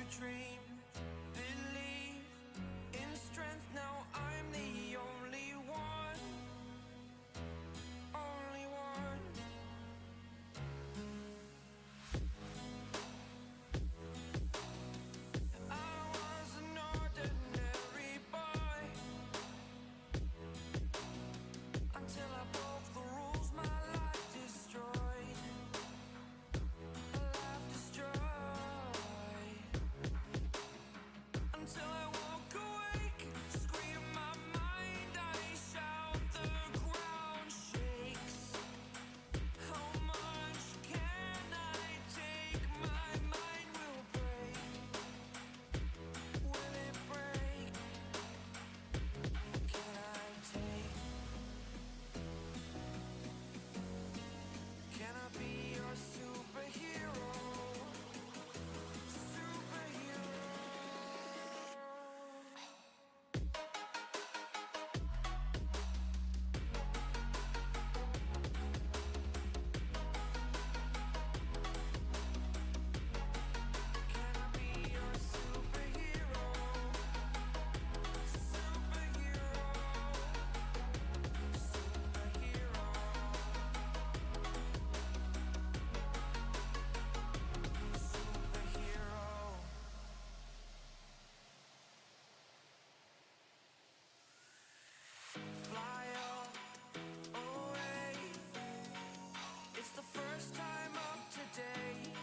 dream, believe in strength. Now I'm the only one, only one. I was an ordinary boy until I broke the rules. My life destroyed, a life destroyed. Until I woke awake, scream my mind, I shout, the ground shakes. How much can I take? My mind will break. Will it break? Can I take? Can I be your superhero? Fly away. It's the first time of today.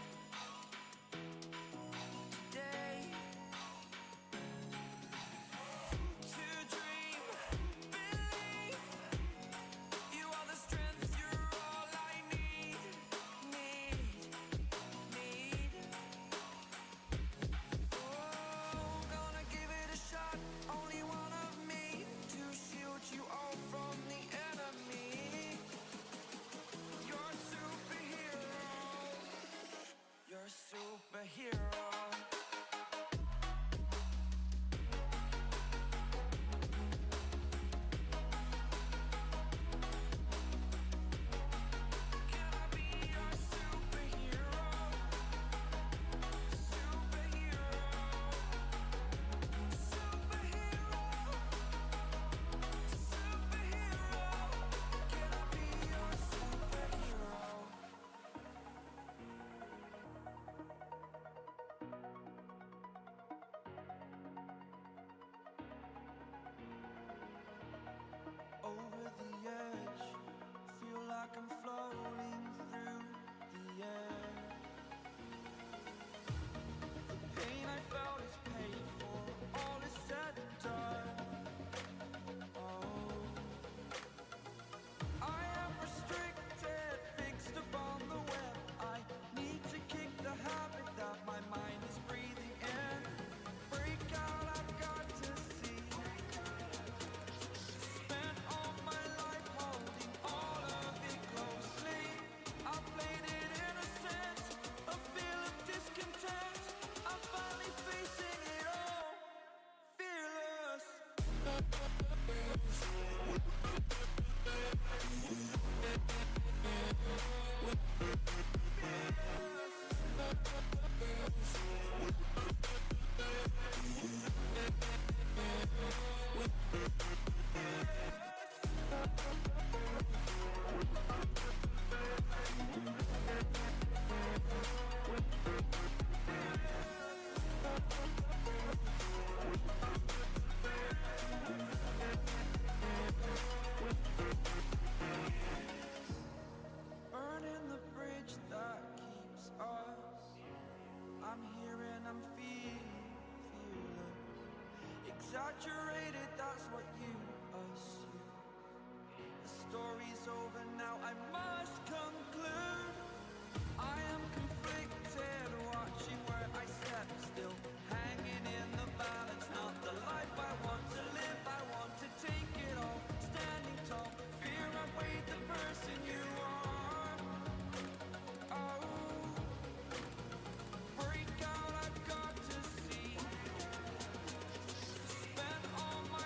Today. To dream, believe. You are the strength, you're all I need. Oh, gonna give it a shot. Only one of me to shield you all from the enemy. You're a superhero. You're a superhero. Can I be your superhero? Superhero. Superhero. Superhero. Can I be your superhero? Over the edge, feel like I'm floating through the air. The pain I felt is paid for, all is said and done. Oh, I am restricted, fixed upon the web. I need to kick the habit that my mind is breathing in. Break out, I've got to see. Spent all my life holding all of it closely. I played it innocent, a feel of discontent. I'm finally facing it all, fearless. Burning the bridge that keeps us. I'm here and I'm feeling fearless. Exaggerated, that's what you assume. The story's over now, I must conclude. I am conflicted, watching where I step still, hanging in the balance. Not the life I want to live, I want to take it all. Standing tall, fear I weighed the person you are. Oh, break out, I've got to see. Spent all my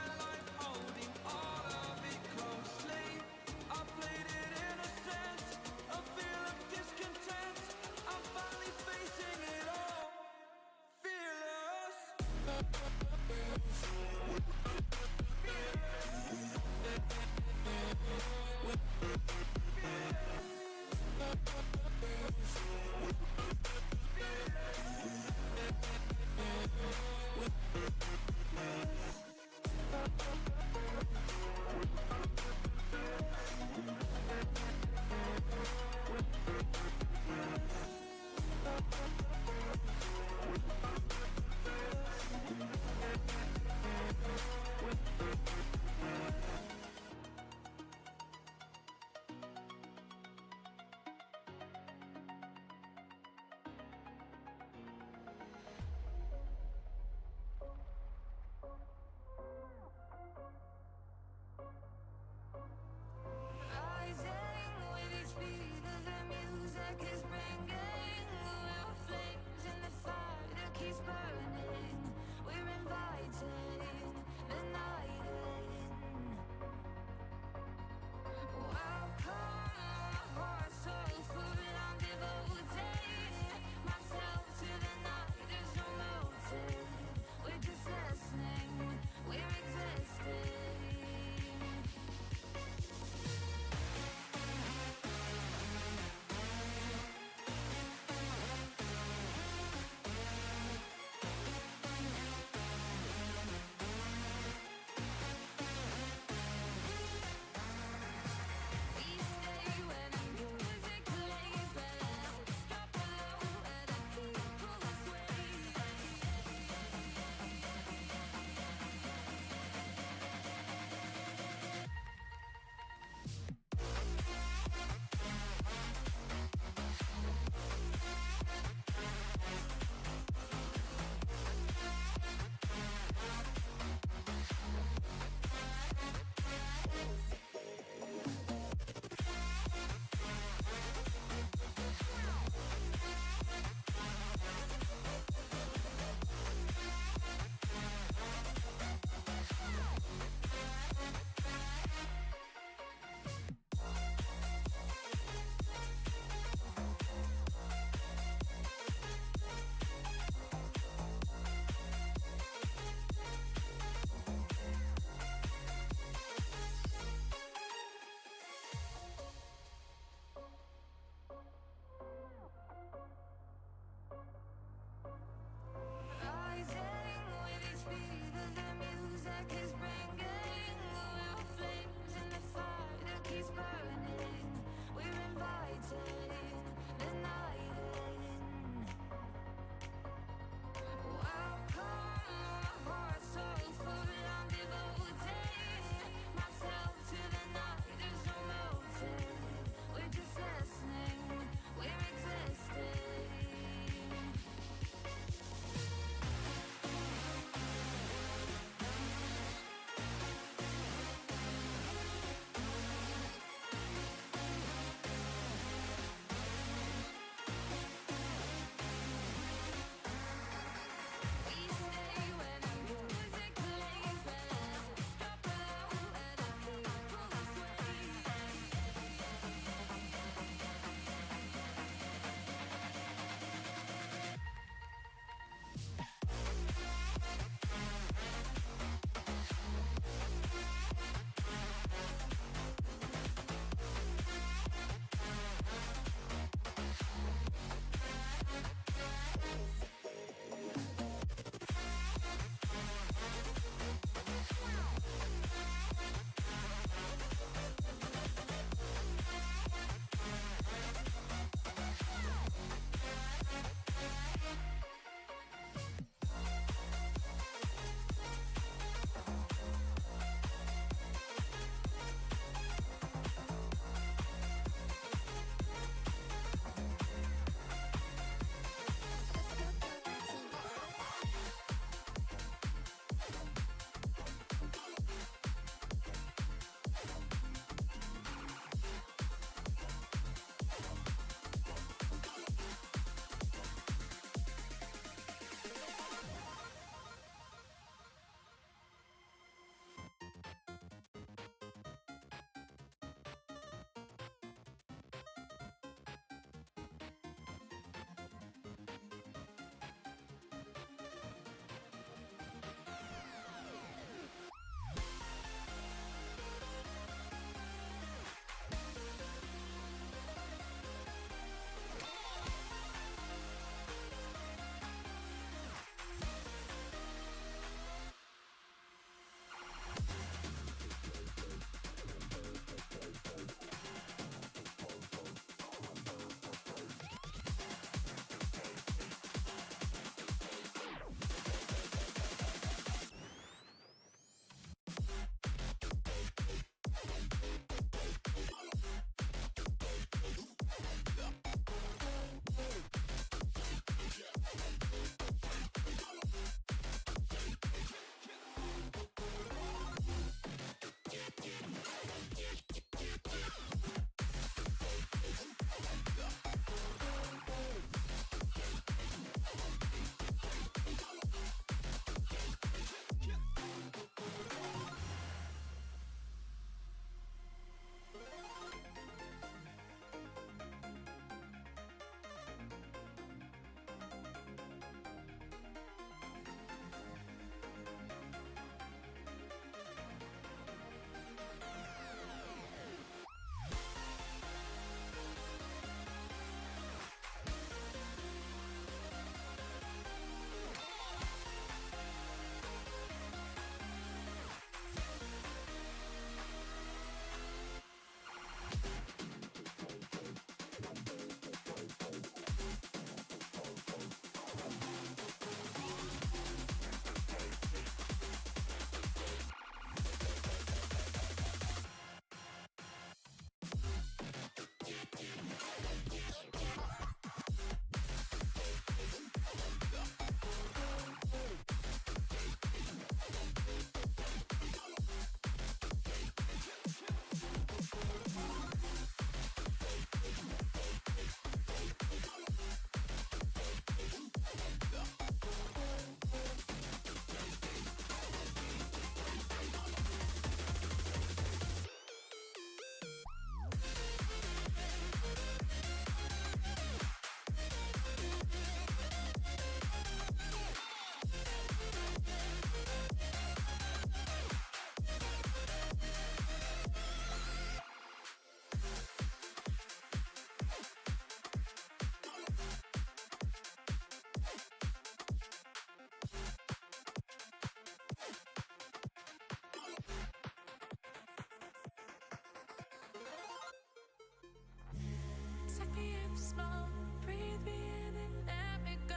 smoke, breathe me in and let me go.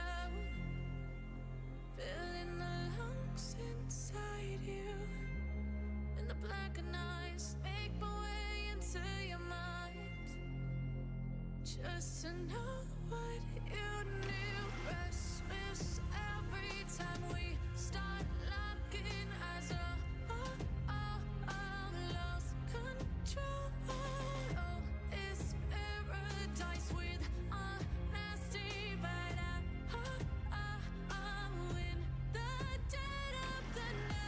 Filling the lungs inside you, and the blackened eyes make my way into your mind. Just to know what you knew. Restless every time we start locking eyes. Lost control. Oh, it's paradise with honesty, but I'm in the dead of the night.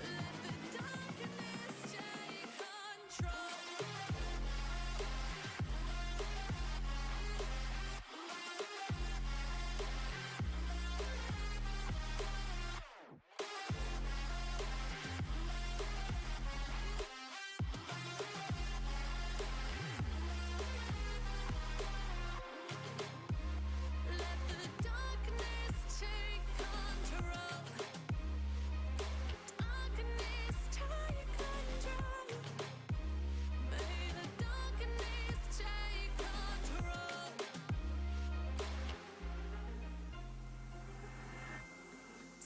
Let the darkness take control. Let the darkness take control. Darkness take control. May the darkness take control.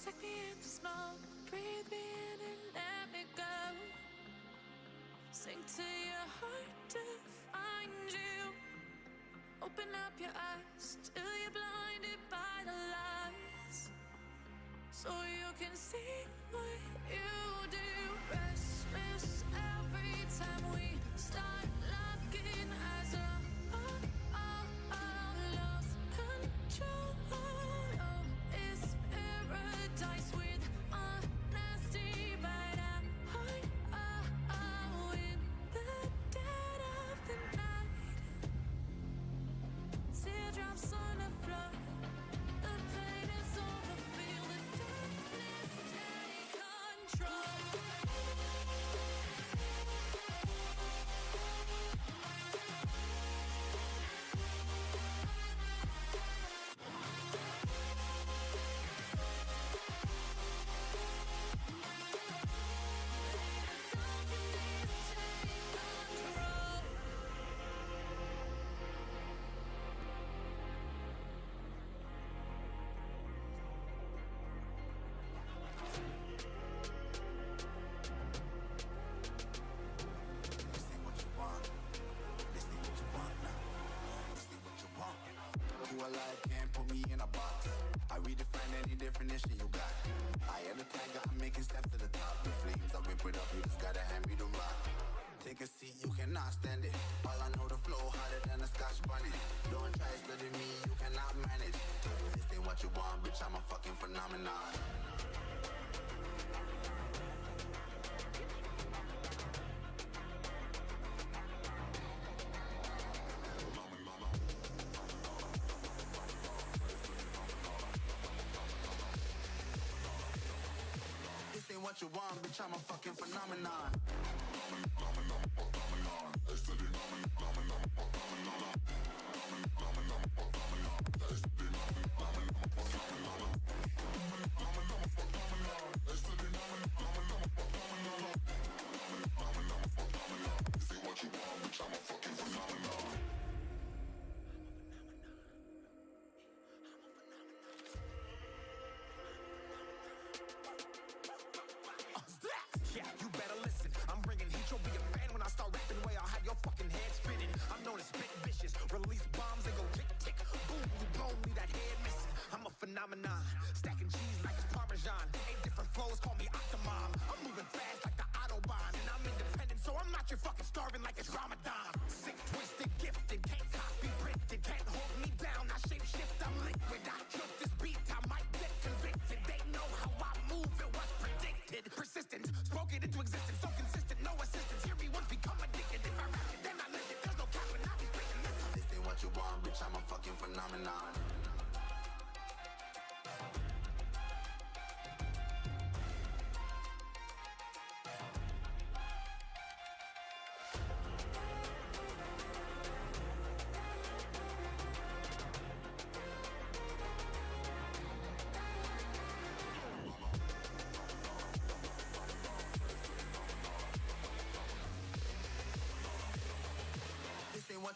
Take me in the smoke, breathe me in and let me go. Sink to your heart to find you. Open up your eyes till you're blinded by the lies, so you can see what you do. Restless every time we start locking eyes. Lost control. Oh, it's paradise with honesty, but I'm in the dead of the night. Teardrops on the floor. The pain is over. Feel the darkness take control. You alive, can't put me in a box. I redefine any definition you got. I am the tiger, I'm making steps to the top. The flames, I whip it up, you just gotta hand me the rock. Take a seat, you cannot stand it. All I know, the flow harder than a Scotch bunny. Don't try studying me, you cannot manage. This ain't what you want, bitch, I'm a fucking phenomenon. This ain't what you want, bitch, I'm a fucking phenomenon. Yeah, you better listen. I'm bringing heat. You'll be a fan when I start rapping. Way I'll have your fucking head spinning. I'm known as spit vicious. Release bombs and go tick tick. Boom, you blown me that head missing. I'm a phenomenon. Stacking cheese like it's Parmesan. 8 different flows, call me Octomom. I'm moving fast like the Autobahn, and I'm independent, so I'm not your fucking starving like it's Ramadan. Sick, twisted, gifted, can't copy, printed, can't hold me down. I shape shift, I'm liquid. I killed this beat, I might get convicted. They know how I move, it was predicted. Persistent, spoke it into existence, so consistent, no assistance. Hear me once, become addicted. If I rap it, then I live it. There's no cap when I be speaking this. This ain't what you want, bitch, I'm a fucking phenomenon.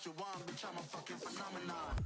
what you want, bitch, I'm a fucking phenomenon.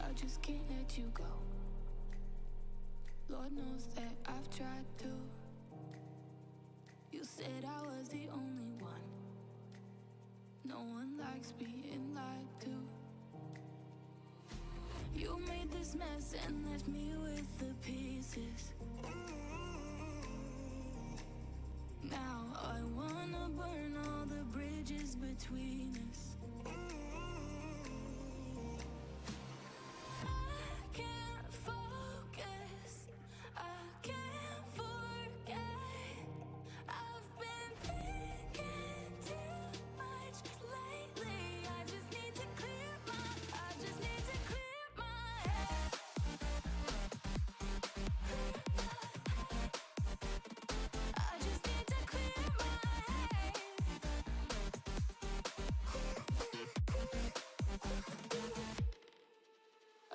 I just can't let you go. Lord knows that I've tried to. You said I was the only one. No one likes being lied to. You made this mess and left me with the pieces. Now I wanna burn all the bridges between us.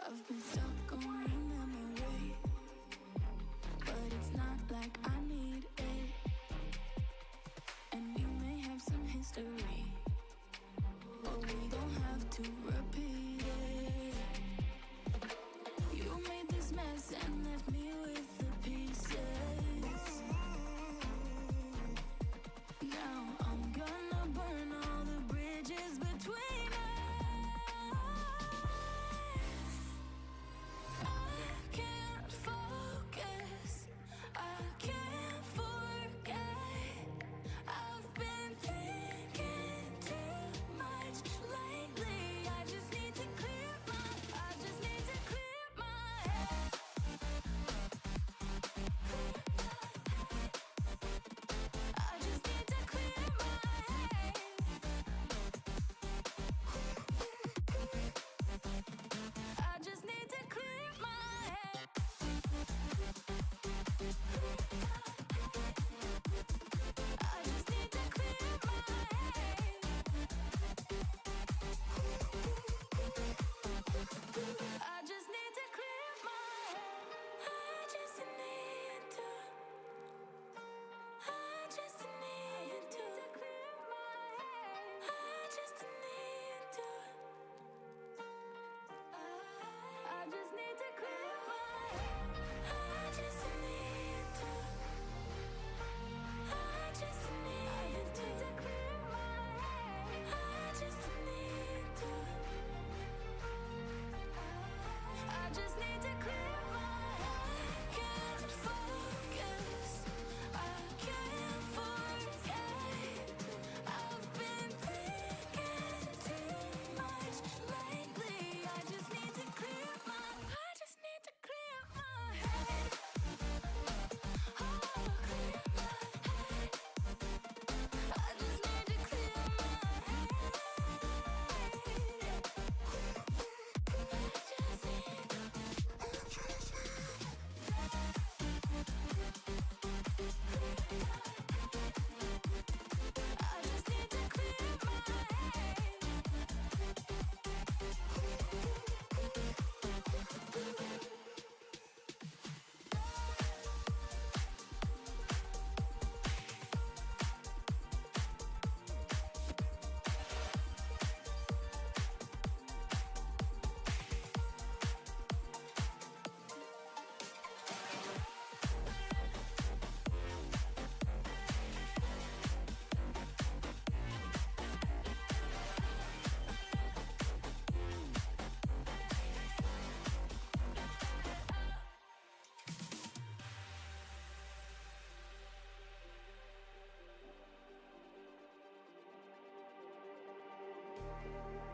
I've been stuck on your memory, but it's not like I need it. And we may have some history, but we don't have to repeat it. You made this mess and left me with the pieces. Now I'm gonna burn all the bridges between us. I just need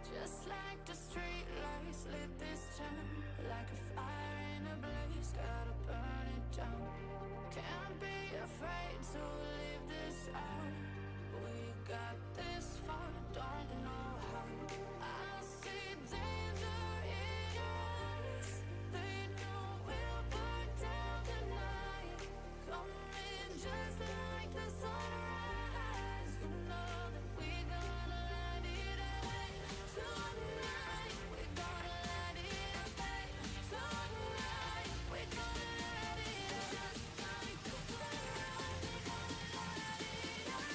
Just like the street lights lit this town, like a fire in a blaze, gotta burn it down. Can't be afraid to leave this out. We got this far, don't know how. I see danger in your eyes. They know we'll burn down the night. Coming just like the sunrise. You know that we gonna light it up. Tonight, we gonna light it up. Tonight, we gonna light it up. Just like the sunrise, we gonna light it up.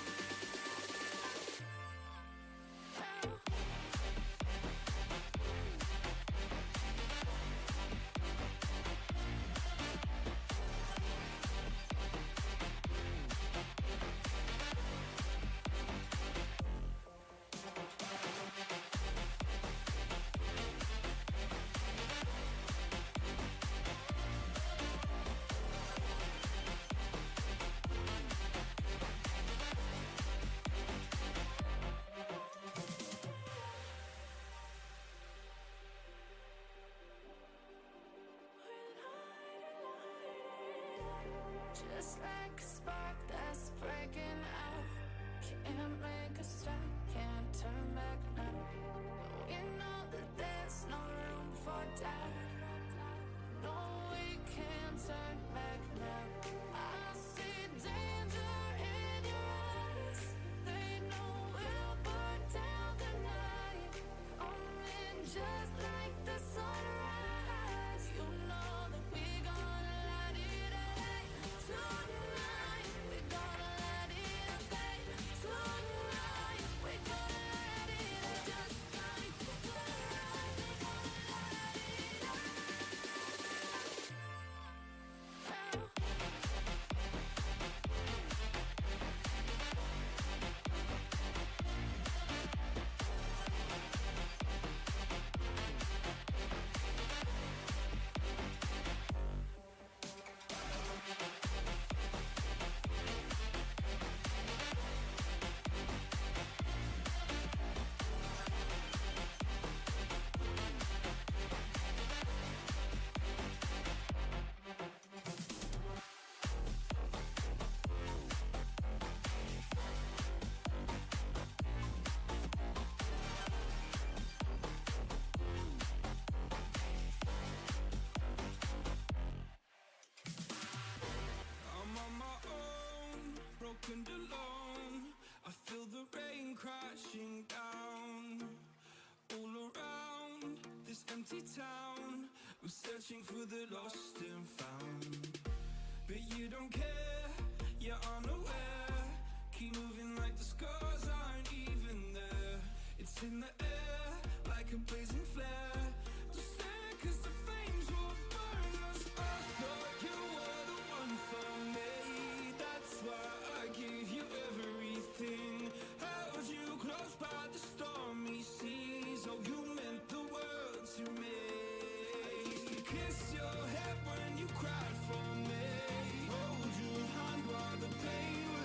Just like a spark that's breaking out. Can't make a stop, can't turn back now. We know that there's no room for doubt. No, we can't turn back now. I see danger in your eyes. They know we'll burn down the night. Coming just like the sunrise. You know that we gonna light it up. Tonight, we gonna light it up. Tonight, we gonna light it up. Just like the sunrise, we gonna light it up. I'm on my own, broken alone. I feel the rain crashing down all around this empty town. I'm searching for the lost and found, but you don't care, you're unaware. Keep moving like the scars aren't even there. It's in the air like a blazing flare. Don't stare 'cause the flames will burn us. I thought you were the one for me. That's why I gave you everything. Held you close by the stormy seas. Oh, you meant the world to me. I used to kiss your head when you cried for me. Hold your hand while the pain was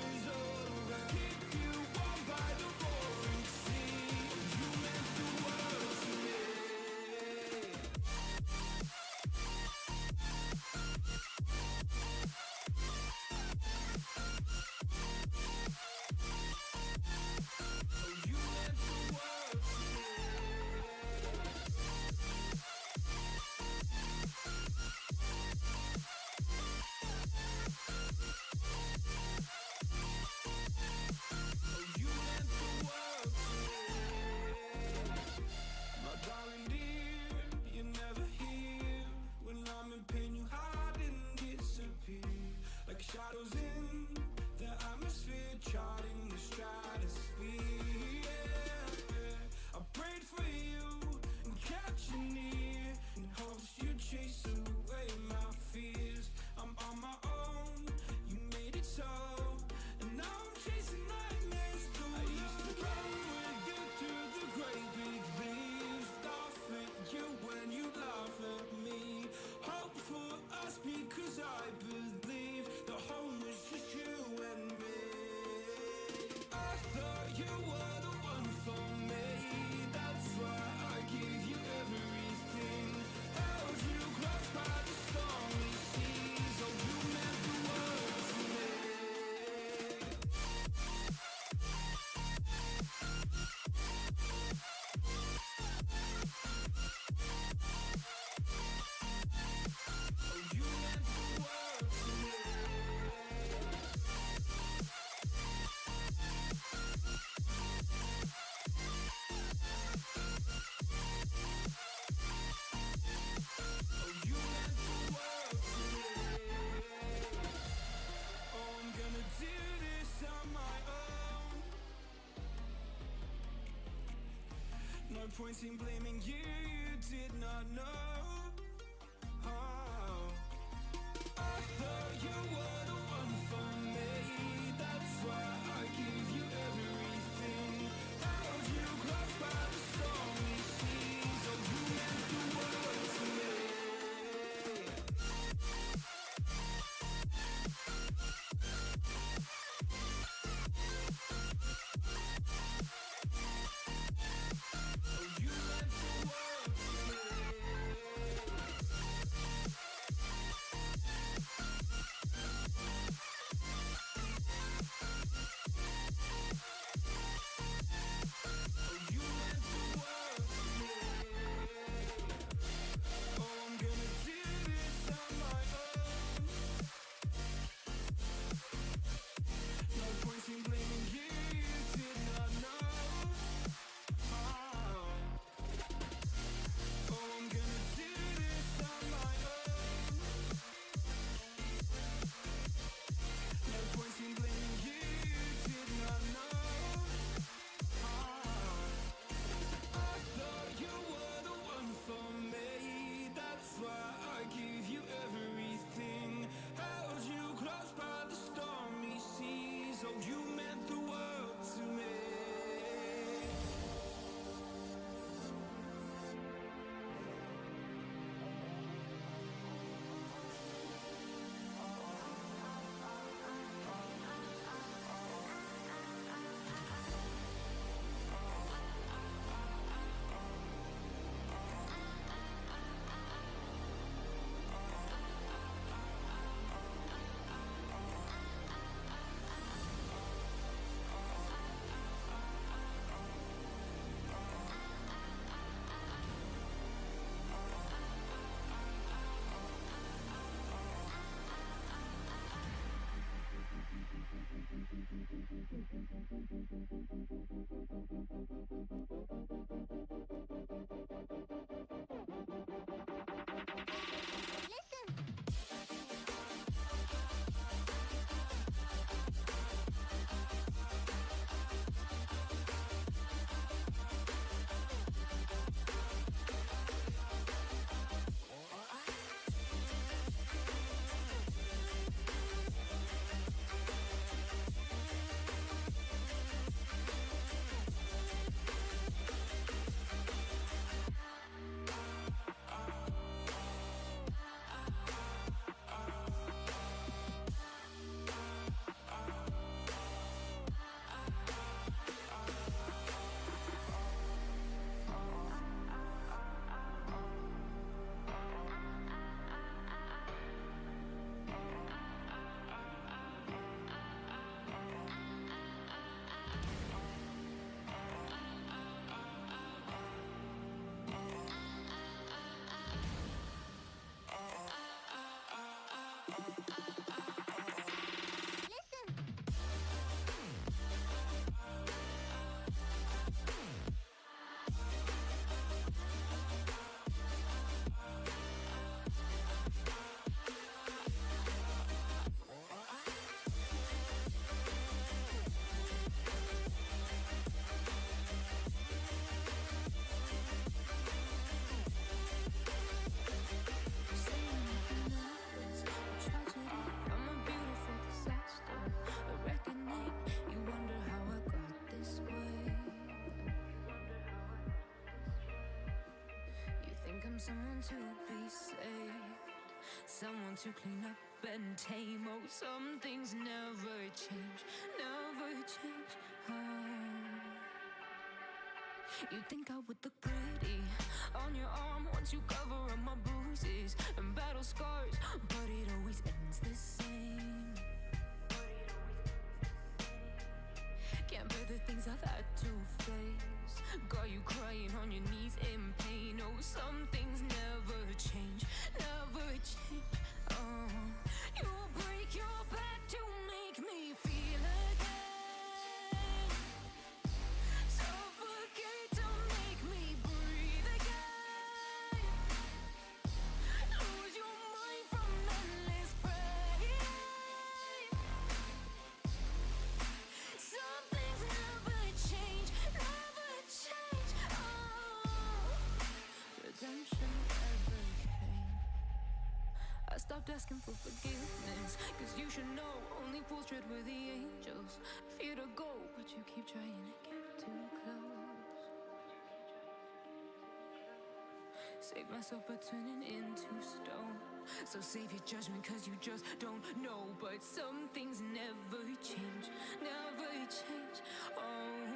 point in blaming you, you did not know. Oh. I thought you were the one for me, that's why I give you everything. Held you close by the stormy seas, oh you meant the world to me. Someone to be saved, someone to clean up and tame. Oh, some things never change, never change. Oh. You think I would look pretty on your arm once you cover up my bruises and battle scars, but it always ends the same. Can't bear the things I've had to face. Got you crying on your knees in pain. Oh, some things never change, never change. Oh, you'll break your back to make me feel again. Suffocate to make me breathe again. Lose your mind from endless pain. Some things never change, never change. Oh. asking for forgiveness, cause you should know only fools tread where the angels fear to go, but you keep trying to get too close. Save myself by turning into stone. So save your judgment cause you just don't know. But some things never change, never change. Oh,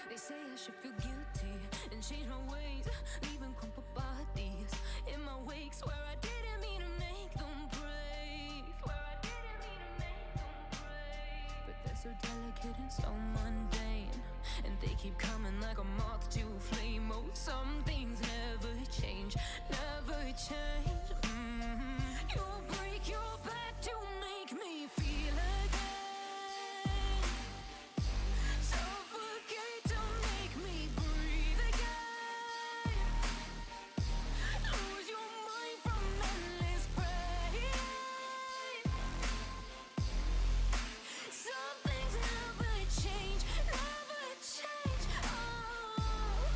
they say I should feel guilty and change my ways, leaving crumpled bodies in my wake. Swear I didn't mean to make them break. Swear I didn't mean to make them break. But they're so delicate and so mundane, and they keep coming like a moth to a flame. Oh, some things never change, never change. You break your back to make me feel again. Suffocate to make me breathe again. Lose your mind from endless pain. Some things never change, never change. Oh,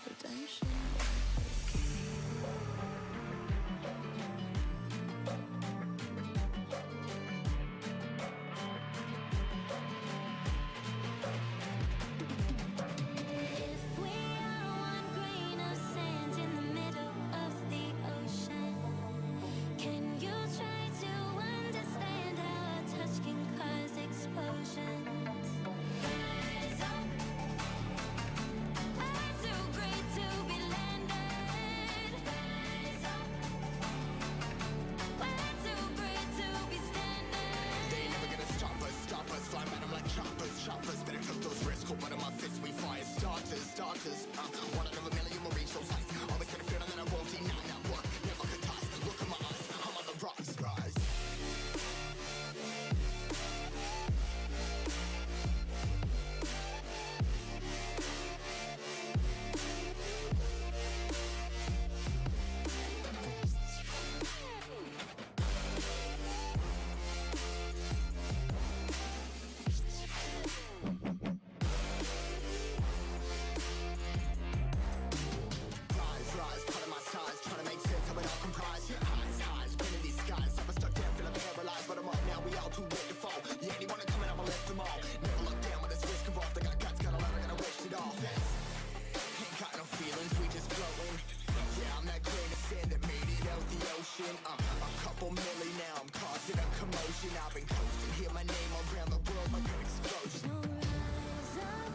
redemption. If we are one grain of sand in the middle of the ocean, can you try to understand how a touch can cause explosions? Rise up, I'm too great to be landed. Rise up, we're too great to be standing. They ain't never gonna stop us, fly at 'em like choppers. Better took those risks, cold blood in my fists, we fire starters. One out of a million will reach those heights. Always got a feeling that I won't deny that work. Never could toss, look in my eyes, I'm on the rocks. Rise. Rise, part of my size, trying to make sense of it all comprised. Highs, pinning these skies. I was stuck down, feeling paralyzed, but I'm up now, we all too late to fall. Yeah, anyone coming up, I left them all. Never look down when this risk involved. I got guts, got a lot, I gotta waste it all. Ain't got no feelings, we just floating. Yeah, I'm that grain of sand that made it out the ocean. A couple milli now, I'm causing a commotion. I've been coasting, hear my name around the world like an explosion. So rise up,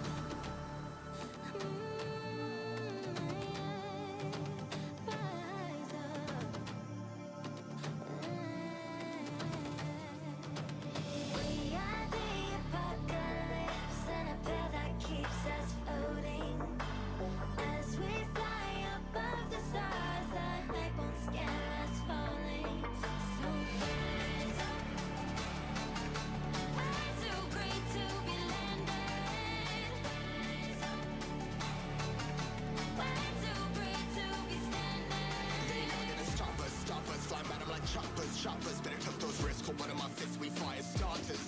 rise up. We are the apocalypse, and a bell that keeps us floating. As we fly above the stars, the night won't scare us falling. So rise up, I'm too great to be landed. Rise up, we're too great to be standing. They ain't never gonna stop us, fly at 'em like choppers. Better took those risks, cold blood in my fists, we fire starters.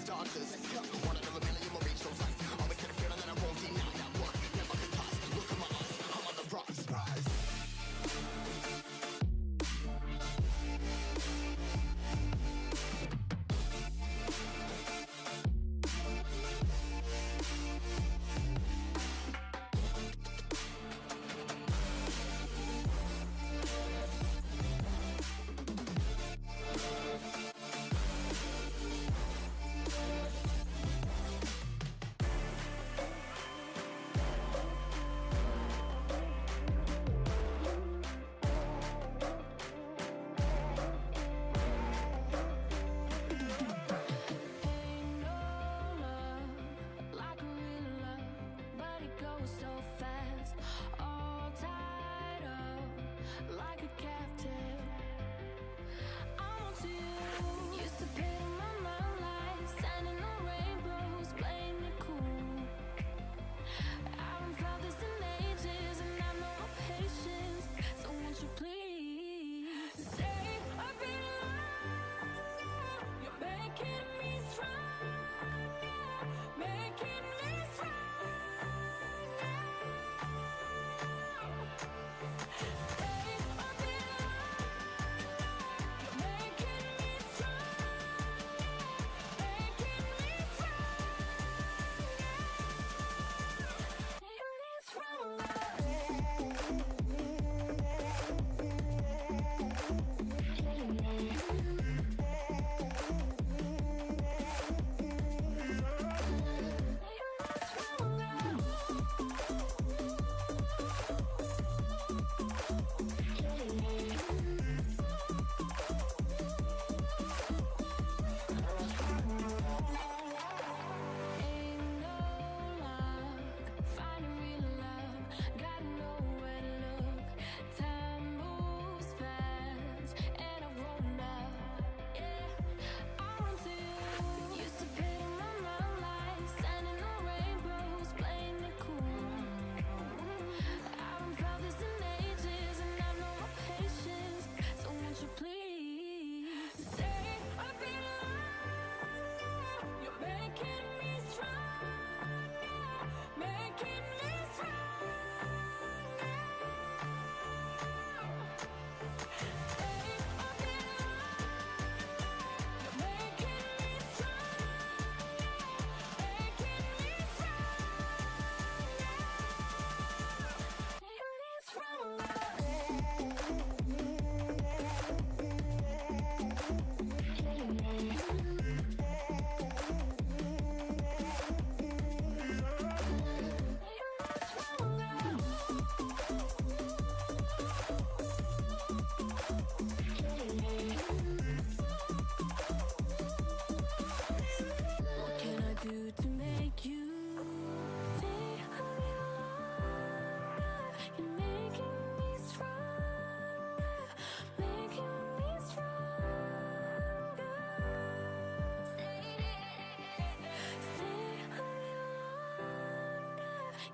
One out of a million will reach those heights. Always got a feeling that I won't deny that work. Never could toss, look in my eyes, I'm on the rocks. Rise. Ain't no love like a real love, but it goes so fast. All tied up like a captive. I'm on to you. Used to pay to my mind life, standing on rainbows, playing it cool. I haven't felt this in ages, and I know my patience. So won't you please stay a bit longer? You're making me stronger, making me stronger. Stay a bit longer.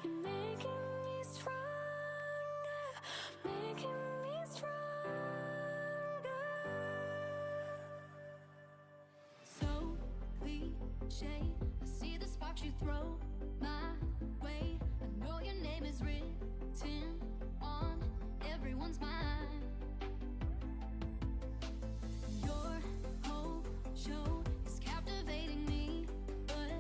You're making me stronger, making me stronger. So cliche, I see the sparks you throw my way. I know your name is written on everyone's mind. Your whole show is captivating me, but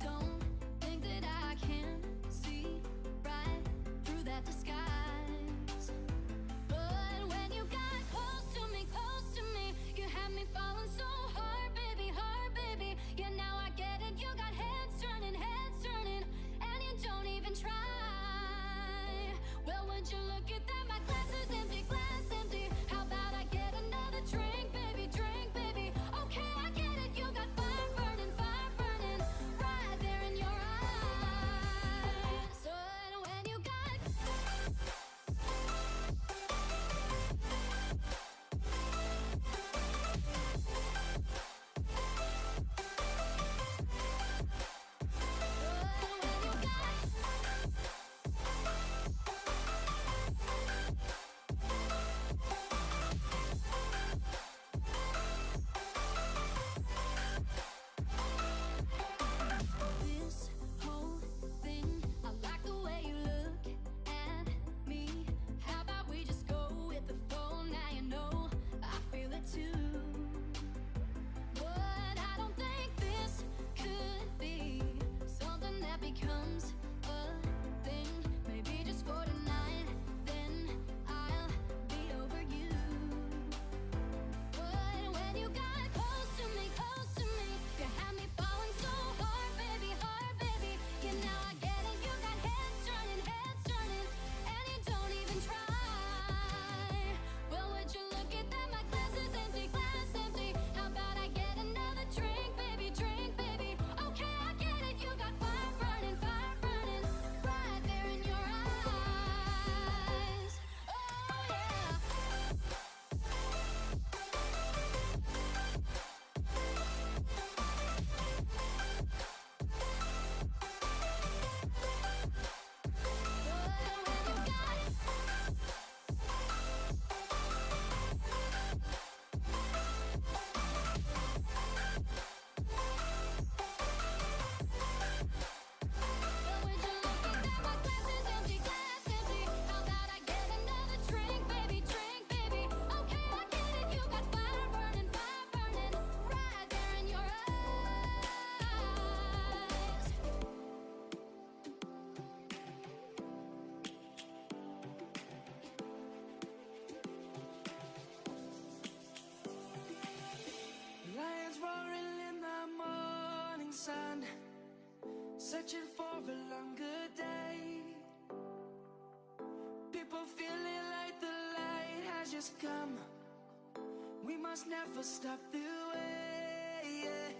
don't think that I can see right through that disguise. But when you got close to me, you had me falling so hard, baby, yeah, now I get it. You got heads turning, and you don't even try. Well, would you look at that? My glass is empty, How about I get another drink, baby, Okay, I get it. You got fire burning, right there in your eyes. So when you got this whole thing, I like the way you look at me. How about we just go with the flow? Now you know I feel it too. But I don't think this could be something that becomes a thing. Maybe just for tonight, then I'll be over you. But when you got close to me, you had me falling so hard, baby, yeah, now I get it. You got heads turning, and you don't even try. Well, would you look at that? My glass is empty, How about I get another drink, baby, Okay, I get it. You got fire burning, right there in your eyes. Oh yeah. How about I get another drink, baby, Okay, I get it. You got fire burning, right there in your eyes. Lions roaring in the morning sun, searching for a longer day. People feeling like the light has just come. We must never stop the way. Yeah.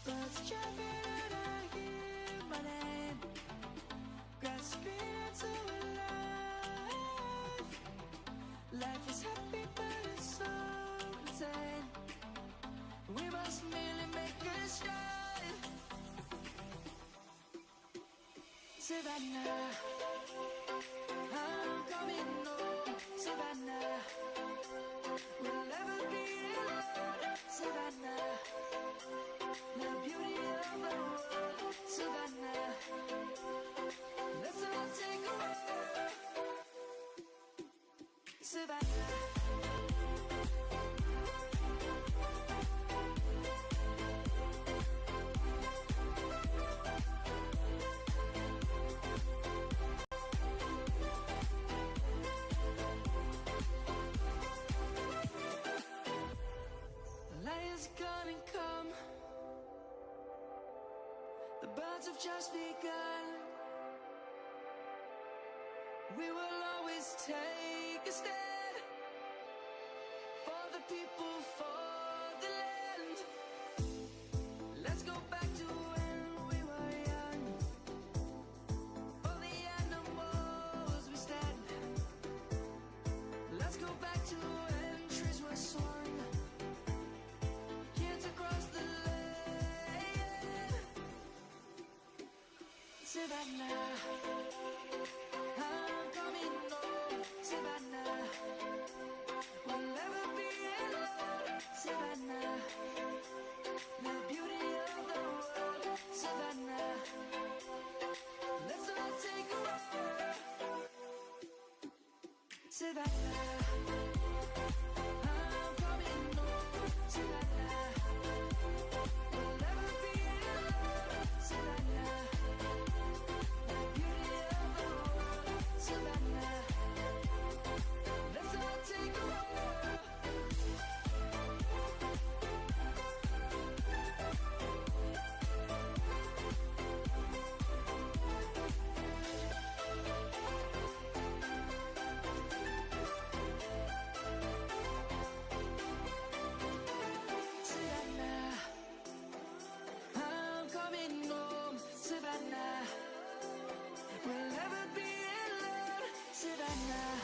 Birds jumping and I hear my name, grasping into a life. Life is happy, but it's so insane. We must merely make a start. Savannah, I'm coming home. Savannah, we'll never be alone. Savannah, the beauty of the world. Savannah, let's all take a walk. Savannah. Lion's gonna come. The birds have just begun. We will always take a stand for the people, for the land. Let's go back to when we were young. For the animals we stand. Let's go back to when trees were swung. Savannah, Savannah, I'm coming home, Savannah. We'll never be alone, Savannah. The beauty of the world, Savannah. Let's all take a ride, Savannah. I'm coming home, Savannah. We'll never be alone, Savannah. The beauty of the world, Savannah. Let's all take a ride. Savannah, I'm coming home, Savannah. We'll never be alone, Savannah.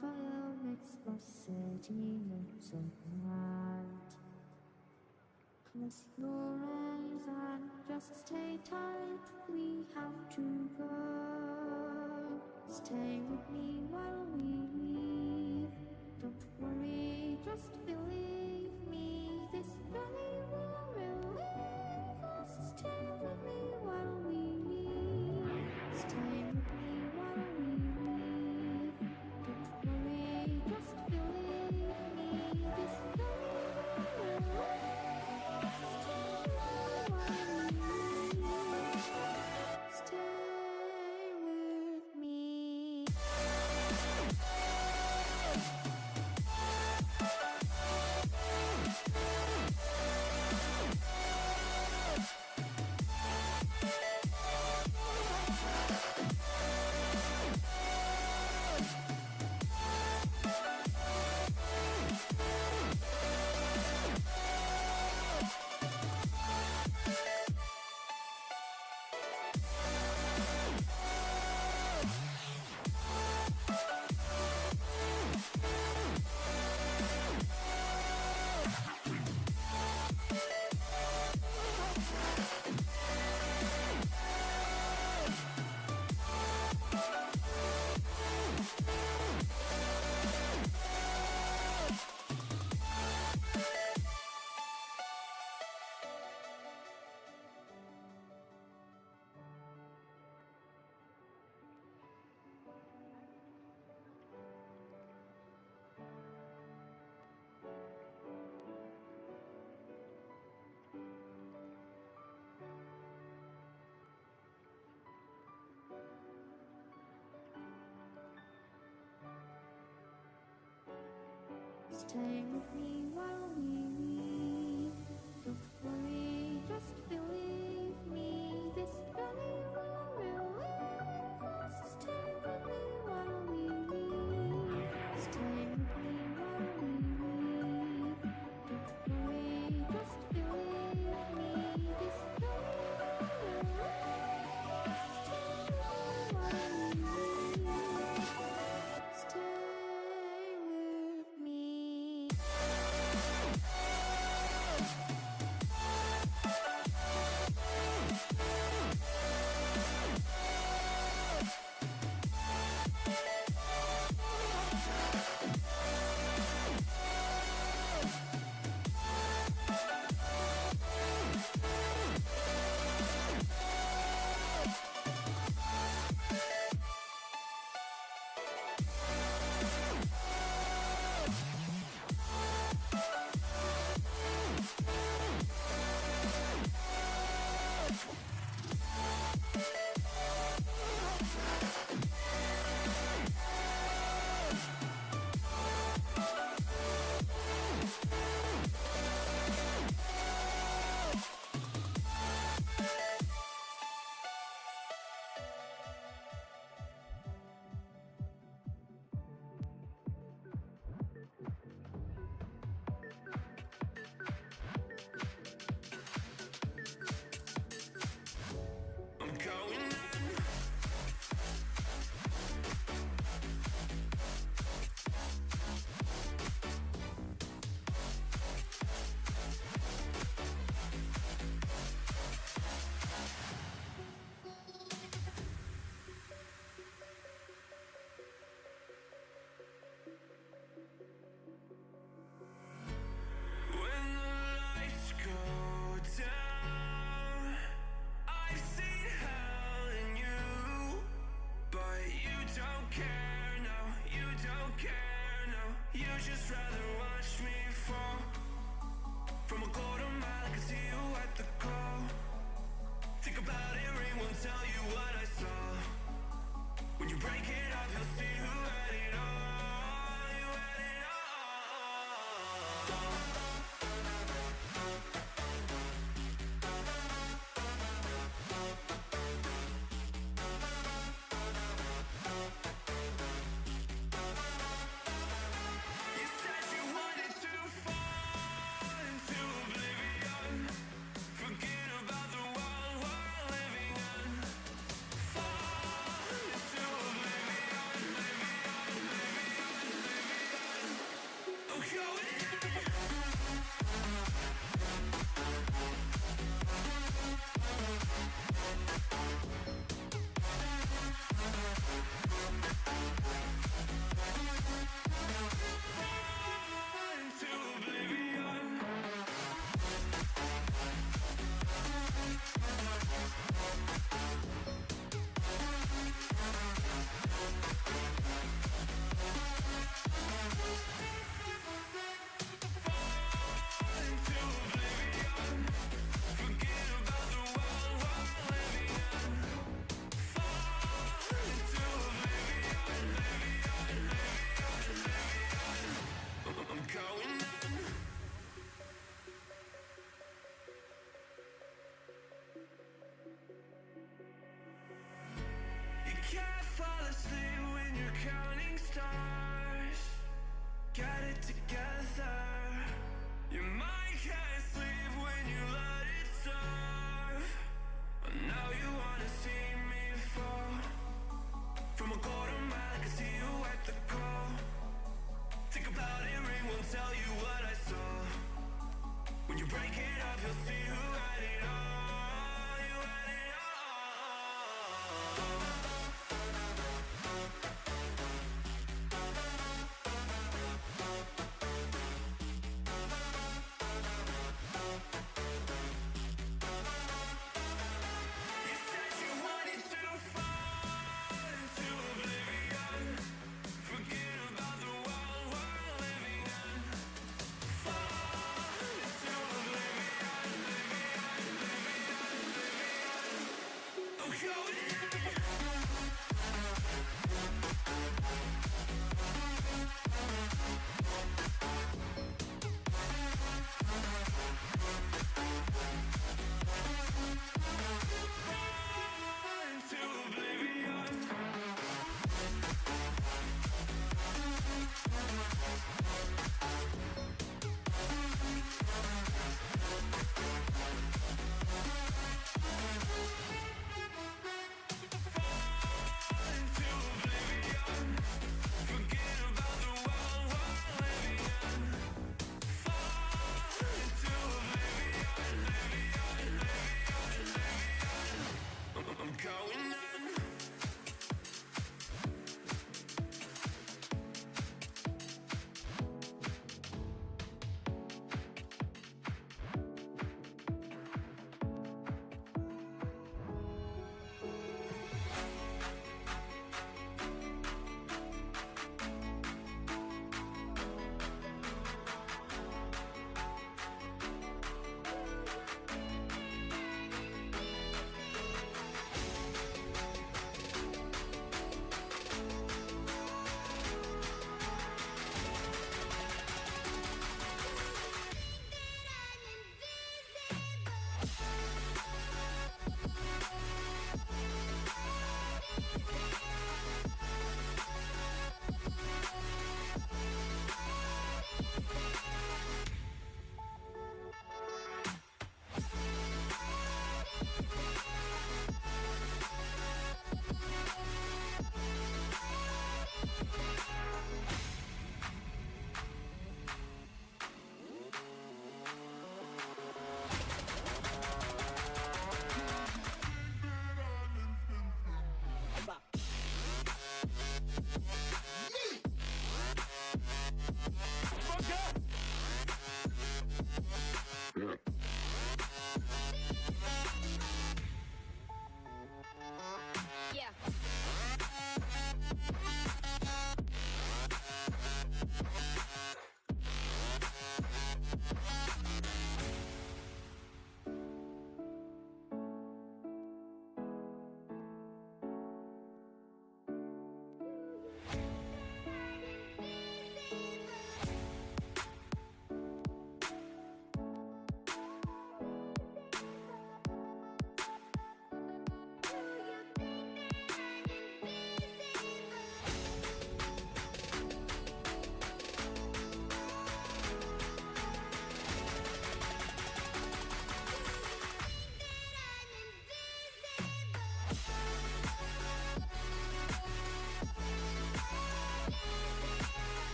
fire makes the city look so bright. Close your eyes and just stay tight. We have to go. Stay with me while we leave. Don't worry, just believe me. This journey will relieve us. Stay with me while we leave. Stay with me while we leave. Don't worry, just believe me. This journey will relieve us. Stay with me. Stay with me while we leave. Don't worry, just believe me. This journey will relieve us. Stay with me while we leave. Stay with me while we leave. Don't worry, just believe me. This journey will relieve us. Stay with me while we leave. Stay with me. fall asleep when you're counting stars. Get it together. Your mind can't sleep when you let it serve. And now you wanna see me fall. From a quarter mile, I can see you at the call. Think about it, ring won't tell you what I saw. When you break it up, you'll see who had it all. You had it all. You said you wanted to fall into oblivion. Forget about the world we're living in. Fall into oblivion, oh, go in. Fall into oblivion.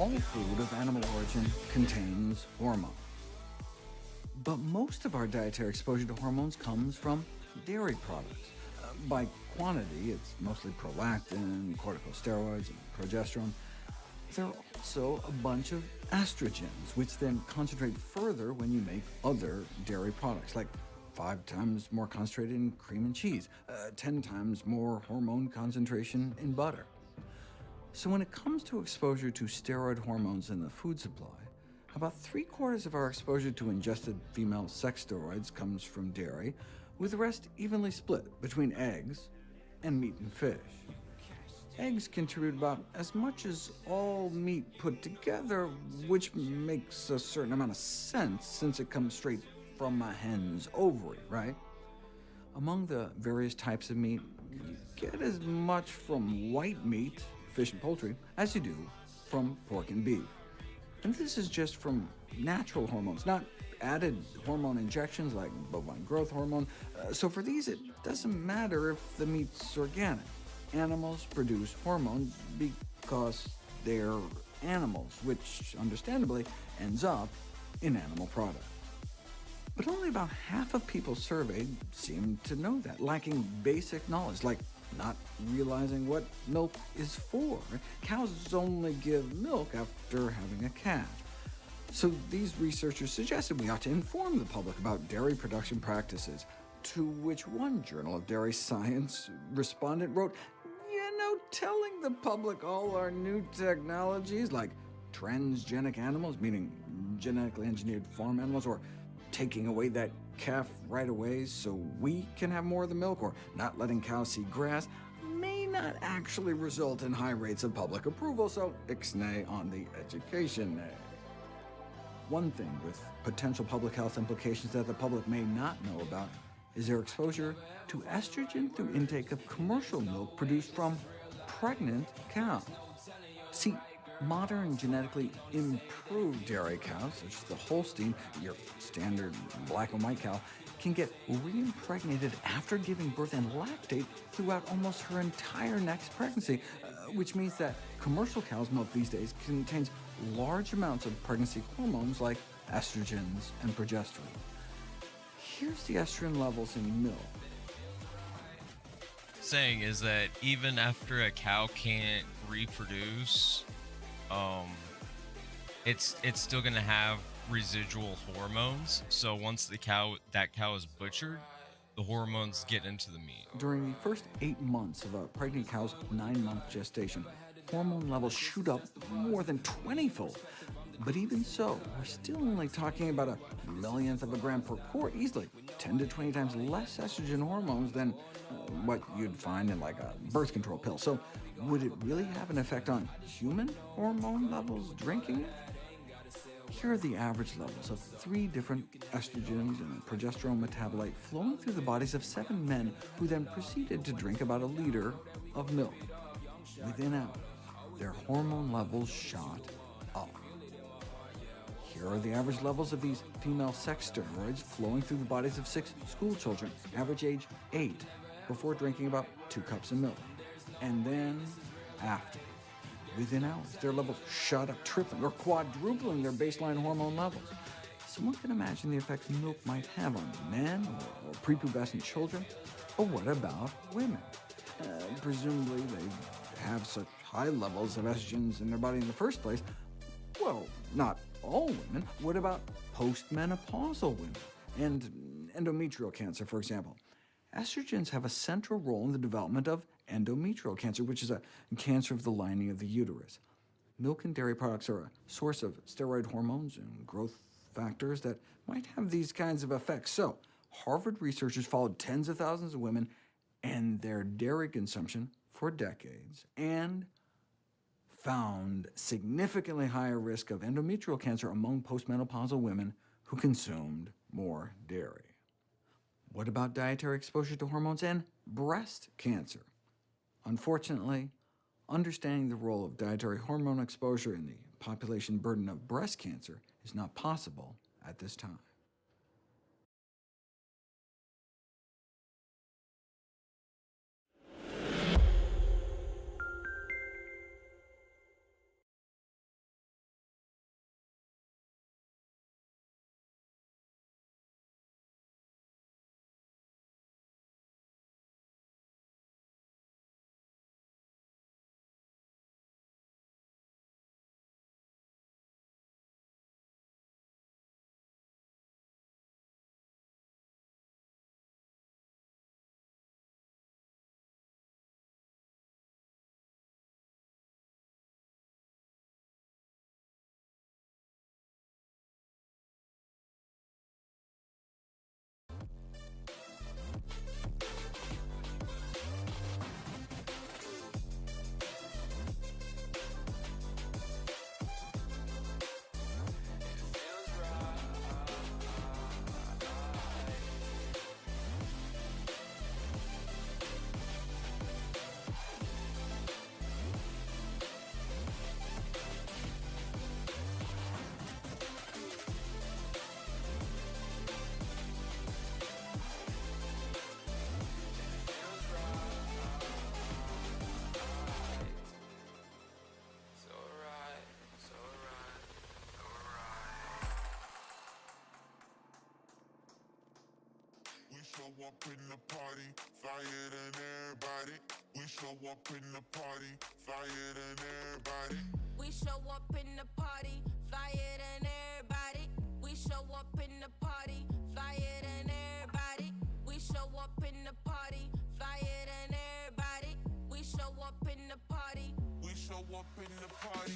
all food of animal origin contains hormones. But most of our dietary exposure to hormones comes from dairy products. By quantity, it's mostly prolactin, corticosteroids, and progesterone. There are also a bunch of estrogens, which then concentrate further when you make other dairy products, like 5 times more concentrated in cream and cheese, 10 times more hormone concentration in butter. So when it comes to exposure to steroid hormones in the food supply, about 3/4 of our exposure to ingested female sex steroids comes from dairy, with the rest evenly split between eggs and meat and fish. Eggs contribute about as much as all meat put together, which makes a certain amount of sense since it comes straight from a hen's ovary, right? Among the various types of meat, you get as much from white meat, fish and poultry, as you do from pork and beef. And this is just from natural hormones, not added hormone injections like bovine growth hormone. So for these, it doesn't matter if the meat's organic. Animals produce hormones because they're animals, which understandably ends up in animal products. But only about half of people surveyed seem to know that, lacking basic knowledge, like not realizing what milk is for. Cows only give milk after having a calf. So these researchers suggested we ought to inform the public about dairy production practices, to which one journal of dairy science respondent wrote, telling the public all our new technologies, like transgenic animals, meaning genetically engineered farm animals, or taking away that calf right away so we can have more of the milk, or not letting cows see grass, may not actually result in high rates of public approval, so ixnay on the education. One thing with potential public health implications that the public may not know about is their exposure to estrogen through intake of commercial milk produced from pregnant cows. See, modern genetically improved dairy cows, such as the Holstein, your standard black and white cow, can get reimpregnated after giving birth and lactate throughout almost her entire next pregnancy, which means that commercial cow's milk these days contains large amounts of pregnancy hormones like estrogens and progesterone. Here's the estrogen levels in milk. Saying is that even after a cow can't reproduce, it's still gonna have residual hormones. So once that cow is butchered, the hormones get into the meat. During the first 8 months of a pregnant cow's 9-month gestation, hormone levels shoot up more than 20-fold. But even so, we're still only talking about a millionth of a gram per quart, easily 10 to 20 times less estrogen hormones than what you'd find in like a birth control pill. So would it really have an effect on human hormone levels drinking it? Here are the average levels of 3 different estrogens and progesterone metabolite flowing through the bodies of 7 men who then proceeded to drink about 1 liter of milk. Within hours, their hormone levels shot up. Here are the average levels of these female sex steroids flowing through the bodies of 6 school children, average age 8, before drinking about 2 cups of milk. And then after. Within hours, their levels shot up, tripling or quadrupling their baseline hormone levels. So one can imagine the effects milk might have on men or prepubescent children. But what about women? Presumably they have such high levels of estrogens in their body in the first place. Well, not all women. What about postmenopausal women and endometrial cancer, for example? Estrogens have a central role in the development of endometrial cancer, which is a cancer of the lining of the uterus. Milk and dairy products are a source of steroid hormones and growth factors that might have these kinds of effects. So, Harvard researchers followed tens of thousands of women and their dairy consumption for decades and found significantly higher risk of endometrial cancer among postmenopausal women who consumed more dairy. What about dietary exposure to hormones and breast cancer? Unfortunately, understanding the role of dietary hormone exposure in the population burden of breast cancer is not possible at this time. up in the party, flyer than everybody. We show up in the party, flyer than everybody. We show up in the party, flyer than everybody. We show up in the party, flyer than everybody. We show up in the party, flyer than everybody. We show up in the party. We show up in the party.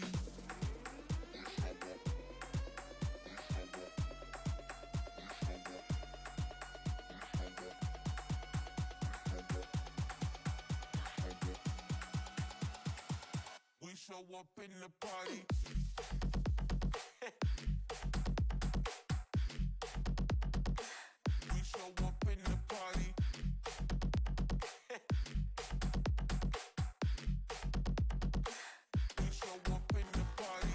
We show up in the party. We show up in the party. We show up in the party.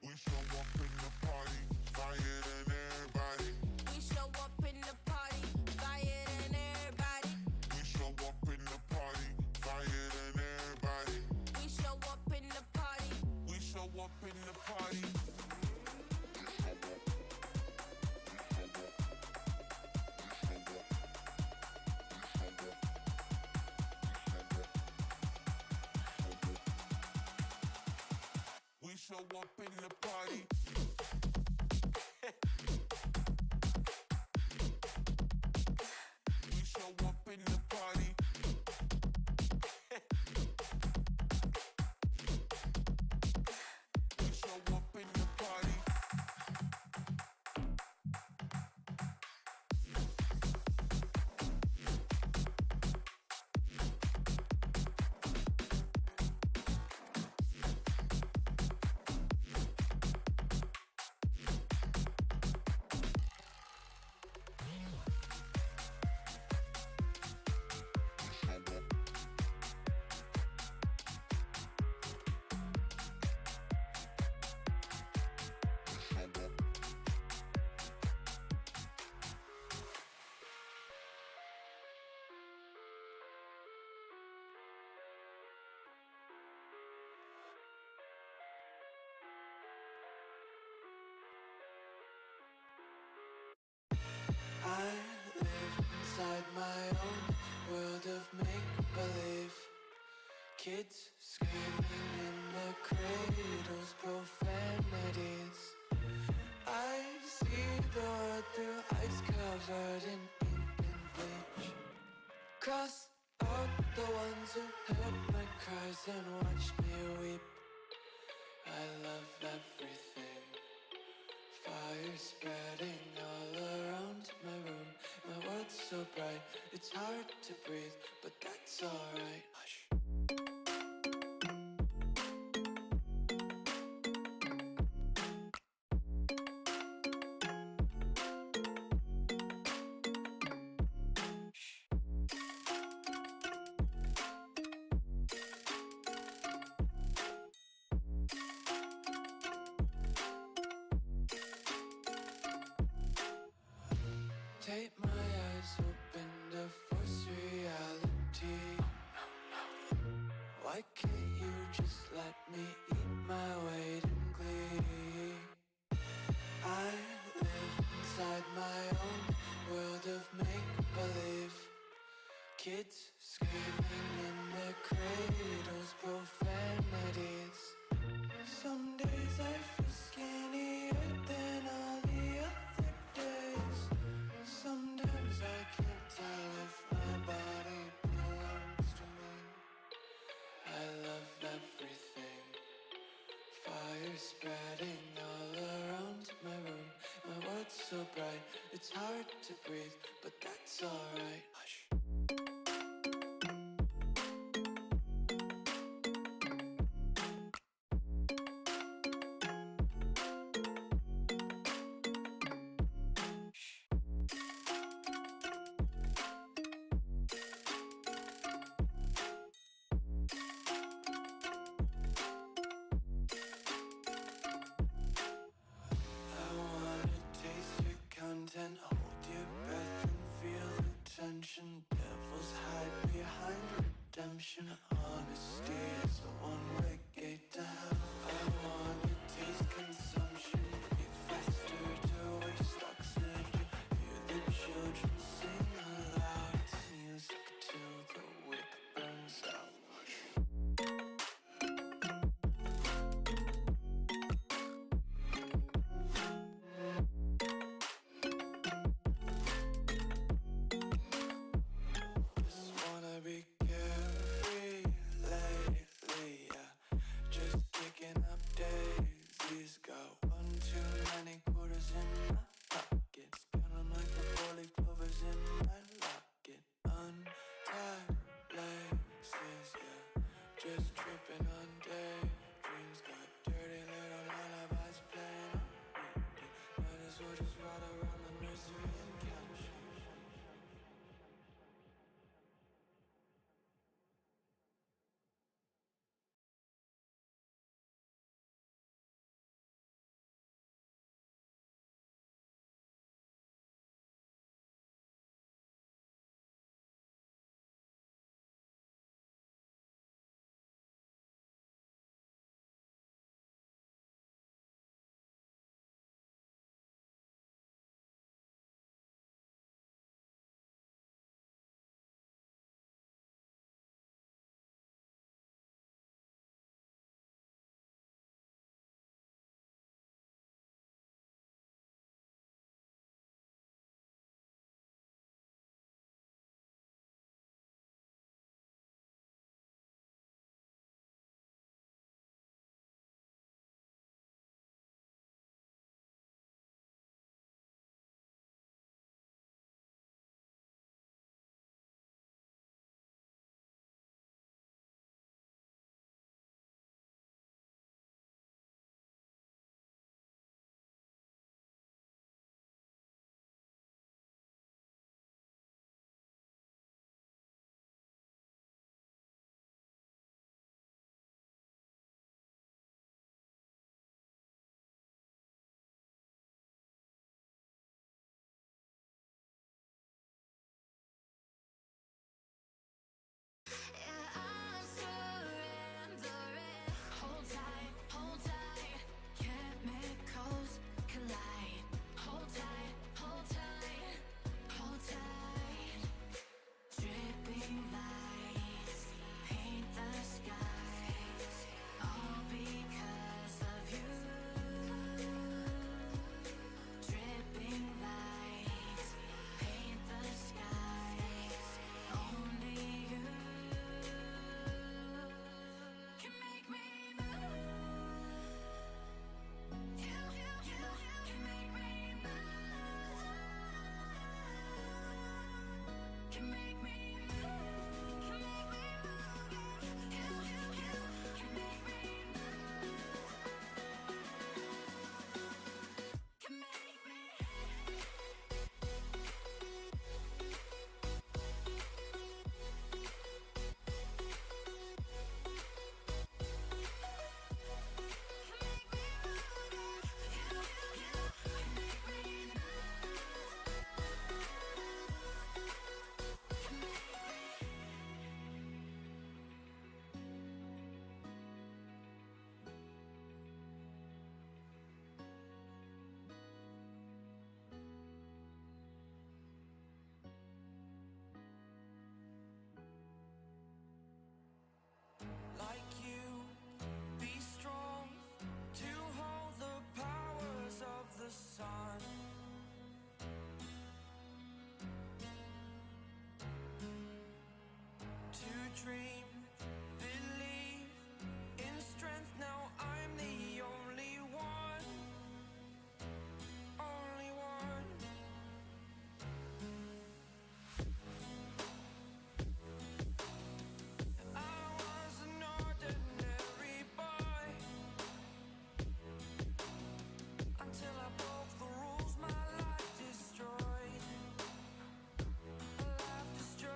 We show up in the party, flyer than everybody. We show up in the party, flyer than everybody. We show up in the party, flyer than everybody. We show up in the party. We show up in the party. We show up in the party. We show up in the party. We show up in the party. I live inside my own world of make-believe. Kids screaming in the cradles, profanities. I see the world through ice covered in ink and bleach. Cross out the ones who heard my cries and watched me weep. I love everything. Fire spreading all around my room. My world's so bright, it's hard to breathe, but that's alright. Hush. Take my eyes open to force reality. Why can't you just let me eat my weight in glee? I live inside my own world of make-believe. Kids screaming in the cradles, profanities. Some days I feel skinnier than all the other days. Sometimes I can't tell if my body belongs to me. I love everything. Fire spreading all around my room. My world's so bright, it's hard to breathe, but that's alright. Hush. I wanna take attention. Devils hide behind redemption. Honesty is the one-way gate to hell. I want to taste consumption. Breathe faster to waste oxygen. Hear the children sing aloud. It's music till the wick burns out. Like you, be strong to hold the powers of the sun. To dream, believe in strength. Now I'm the only one, only one. I was an ordinary boy until I broke the rules. My life destroyed, life destroyed.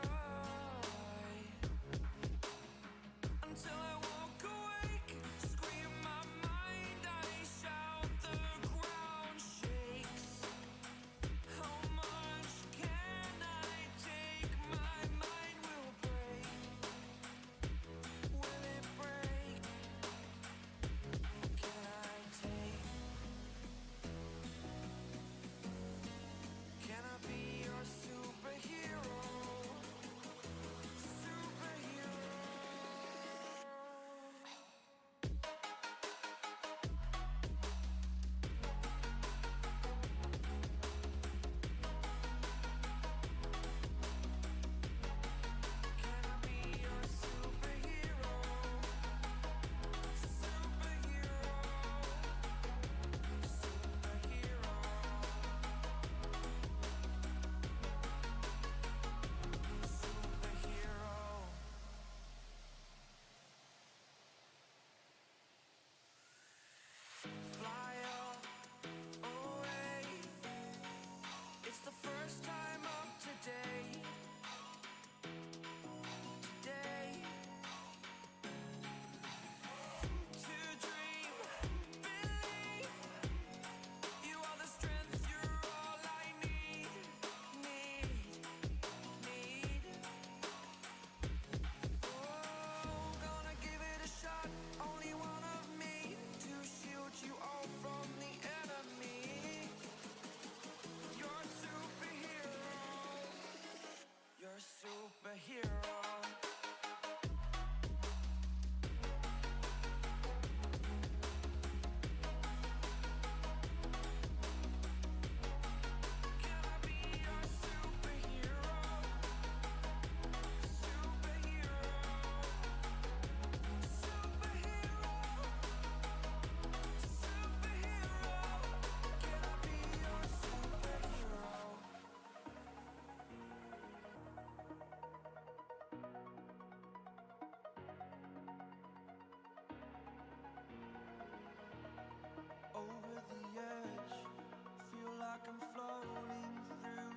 I'm floating through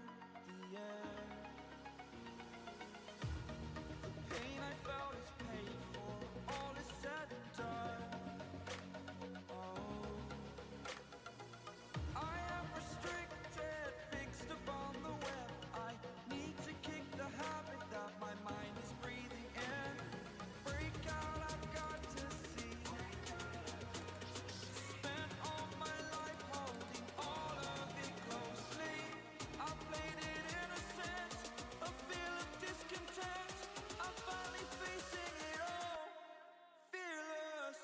the air. The pain I felt is paid for, all is said and done. Oh, I am restricted, fixed upon the web. I need to kick the habit that my mind is breathing in. Break out, I've got to see. Spent all my life holding all of it closely. I played it innocent, a feel of discontent. I'm finally facing it all, fearless.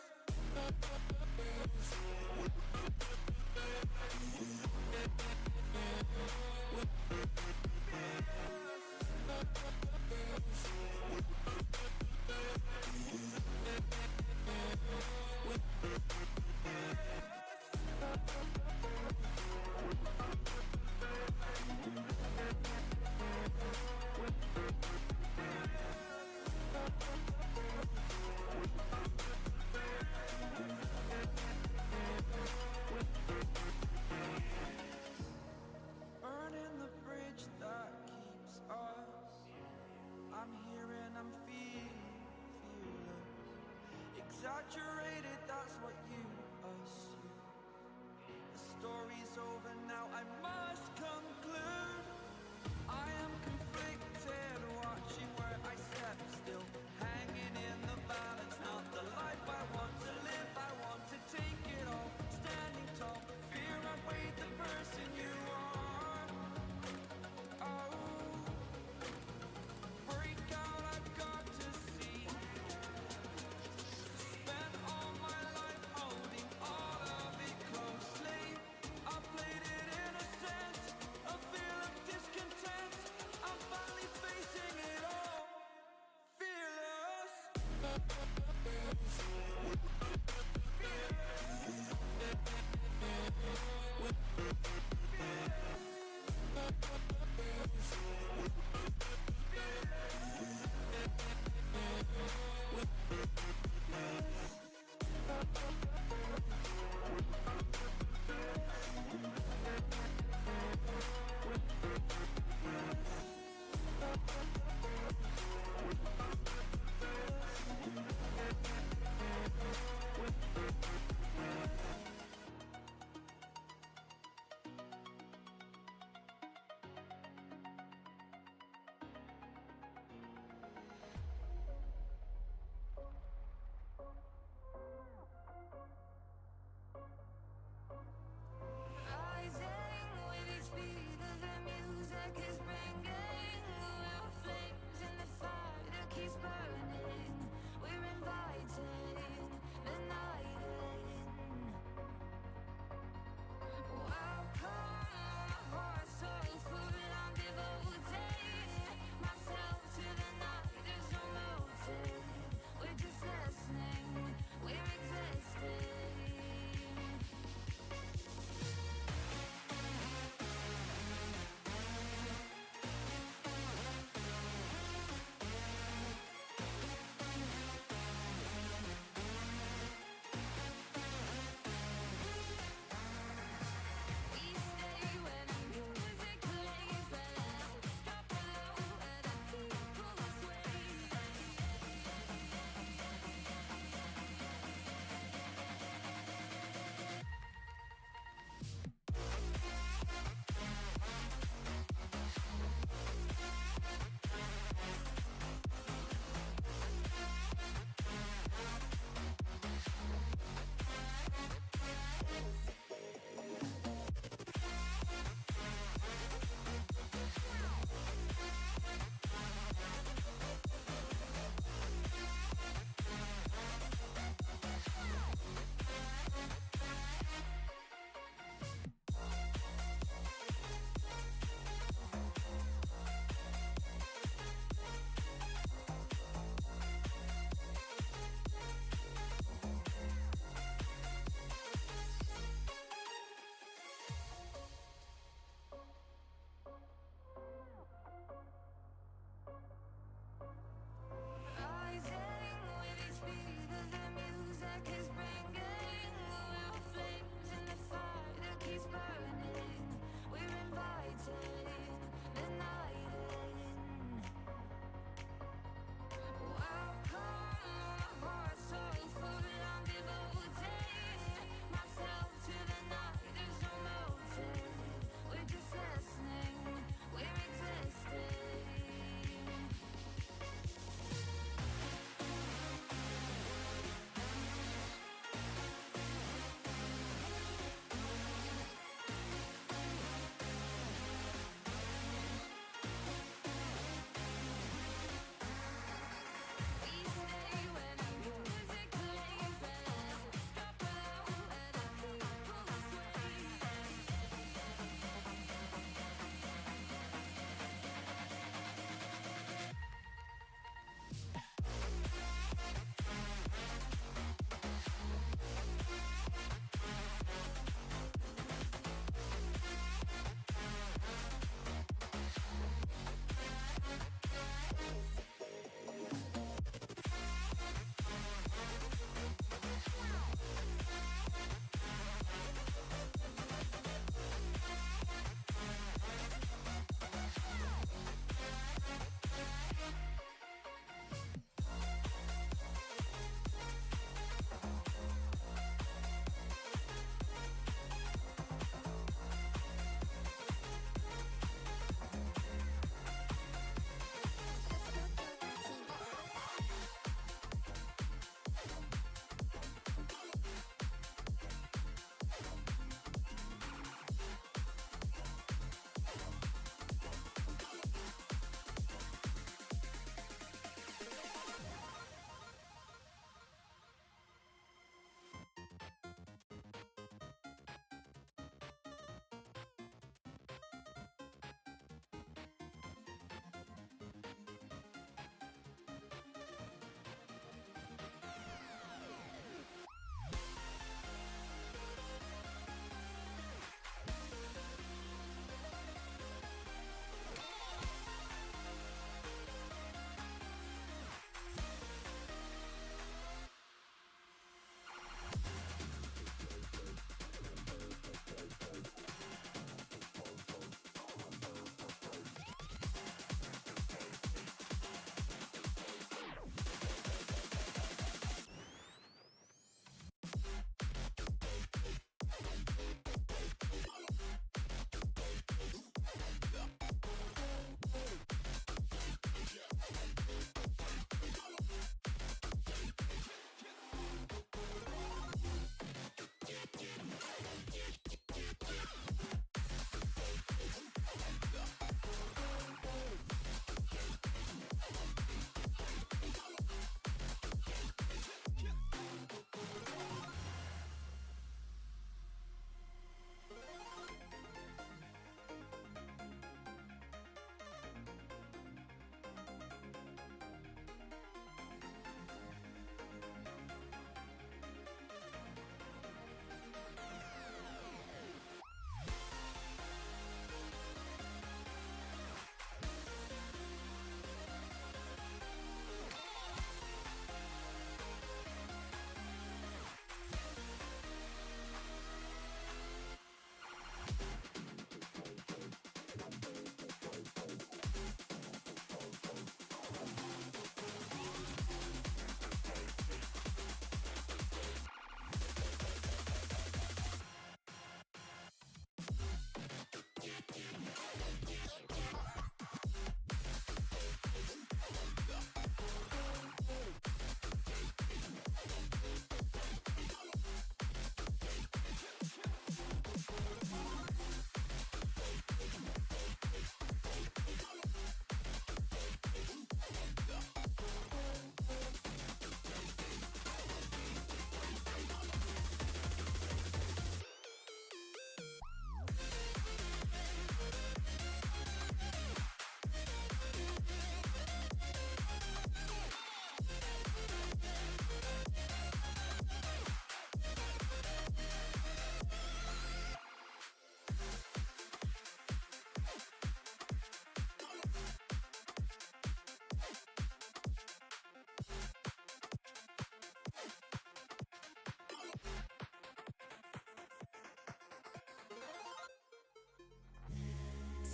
Burning the bridge that keeps us. I'm here and I'm feeling fearless. Exaggerated, that's what you assume. The story's over now, I must conclude. I am conflicted, watching where I step still. Hanging in the balance, not the life I want to live. I want to take it all, standing tall. Fear outweighed the person you are. Oh, break out, I've got to see. Spent all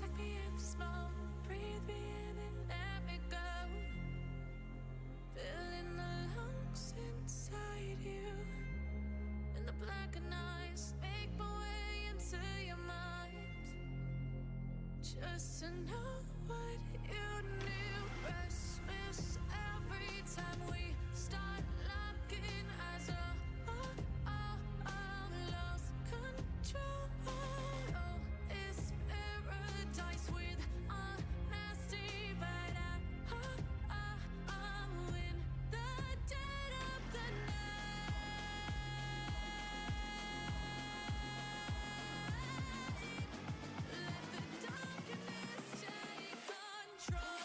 Take me in the smoke, breathe me in and let me go. Filling the lungs inside you. In the blackened eyes, make my way into your mind. Just to know what you knew. Restless every time we start locking eyes. Lost control. Oh, it's paradise with honesty, but I'm in the dead of the night. Let the darkness take control.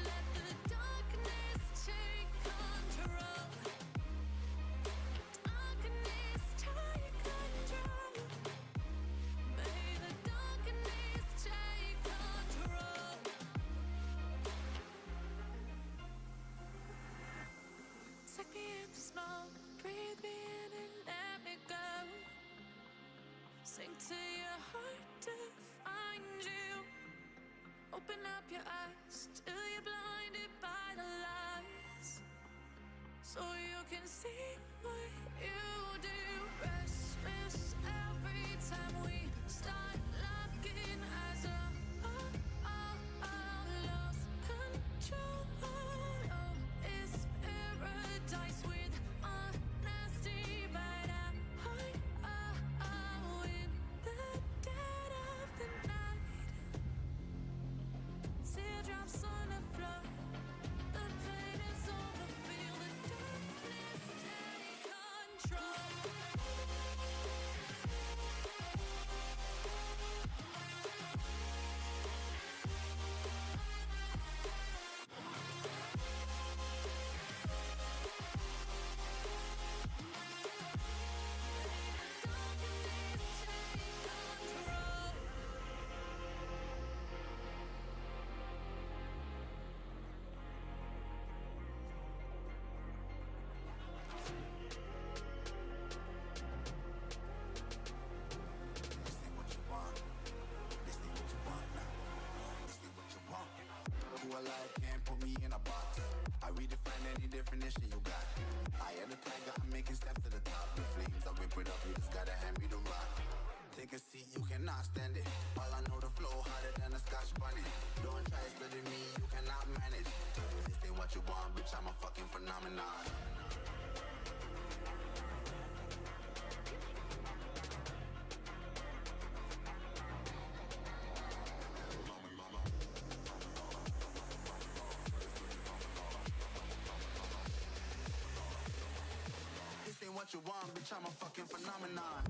Let the darkness take control. Darkness take control. May the darkness take control. Take me in the smoke, breathe me in and let me go. Sink to your heart to find you. Open up your eyes till you're blinded by the lies, so you can see what you do. Restless every time we start locking eyes. Lost control. Oh, it's paradise with honesty, but I'm in the dead of the night. Teardrops on the floor. The pain is over. Feel the darkness take control. This ain't what you want. This ain't what you want now. This ain't what you want. Who alive can't put me in a box. I redefine any definition you got. I am the tiger, I'm making steps to the top. The flames, I whip it up, you just gotta hand me the rock. Take a seat, you cannot stand it. All I know, the flow harder than a Scotch bunny. Don't try studying me, you cannot manage. This ain't what you want, bitch, I'm a fucking phenomenon. This ain't what you want, bitch, I'm a fucking phenomenon.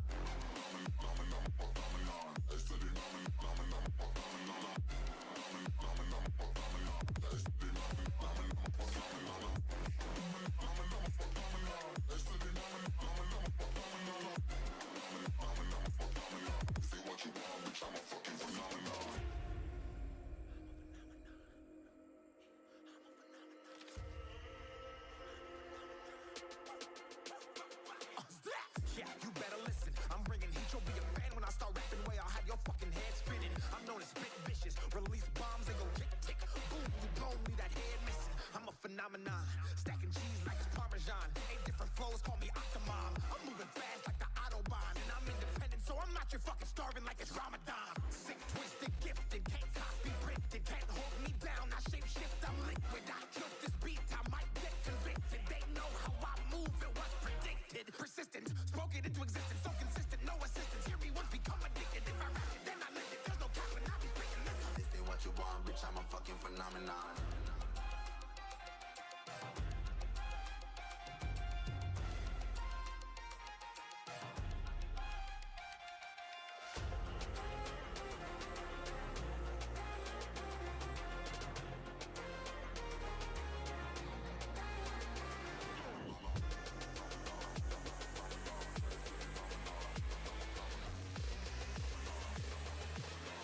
Stacking cheese like it's Parmesan. 8 different flows, call me Octomom. I'm moving fast like the Autobahn. And I'm independent, so I'm not your fucking starving like it's Ramadan. Sick, twisted, gifted, can't copy, printed, can't hold me down. I shape shift, I'm liquid. I killed this beat, I might get convicted. They know how I move, it was predicted. Persistent, spoke it into existence, so consistent, no assistance. Hear me once, become addicted. If I rap it, then I live it. There's no cap when I be spitting this. This ain't what you want, bitch, I'm a fucking phenomenon.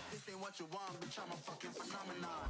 This ain't what you want, bitch, I'm a fucking phenomenon.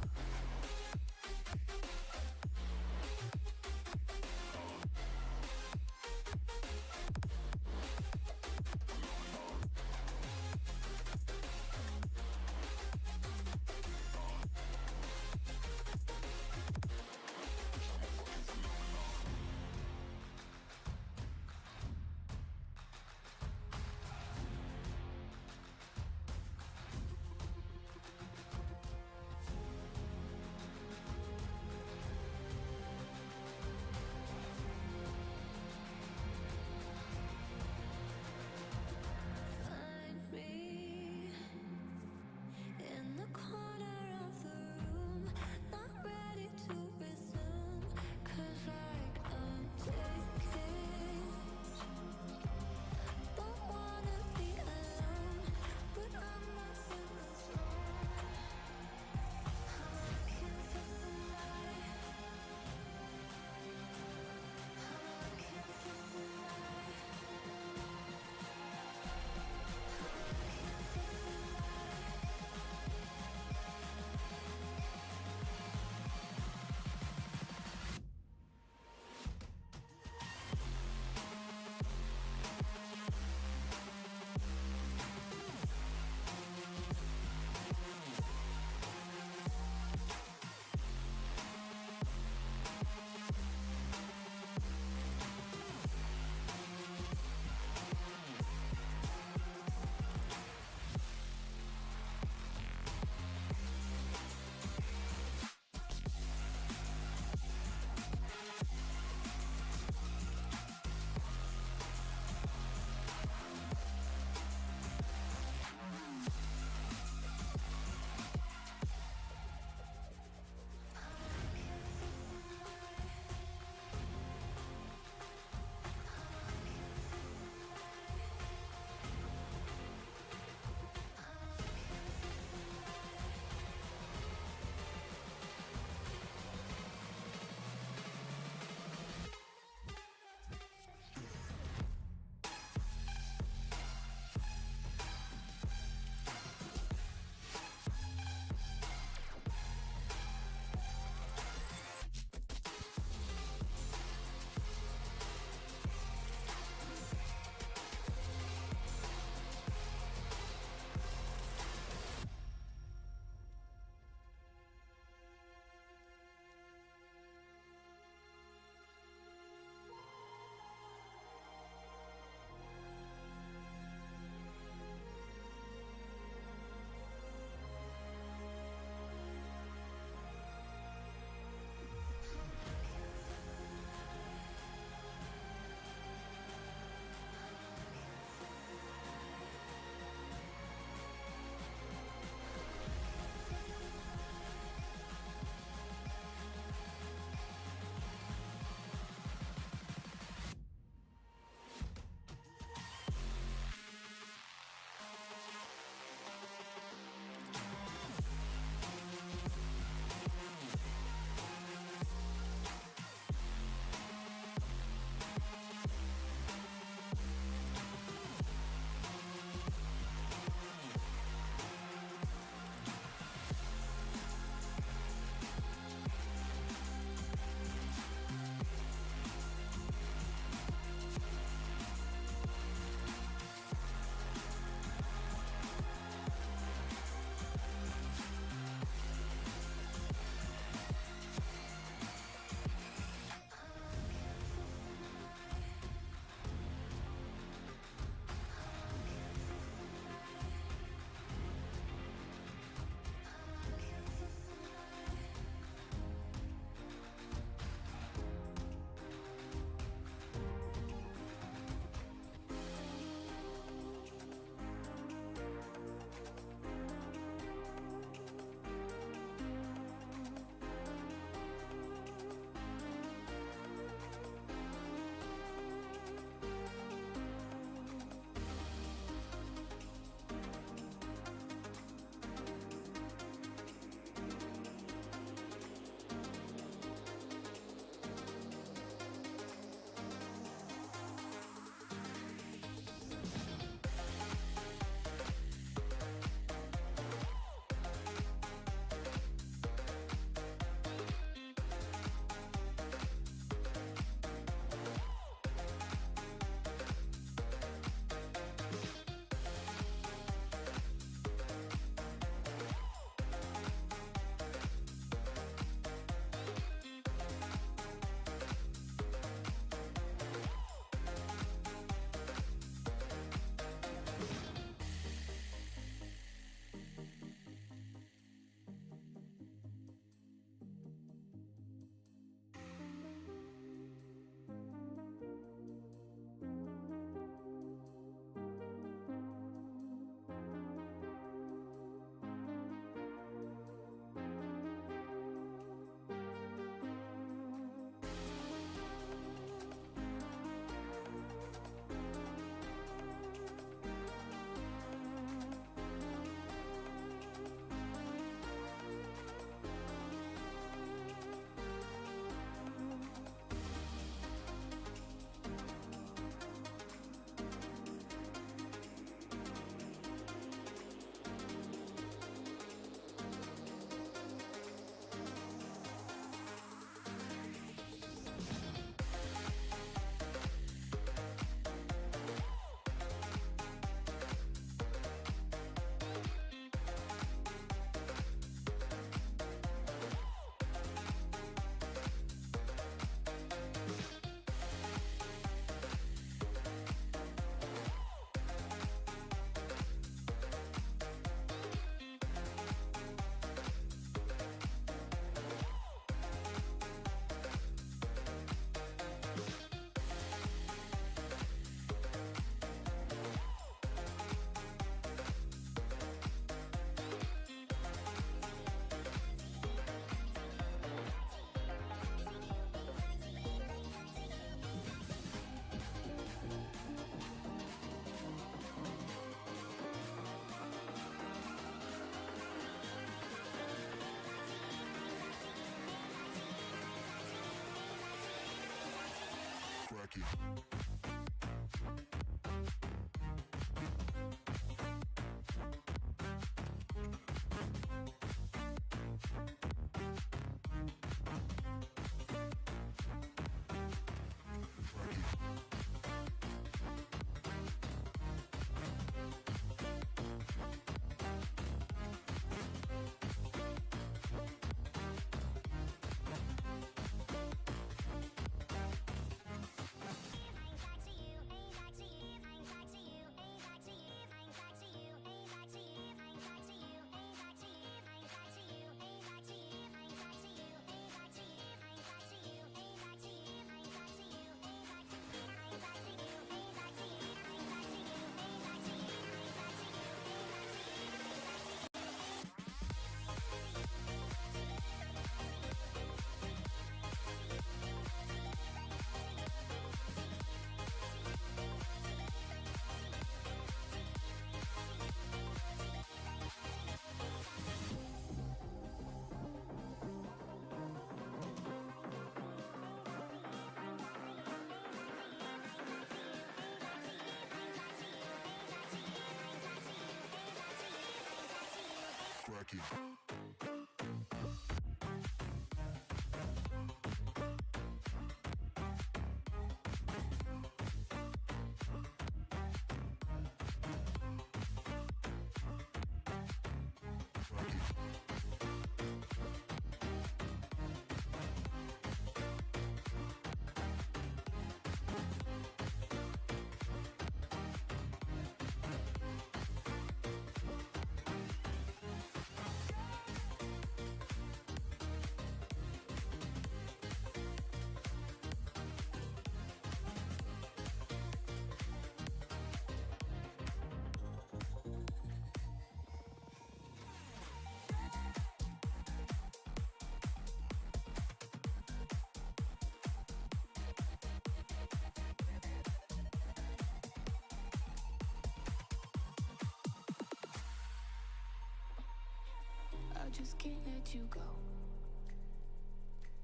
I just can't let you go.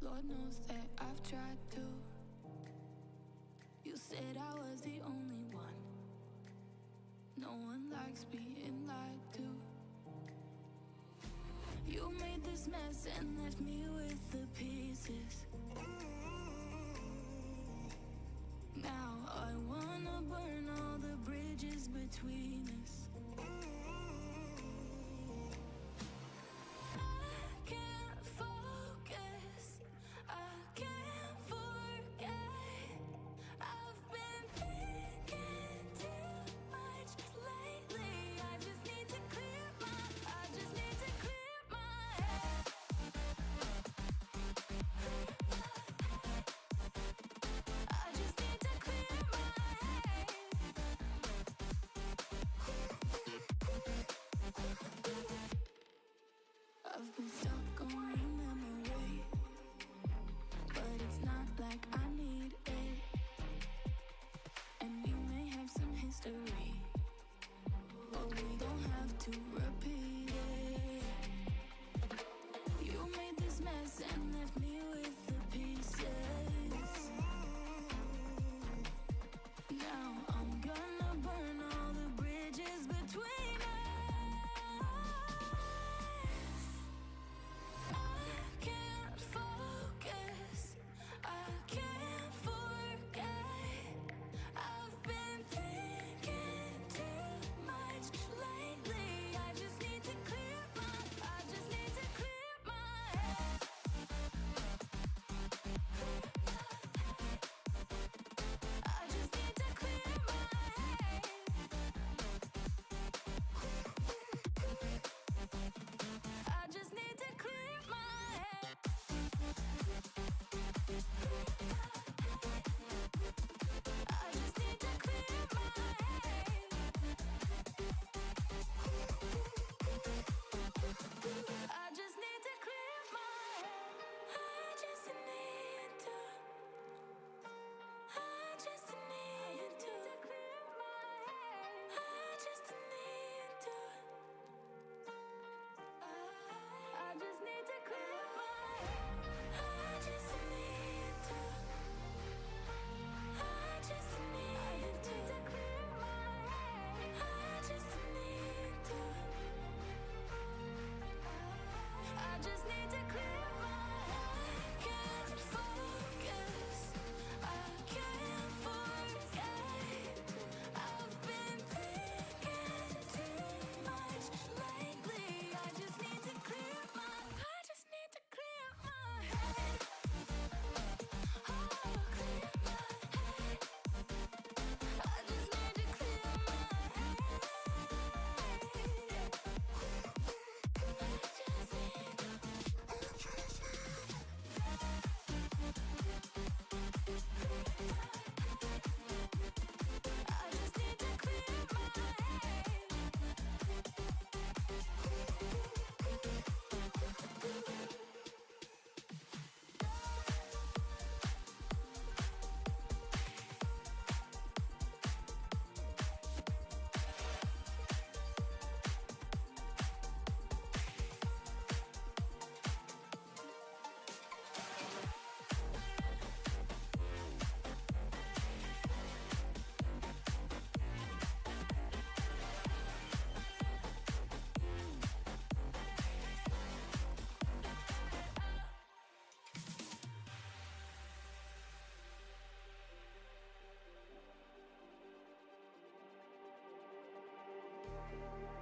Lord knows that I've tried to. You said I was the only one. No one likes being lied to. You made this mess and left me with the pieces. Now I wanna burn all the bridges between us. I can't focus, I can't forget. I've been thinking too much lately. I just need to clear my head.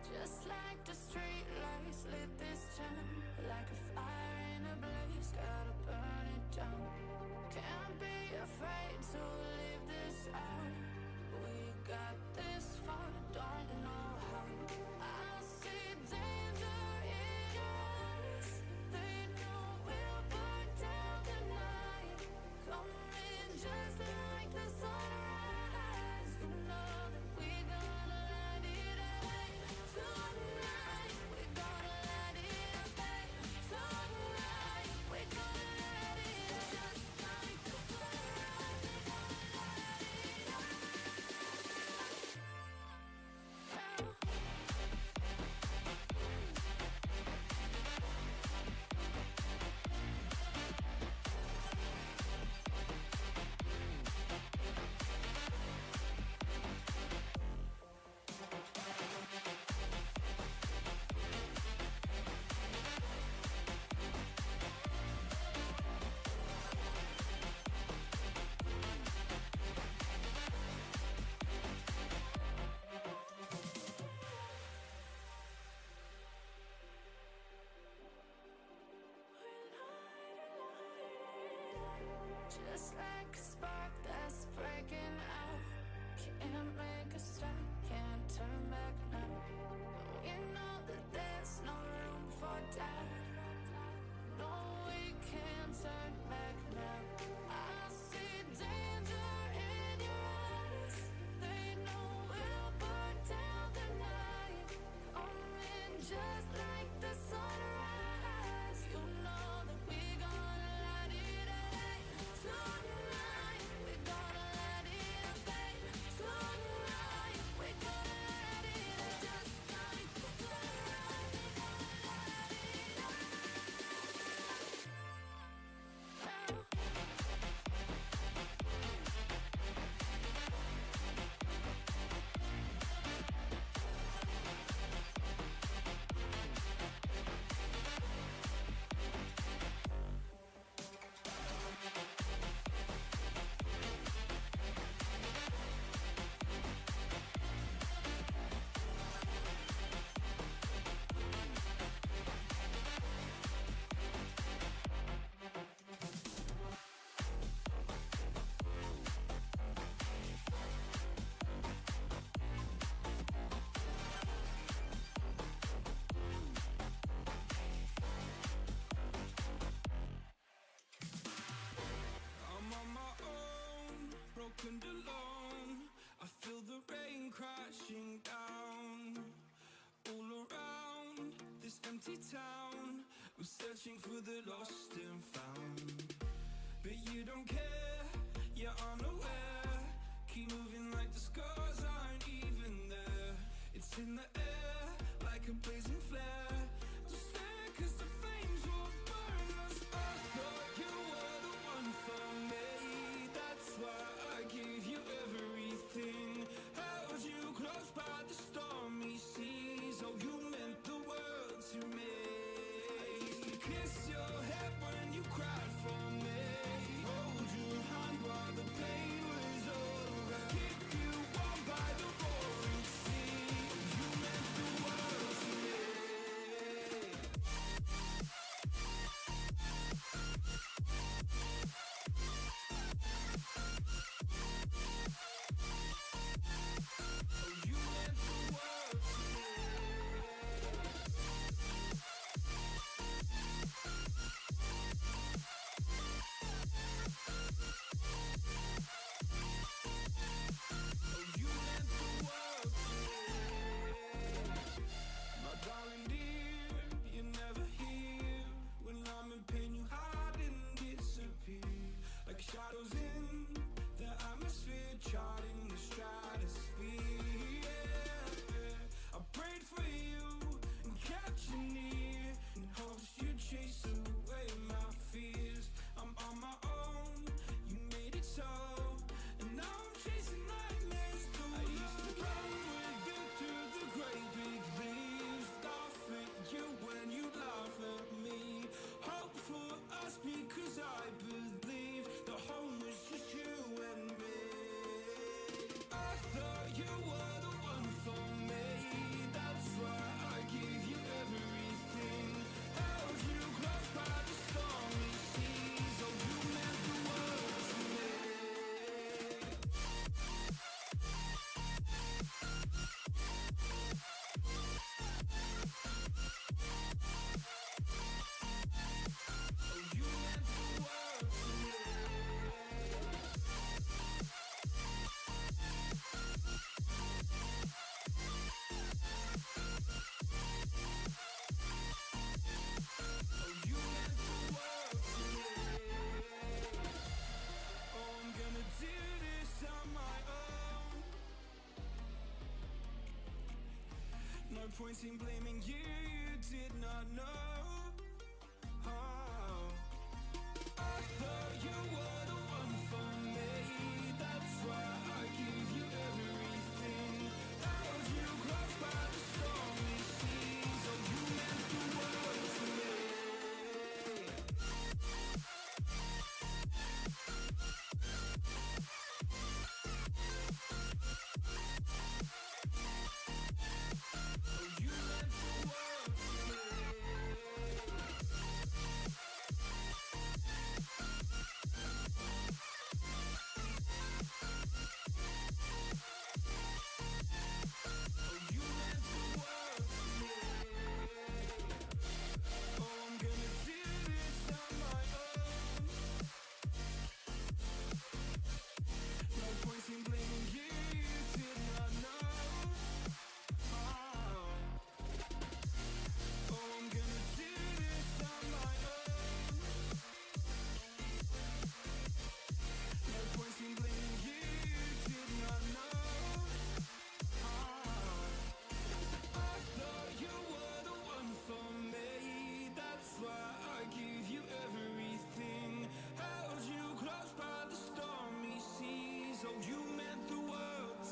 Just like the street lights lit this town, like a fire in a blaze, gotta burn it down. Can't be afraid to leave this out. We got this far, don't know how. I see danger in your eyes. They know we'll burn down the night. Coming just like the sunrise. You know that we gonna light it up tonight. We gonna light it up tonight. We gonna light it up just like the sunrise. We gonna light it up now. Just like a spark that's breaking out. Can't make a stop, can't turn back now. We know that there's no room for doubt. No, we can't turn back now. I see danger in your eyes. They know we'll burn down the night. Coming just like the sunrise. You know that we gonna light it up tonight. We gonna light it up tonight. We gonna light it up just like the sunrise. We gonna light it up now. I'm on my own, broken alone. I feel the rain crashing down all around this empty town. I'm searching for the lost and found, but you don't care, you're unaware. Keep moving like the scars aren't even there. It's in the air like a blazing flare. Just stare 'cause the flames will burn us. I thought you were the one for me. That's why I gave you everything. Held you close by the stormy seas. Oh, you meant the world to me. I used to kiss your head when you cried for me. Hold your hand while the pain was over. Keep you warm by the roaring sea. You meant point in blaming you, you did not know. Oh. I thought you were the one for me, that's why I give you everything. Held you close by the stormy seas, oh you meant the world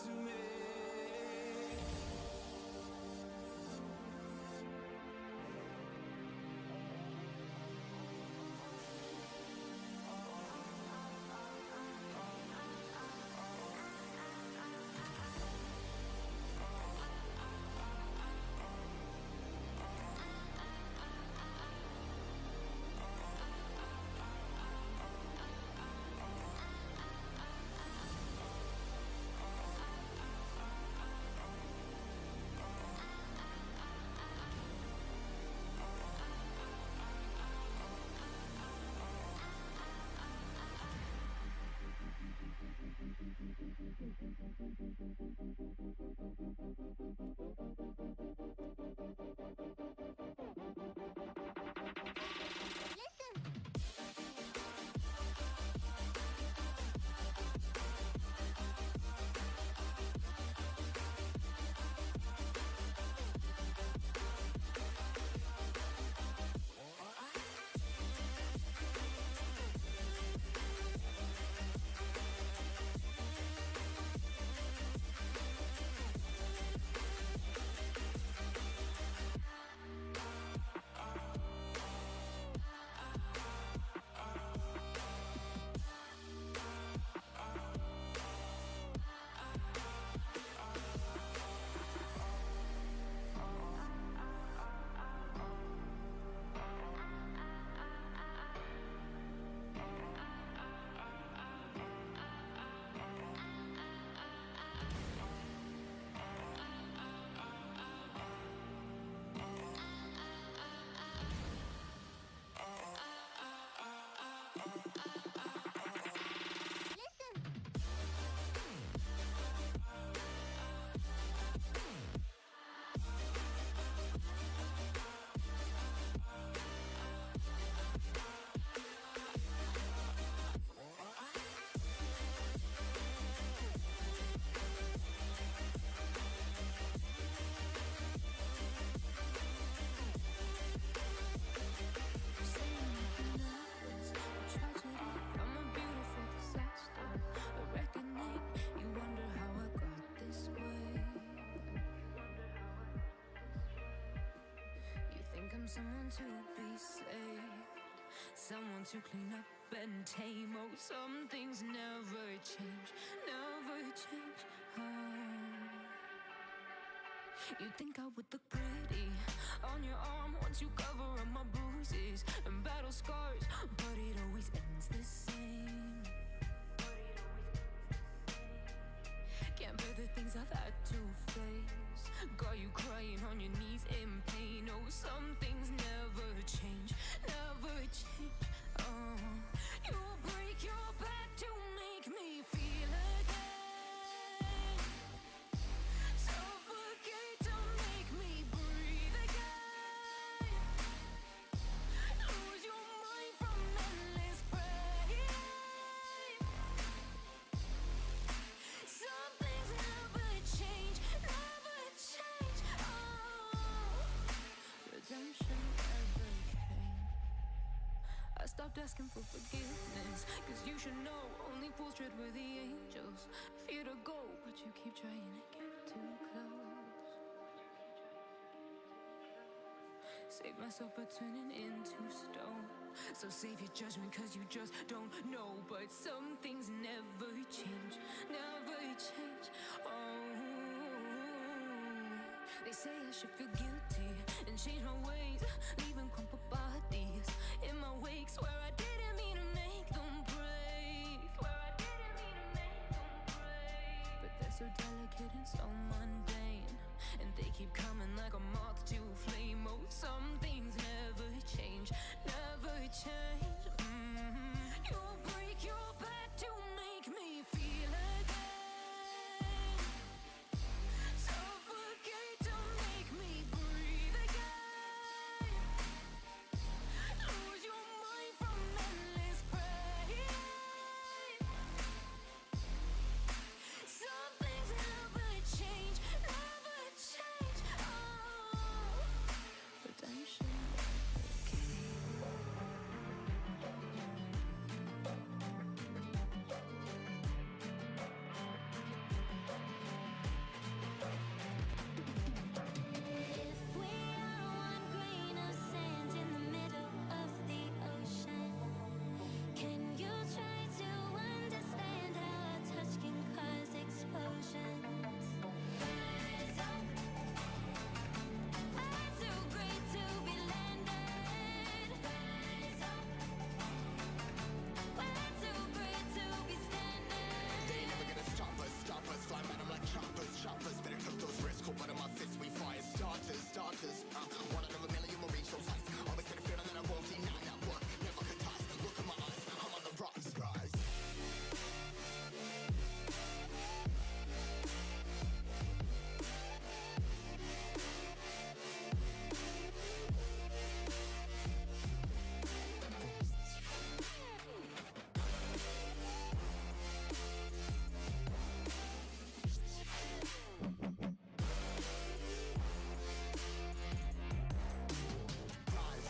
to me. Someone to be saved, someone to clean up and tame. Oh, some things never change, never change. Oh, you think I would look pretty on your arm once you cover up my bruises and battle scars, but it always ends the same. Can't bear the things I've had to face. Got you crying on your knees in pain. Oh, some things never change, never change. Oh, you'll break your back to make me feel again. Suffocate to make me breathe again. Lose your mind from endless pain. without asking for forgiveness. Cause you should know only fools tread where the angels fear to go, but you keep trying to get too close. Save myself by turning into stone. So save your judgment cause you just don't know. But some things never change, never change. Oh, they say I should feel guilty and change my ways, leaving crumpled bodies in my wake. Swear I didn't mean to make them break. Swear I didn't mean to make them break. But they're so delicate and so mundane, and they keep coming like a moth to a flame. Oh, some things never change, never change. You break your back to make me feel again. Suffocate to make me breathe again. Lose your mind from endless pain. Some things never change, never change. Oh, redemption. If we are one grain of sand in the middle of the ocean, can you try to understand how our touch can cause explosions? Rise up, I'm too great to be landed. Rise up, we're too great to be standing. They never gonna stop us, fly by them like choppers. Better cook those wrists, cold butter my fists, we fire starters. One out of a million will reach those heights. Always had a feeling that I won't deny that work. Never could toss. Look in my eyes, I'm on the rocks, rise.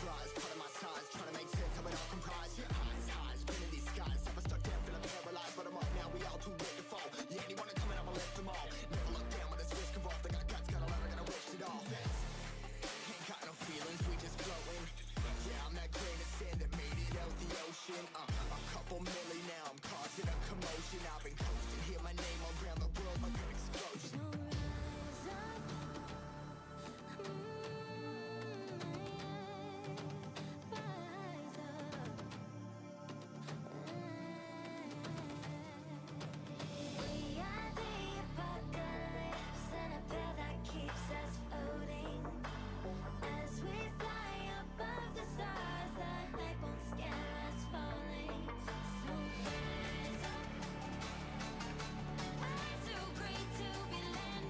Rise, putting my size, trying to make sense of it all comprised. Highs, pinning these skies. Never stuck down, feeling paralyzed, but I'm up now. We all too late to fall. Yeah, anyone coming up, I'll lift them all. Never look down when this risk involved. I got guts, got a lot, I gotta wish it all. Ain't got no feelings, we just flowing. Yeah, I'm that grain of sand that made it out the ocean. A couple milli now, I'm causing a commotion. I've been coasting, hear my name around the world like an explosion. So rise up, rise up. We are the apocalypse, and a path that keeps us floating. As we fly above the stars, the light won't scare us falling. So rise up, I'm too great to be landed.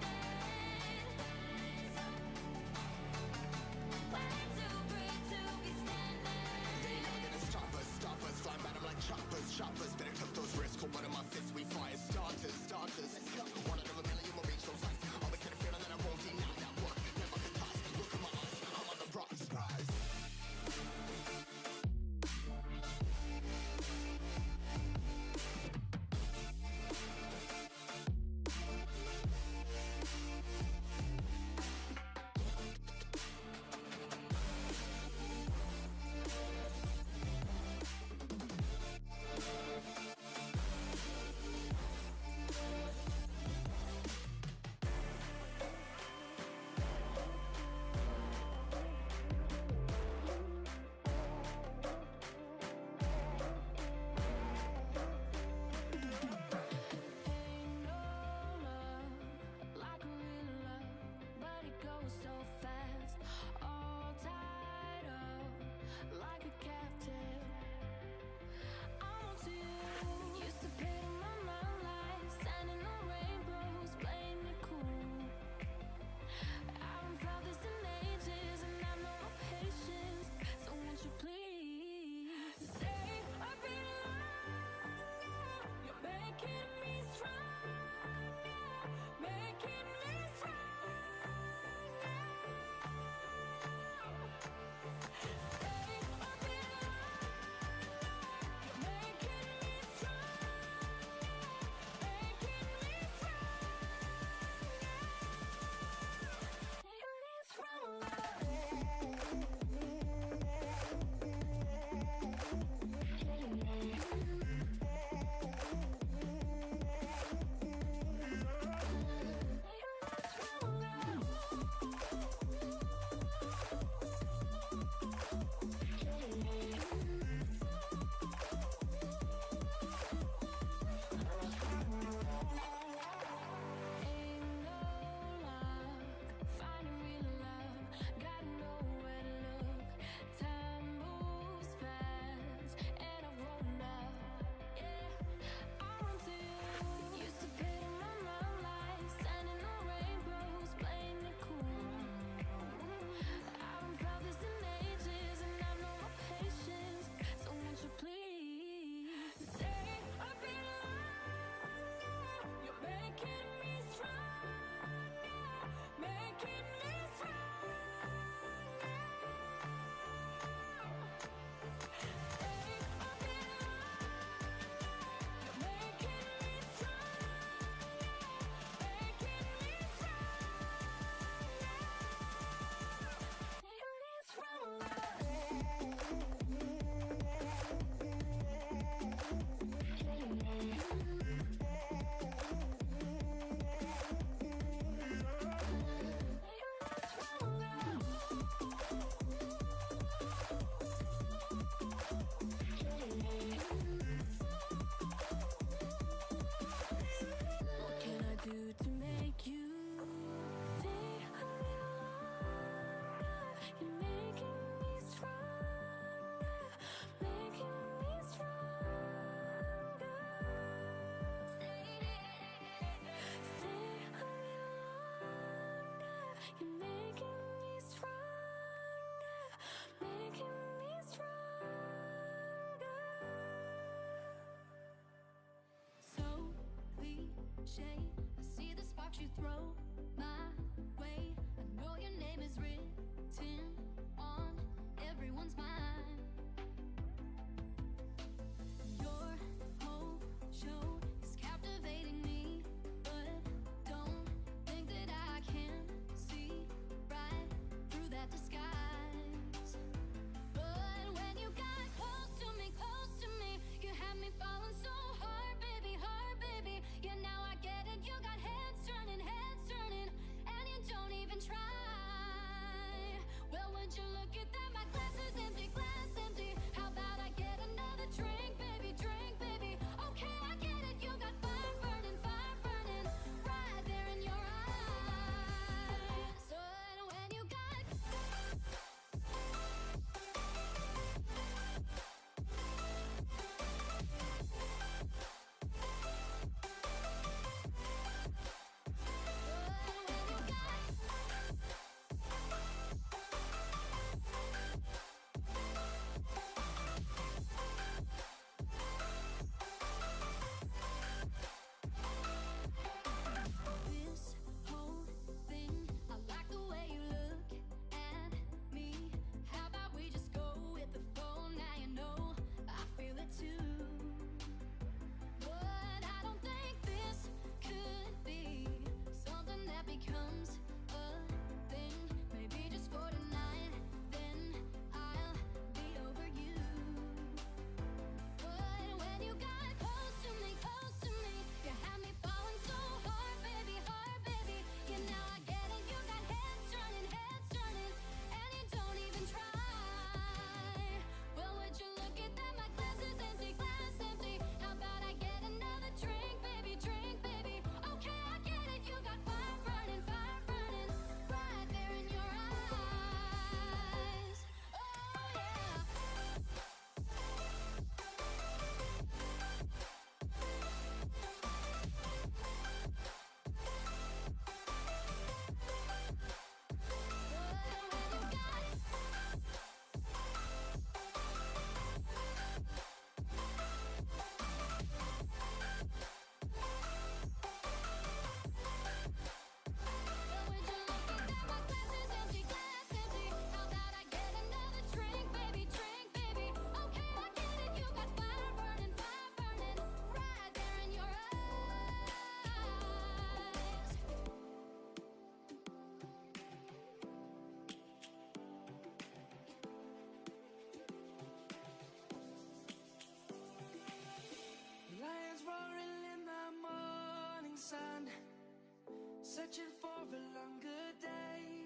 searching for a longer day.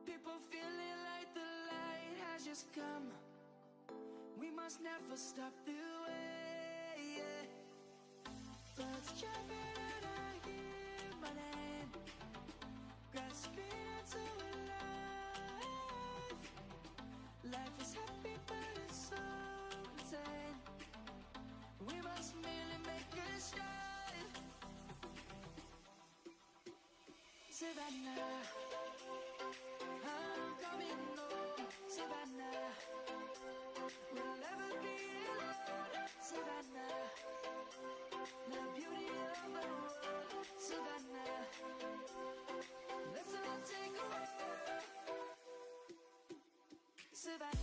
People feeling like the light has just come. We must never stop the way, yeah. Birds chirping and I hear my name, grasping into a life. Life is happy but it's so insane. We must merely make a start. Savannah, I'm coming home. Savannah, we'll never be alone. Savannah, the beauty of the world. Savannah, let's all take a walk. Savannah.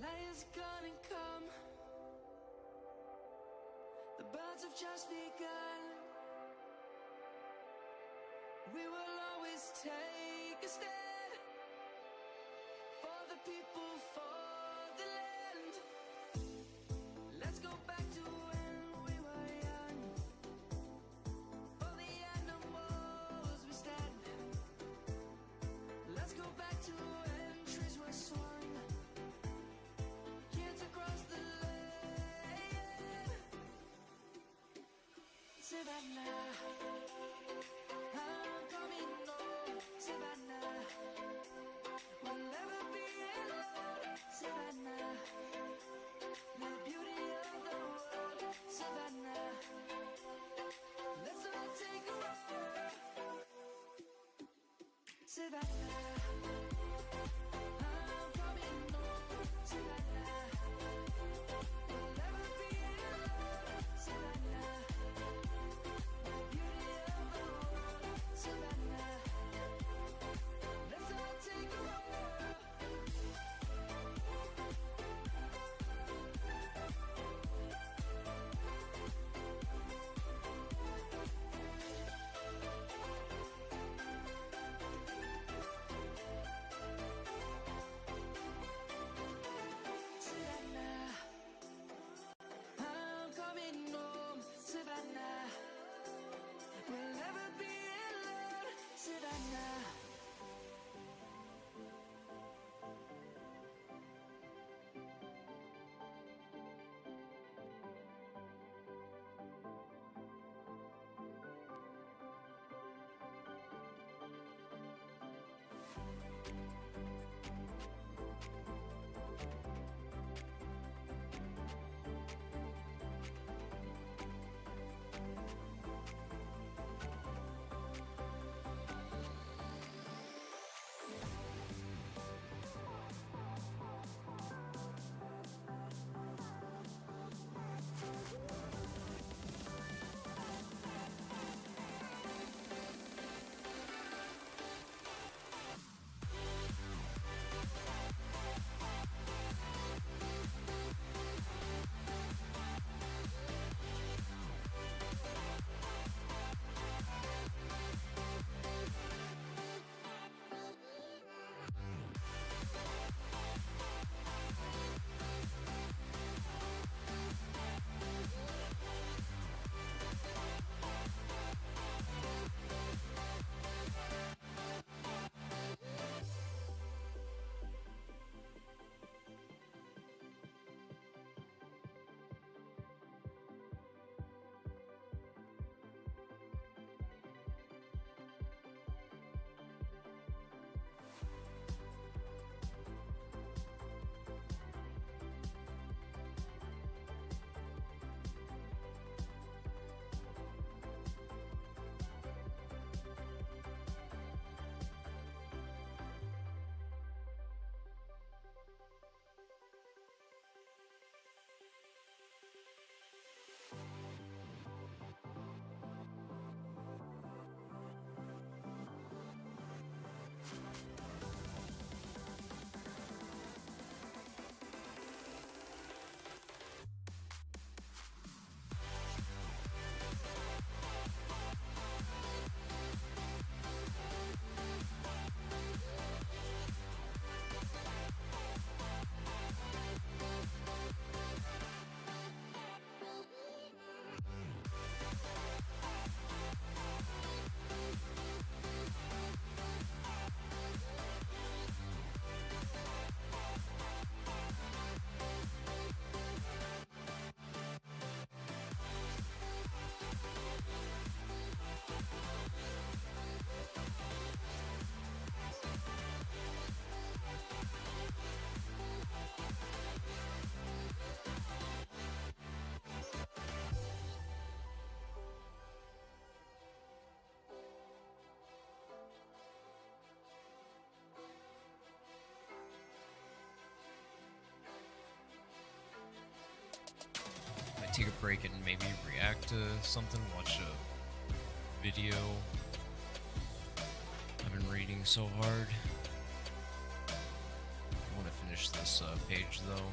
Lion's gonna come. The birds have just begun. We will always take a stand for the people, for the land. Let's go back to when we were young. For the animals we stand. Let's go back to when trees were swung. Kids across the land. Savannah, I'm coming home. Savannah, we'll never be alone. Savannah, the beauty of the world. Savannah, let's all take a walk. Savannah, I'm coming home. Savannah, we'll never be alone. Savannah, the beauty of the world. Savannah, let's all take a walk. take a break and maybe react to something, watch a video. I've been reading so hard. I want to finish this page though.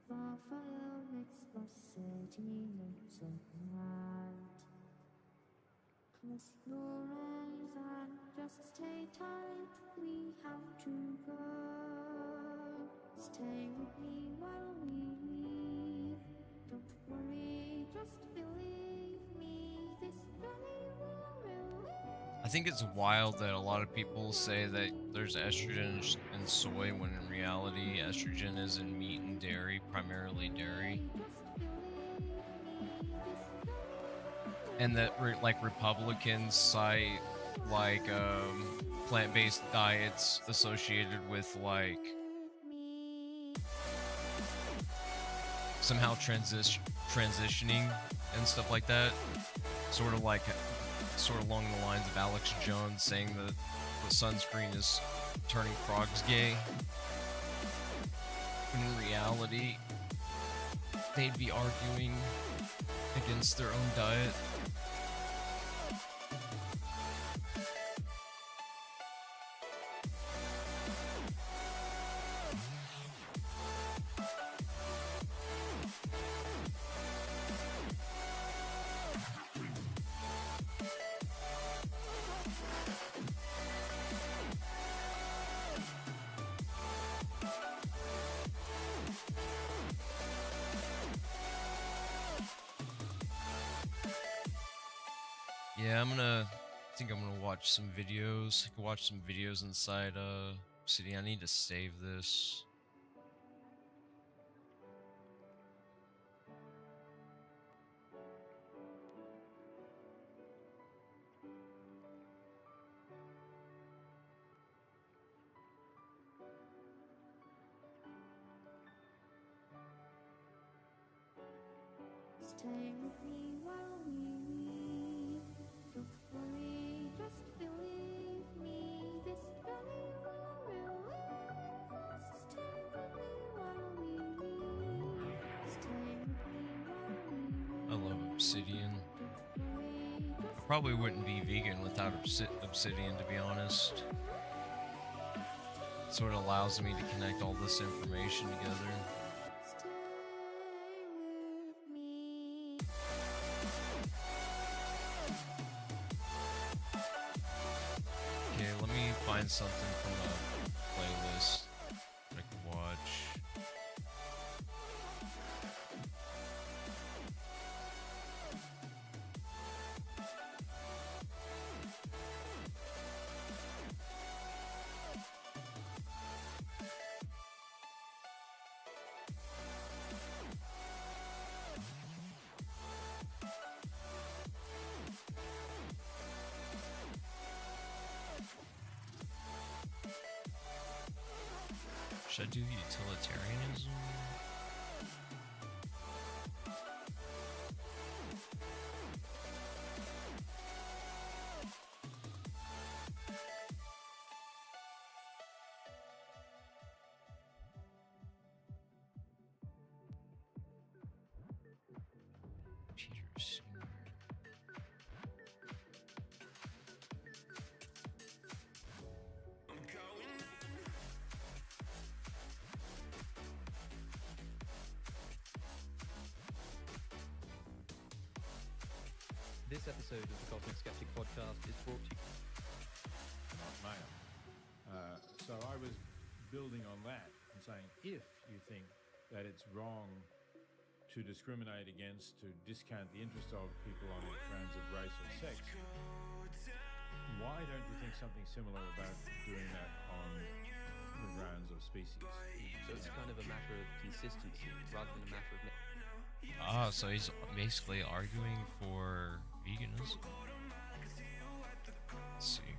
Raphael makes the city look so bright. Close your eyes and just stay tight. We have to go. Stay with me while we leave. Don't worry, just believe me. This journey will relieve. I think it's wild that a lot of people say that there's estrogen in soy when in reality estrogen is in meat and dairy, primarily dairy. And that like Republicans cite like plant-based diets associated with like somehow transitioning and stuff like that, sort of along the lines of Alex Jones saying that the sunscreen is turning frogs gay. In reality, they'd be arguing against their own diet. Yeah, I think I'm gonna watch some videos. I can watch some videos inside Obsidian. I need to save this. Stay with me while we leave. Don't worry, just believe me. This journey will relieve us. Stay with me while we leave. Stay with me while we leave. I love Obsidian. Don't worry, just Probably wouldn't be vegan without Obsidian, to be honest. It's what allows me to connect all this information together. Stay with me. Okay, let me find something from a playlist that I can watch. Should I do utilitarianism? Peter Singer. This episode of the Cosmic Skeptic podcast is brought to you. Not male. So I was building on that and saying, if you think that it's wrong to discriminate against, to discount the interests of people on the grounds of race or sex, why don't you think something similar about doing that on the grounds of species? So it's kind of a matter of consistency rather than a matter of... Ah, so he's basically arguing for veganism. Let's see here.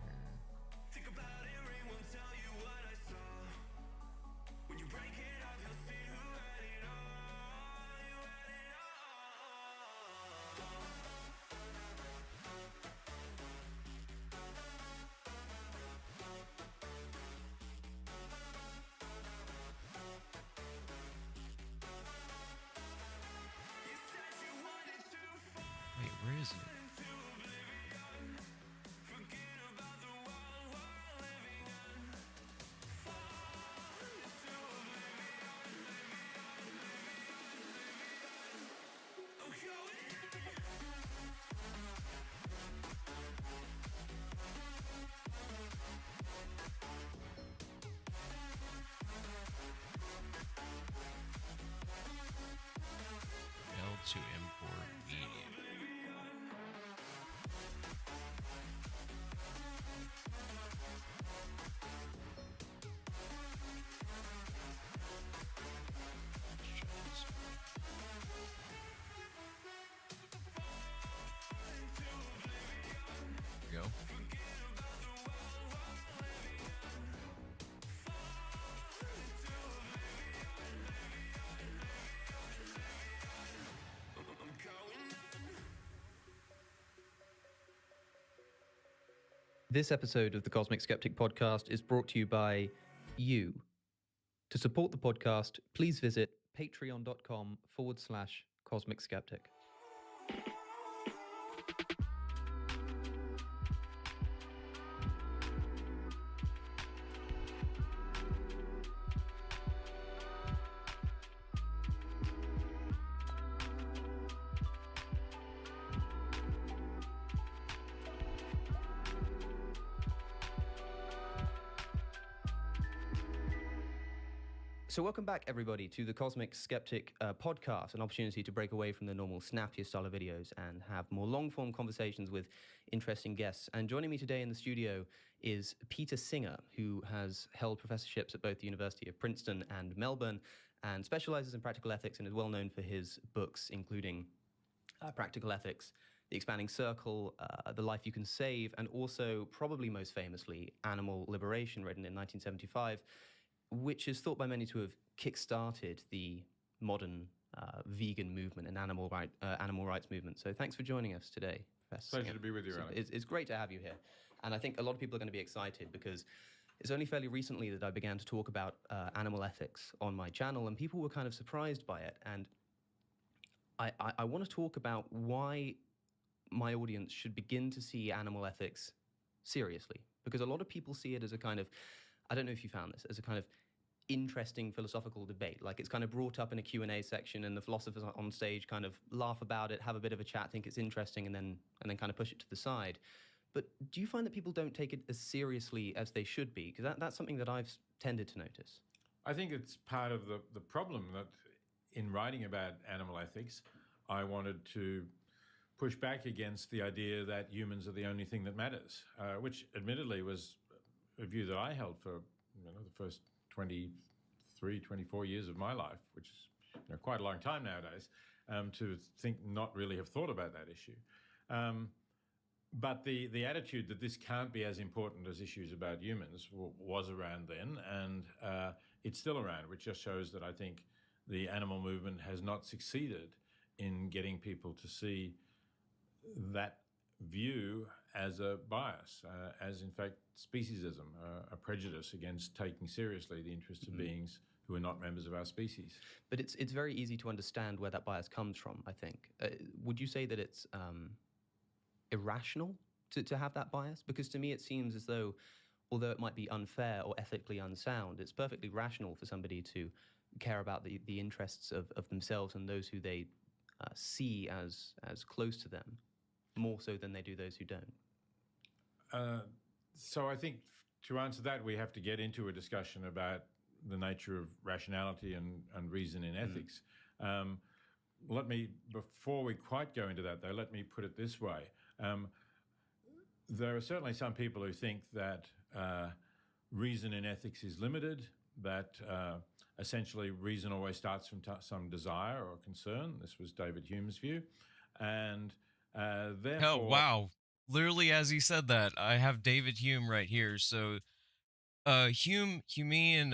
Wait, where is it? Failed to import media. Go. This episode of the Cosmic Skeptic podcast is brought to you by you. To support the podcast, please visit patreon.com/Cosmic Skeptic. So welcome back, everybody, to the Cosmic Skeptic podcast, an opportunity to break away from the normal snappier style of videos and have more long-form conversations with interesting guests. And joining me today in the studio is Peter Singer, who has held professorships at both the University of Princeton and Melbourne and specializes in practical ethics and is well known for his books, including Practical Ethics, The Expanding Circle, The Life You Can Save, and also, probably most famously, Animal Liberation, written in 1975, which is thought by many to have kick-started the modern vegan movement and animal rights movement. So thanks for joining us today, Professor Pleasure Singer. to be with you, Alex. It's great to have you here. And I think a lot of people are going to be excited because it's only fairly recently that I began to talk about animal ethics on my channel, and people were kind of surprised by it. And I want to talk about why my audience should begin to see animal ethics seriously, because a lot of people see it as a kind of, I don't know if you found this, as a kind of interesting philosophical debate. Like, it's kind of brought up in a Q&A section, and the philosophers on stage kind of laugh about it, have a bit of a chat, think it's interesting, and then kind of push it to the side. But do you find that people don't take it as seriously as they should be? Because that's something that I've tended to notice. I think it's part of the problem that in writing about animal ethics, I wanted to push back against the idea that humans are the only thing that matters, which admittedly was a view that I held for the first 23, 24 years of my life, which is quite a long time nowadays, to think not really have thought about that issue. But the attitude that this can't be as important as issues about humans was around then, and it's still around, which just shows that I think the animal movement has not succeeded in getting people to see that view as a bias, as in fact speciesism, a prejudice against taking seriously the interests of beings who are not members of our species. But it's very easy to understand where that bias comes from, I think. Would you say that it's irrational to have that bias? Because to me it seems as though, although it might be unfair or ethically unsound, it's perfectly rational for somebody to care about the interests of themselves and those who they see as close to them, more so than they do those who don't. So I think to answer that, we have to get into a discussion about the nature of rationality and reason in ethics. Let me, before we quite go into that though, let me put it this way. There are certainly some people who think that reason in ethics is limited, that essentially reason always starts from some desire or concern. This was David Hume's view. And therefore... Oh, wow. Literally, as he said that, I have David Hume right here. So Humean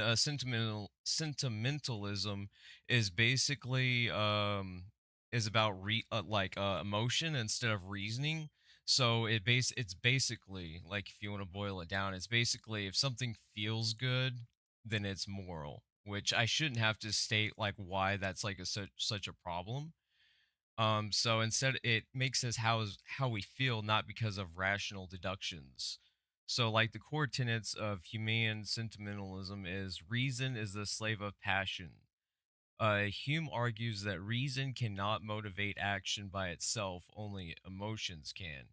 sentimentalism is basically is about emotion instead of reasoning. So it's basically, like, if you want to boil it down, it's basically if something feels good, then it's moral, which I shouldn't have to state like why that's like such a problem. So instead, it makes us how we feel, not because of rational deductions. So, like, the core tenets of Humean sentimentalism is reason is the slave of passion. Hume argues that reason cannot motivate action by itself; only emotions can.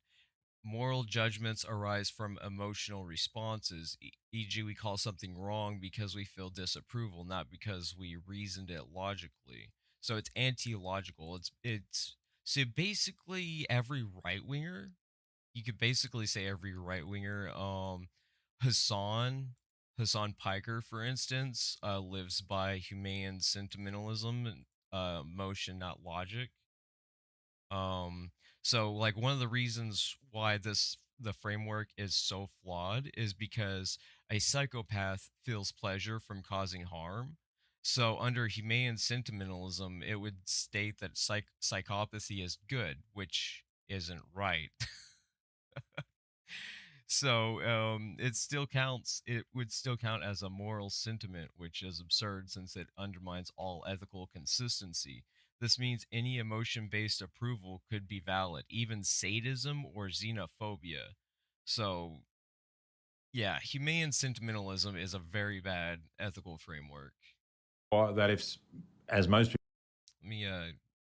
Moral judgments arise from emotional responses, e.g., we call something wrong because we feel disapproval, not because we reasoned it logically. So it's anti-logical. It's so basically every right winger. You could basically say every right winger. Hassan Hassan Piker, for instance, lives by humane sentimentalism and emotion, not logic. So like one of the reasons why the framework is so flawed is because a psychopath feels pleasure from causing harm. So under humane sentimentalism, it would state that psychopathy is good, which isn't right. So it still counts. It would still count as a moral sentiment, which is absurd since it undermines all ethical consistency. This means any emotion-based approval could be valid, even sadism or xenophobia. So, yeah, humane sentimentalism is a very bad ethical framework. Or that if, as most people... Let me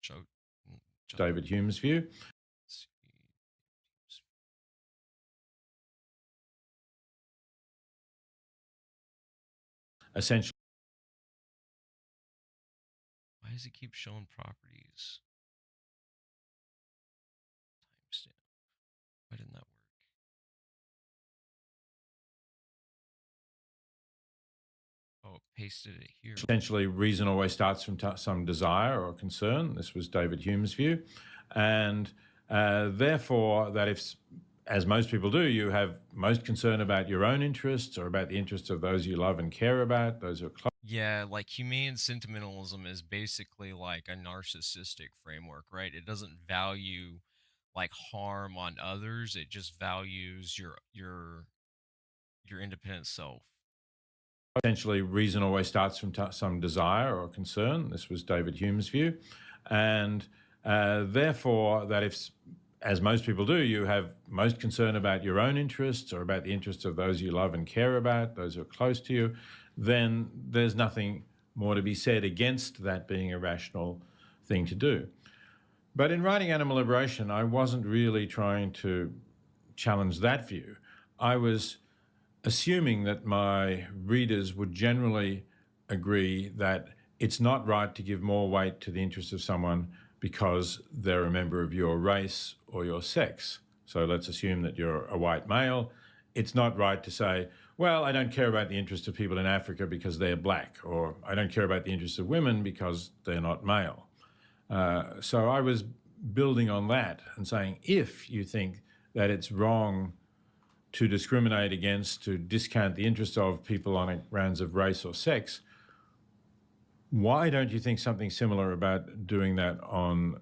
show David Hume's view. Essentially. Why does it keep showing properties? Timestamp. Why didn't that work? Oh, pasted it here. Essentially, reason always starts from some desire or concern. This was David Hume's view. And therefore, that if, as most people do, you have most concern about your own interests or about the interests of those you love and care about, those who are close. Yeah, like humane sentimentalism is basically like a narcissistic framework, right? It doesn't value like harm on others. It just values your independent self. Essentially, reason always starts from some desire or concern. This was David Hume's view. And therefore, that if, as most people do, you have most concern about your own interests or about the interests of those you love and care about, those who are close to you, then there's nothing more to be said against that being a rational thing to do. But in writing Animal Liberation, I wasn't really trying to challenge that view. I was assuming that my readers would generally agree that it's not right to give more weight to the interests of someone because they're a member of your race or your sex. So let's assume that you're a white male. It's not right to say, well, I don't care about the interests of people in Africa because they're black, or I don't care about the interests of women because they're not male. So I was building on that and saying, if you think that it's wrong to discriminate against, to discount the interests of people on grounds of race or sex, why don't you think something similar about doing that on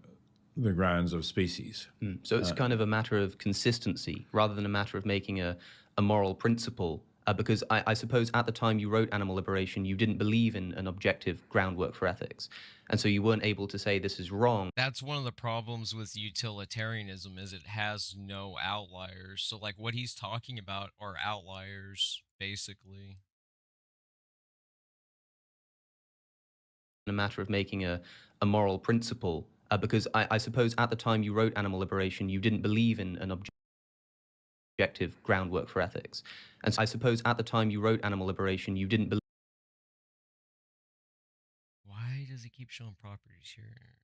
the grounds of species? So it's kind of a matter of consistency rather than a matter of making a moral principle. Because I suppose at the time you wrote Animal Liberation, you didn't believe in an objective groundwork for ethics. And so you weren't able to say this is wrong. That's one of the problems with utilitarianism, is it has no outliers. So like what he's talking about are outliers, basically. A matter of making a moral principle. Because I suppose at the time you wrote Animal Liberation, you didn't believe in an objective groundwork for ethics. And so I suppose at the time you wrote Animal Liberation, you didn't believe. Why does it keep showing properties here?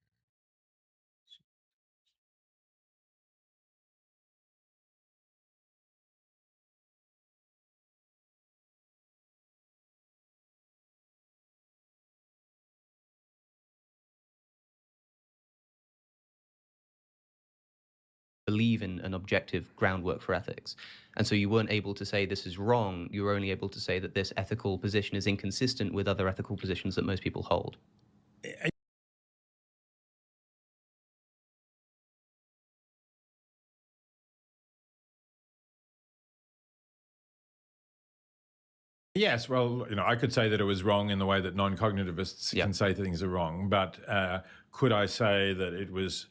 Believe in an objective groundwork for ethics. And so you weren't able to say this is wrong. You were only able to say that this ethical position is inconsistent with other ethical positions that most people hold. Yes, well, I could say that it was wrong in the way that non-cognitivists can say things are wrong, but could I say that it was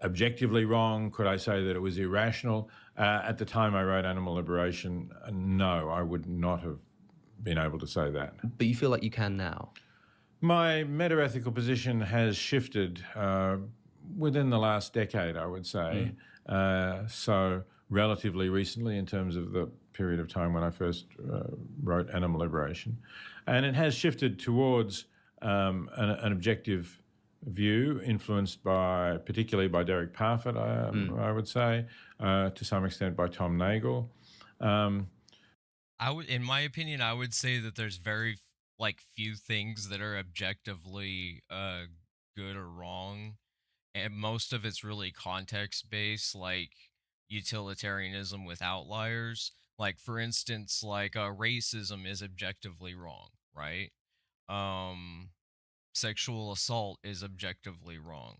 objectively wrong? Could I say that it was irrational? At the time I wrote Animal Liberation, no, I would not have been able to say that. But you feel like you can now? My meta-ethical position has shifted within the last decade, I would say. So relatively recently in terms of the period of time when I first wrote Animal Liberation. And it has shifted towards an objective view influenced particularly by Derek Parfit, I would say, to some extent by Tom Nagel. In my opinion, I would say that there's very few things that are objectively good or wrong, and most of it's really context based, like utilitarianism with outliers. Like for instance, racism is objectively wrong, right? Sexual assault is objectively wrong.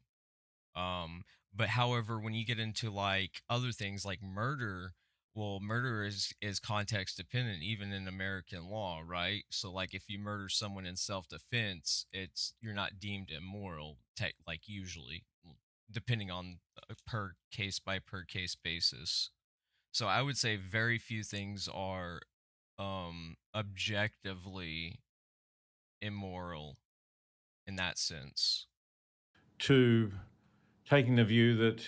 But however, when you get into other things like murder, well, murder is context dependent, even in American law, right? So if you murder someone in self-defense, you're not deemed immoral, usually, depending on a per case by per case basis. So I would say very few things are objectively immoral in that sense. To taking the view that,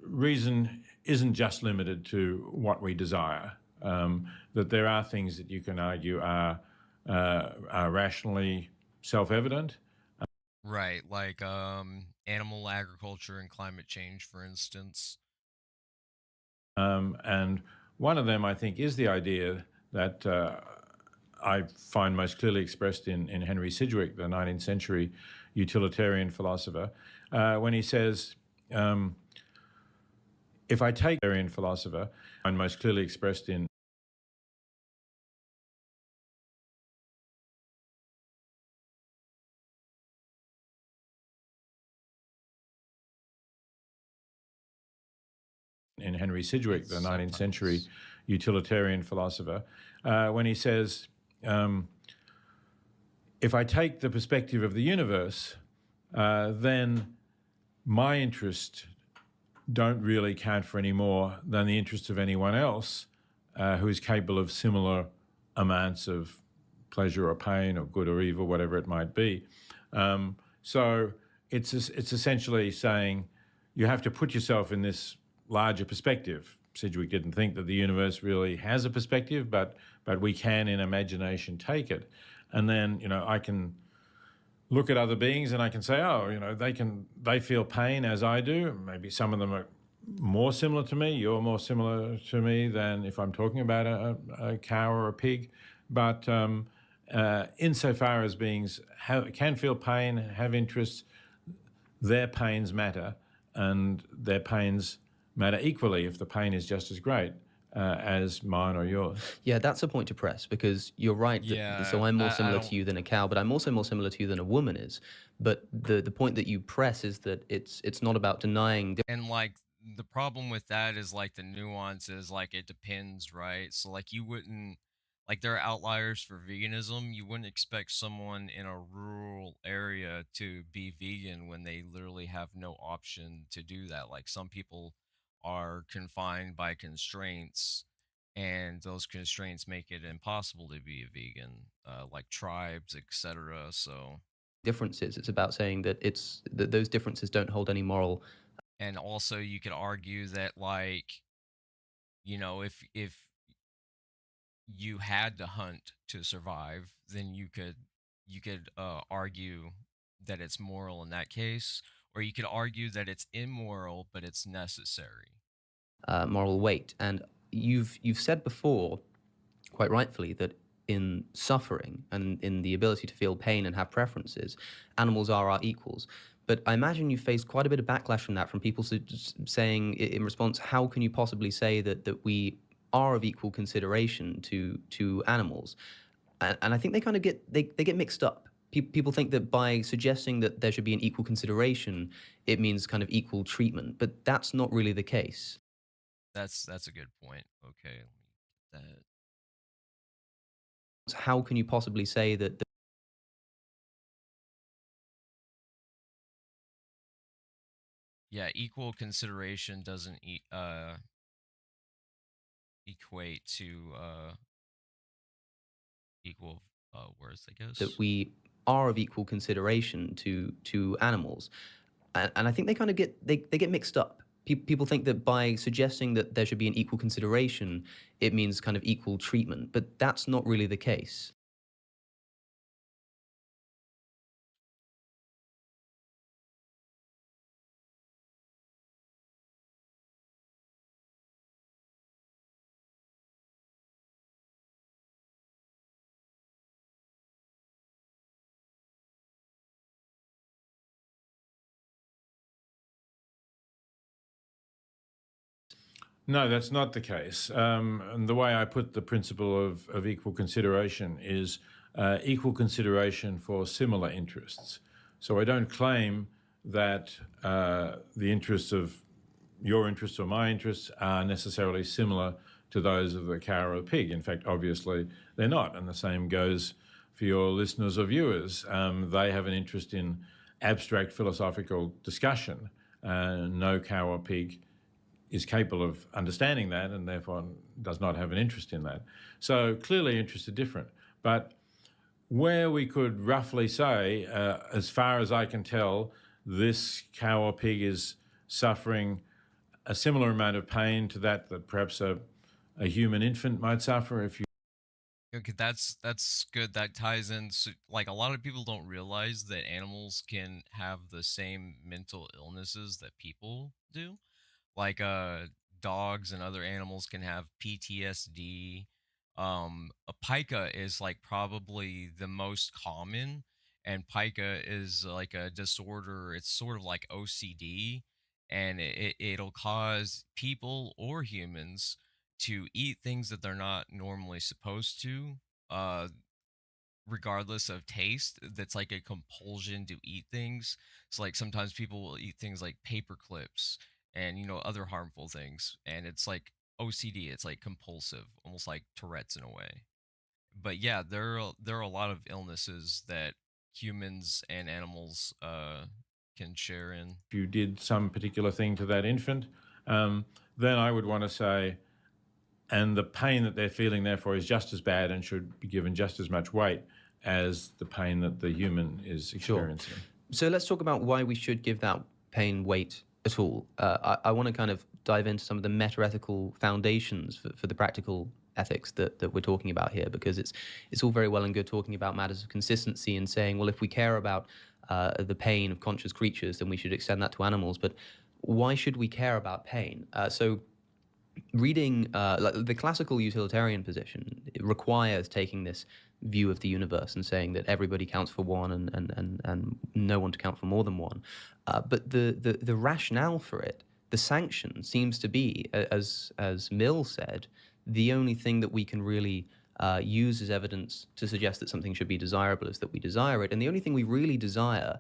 reason isn't just limited to what we desire, that there are things that you can argue are rationally self-evident. Right, animal agriculture and climate change, for instance. And one of them, I think, is the idea that I find most clearly expressed in Henry Sidgwick, the 19th century utilitarian philosopher, when he says, if I take utilitarian philosopher, and most clearly expressed in Henry Sidgwick, the 19th century utilitarian philosopher, when he says, if I take the perspective of the universe, then my interests don't really count for any more than the interests of anyone else who is capable of similar amounts of pleasure or pain or good or evil, whatever it might be. So it's essentially saying you have to put yourself in this larger perspective. Sidgwick didn't think that the universe really has a perspective, but we can in imagination take it. And then, I can look at other beings and I can say, oh, they feel pain as I do. Maybe some of them are more similar to me. You're more similar to me than if I'm talking about a cow or a pig. But insofar as beings can feel pain, have interests, their pains matter, and their pains matter equally if the pain is just as great as mine or yours. Yeah, that's a point to press, because you're right. So I'm more similar to you than a cow, but I'm also more similar to you than a woman is. But the point that you press is that it's not about denying. And like the problem with that is like the nuances, like it depends, right? So like you wouldn't, like there are outliers for veganism. You wouldn't expect someone in a rural area to be vegan when they literally have no option to do that. Like some people are confined by constraints, and those constraints make it impossible to be a vegan, like tribes, etc. So Differences. It's about saying that those differences don't hold any moral. and also you could argue that, like, if you had to hunt to survive, then you could argue that it's moral in that case, or you could argue that it's immoral but it's necessary. Moral weight. And you've said before, quite rightfully, that in suffering and in the ability to feel pain and have preferences, animals are our equals. But I imagine you faced quite a bit of backlash from that, from people saying in response, how can you possibly say that we are of equal consideration to animals? And I think they kind of get mixed up. People think that by suggesting that there should be an equal consideration, it means kind of equal treatment, but that's not really the case. That's a good point. Okay, let me get that. How can you possibly say that Yeah, equal consideration doesn't equate to equal worth, I that guess. we are of equal consideration to animals? And I think they kind of get mixed up. People think that by suggesting that there should be an equal consideration, it means kind of equal treatment, but that's not really the case. No, that's not the case. And the way I put the principle of equal consideration is equal consideration for similar interests. So I don't claim that the interests of your interests or my interests are necessarily similar to those of the cow or the pig. In fact, obviously, they're not. And the same goes for your listeners or viewers. They have an interest in abstract philosophical discussion. No cow or pig is capable of understanding that and therefore does not have an interest in that. So clearly interests are different. But where we could roughly say, as far as I can tell, this cow or pig is suffering a similar amount of pain to that perhaps a human infant might suffer if you. Okay, that's good. That ties in. So, like a lot of people don't realize that animals can have the same mental illnesses that people do. Like dogs and other animals can have PTSD. A pica is like probably the most common, and pica is like a disorder. It's sort of like OCD, and it'll cause people or humans to eat things that they're not normally supposed to, uh regardless of taste. That's like a compulsion to eat things. So like sometimes people will eat things like paper clips and other harmful things, and it's like OCD. It's like compulsive, almost like Tourette's in a way. But yeah, there are a lot of illnesses that humans and animals can share in. If you did some particular thing to that infant, then I would want to say, and the pain that they're feeling, therefore, is just as bad and should be given just as much weight as the pain that the human is experiencing. Sure. So let's talk about why we should give that pain weight at all. I want to kind of dive into some of the meta-ethical foundations for the practical ethics that we're talking about here, because it's all very well and good talking about matters of consistency and saying, well, if we care about the pain of conscious creatures, then we should extend that to animals. But why should we care about pain? So reading like the classical utilitarian position, it requires taking this view of the universe and saying that everybody counts for one and no one to count for more than one. But the rationale for it, the sanction, seems to be, as Mill said, the only thing that we can really use as evidence to suggest that something should be desirable is that we desire it. And the only thing we really desire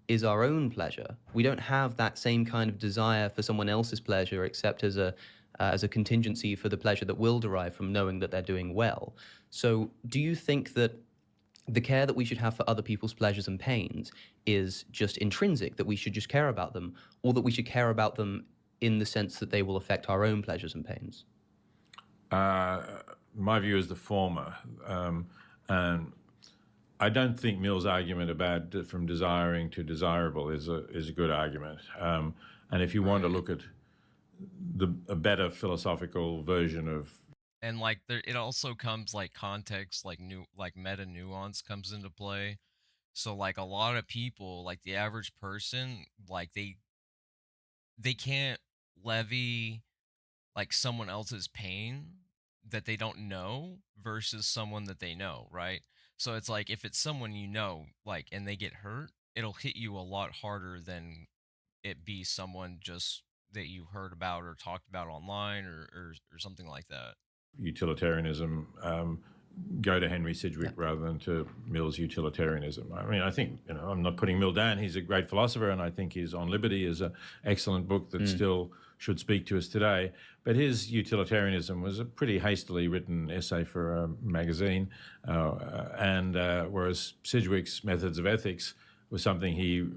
is our own pleasure. We don't have that same kind of desire for someone else's pleasure, except as a contingency for the pleasure that we'll derive from knowing that they're doing well. So do you think that the care that we should have for other people's pleasures and pains is just intrinsic, that we should just care about them, or that we should care about them in the sense that they will affect our own pleasures and pains? My view is the former. And I don't think Mill's argument about from desiring to desirable is a good argument. And if you want to look at a better philosophical version of, And like it also comes like context, like meta nuance comes into play. So like a lot of people, like the average person, like they can't levy like someone else's pain that they don't know versus someone that they know, right? So it's like if it's someone you know, like, and they get hurt, it'll hit you a lot harder than it be someone just that you heard about or talked about online or something like that. Utilitarianism, go to Henry Sidgwick rather than to Mill's utilitarianism. I mean, I think, I'm not putting Mill down. He's a great philosopher, and I think his On Liberty is an excellent book that still should speak to us today. But his utilitarianism was a pretty hastily written essay for a magazine, whereas Sidgwick's Methods of Ethics was something he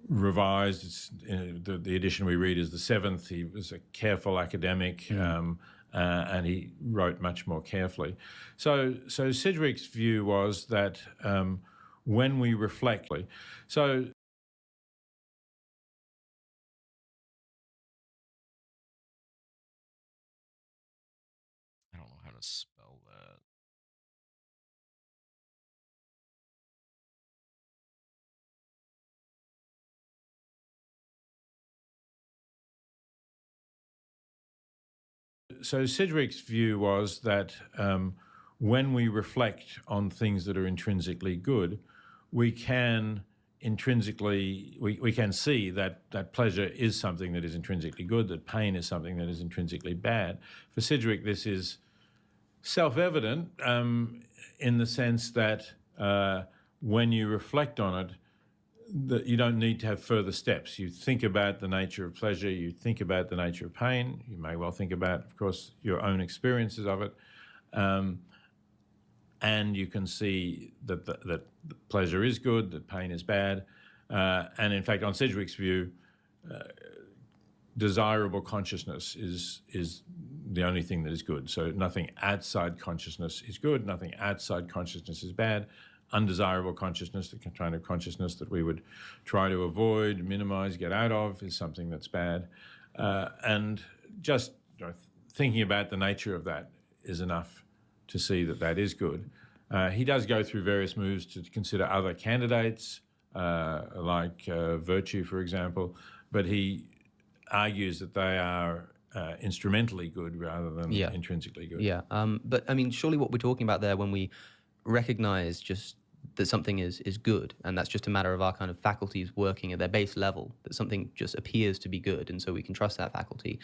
revised. The edition we read is the 7th. He was a careful academic, and he wrote much more carefully. So Sidgwick's view was that when we reflect, so I don't know how to spell that. So Sidgwick's view was that when we reflect on things that are intrinsically good, we can we can see that pleasure is something that is intrinsically good, that pain is something that is intrinsically bad. For Sidgwick, this is self-evident in the sense that when you reflect on it, that you don't need to have further steps. You think about the nature of pleasure, you think about the nature of pain, you may well think about, of course, your own experiences of it, and you can see that pleasure is good, that pain is bad, and in fact, on Sidgwick's view, desirable consciousness is the only thing that is good. So nothing outside consciousness is good, nothing outside consciousness is bad. Undesirable consciousness, the kind of consciousness that we would try to avoid, minimize, get out of, is something that's bad. And just thinking about the nature of that is enough to see that is good. He does go through various moves to consider other candidates, like virtue, for example, but he argues that they are instrumentally good rather than intrinsically good. Yeah, but I mean, surely what we're talking about there, when we recognize just that something is good, and that's just a matter of our kind of faculties working at their base level, that something just appears to be good, and so we can trust that faculty.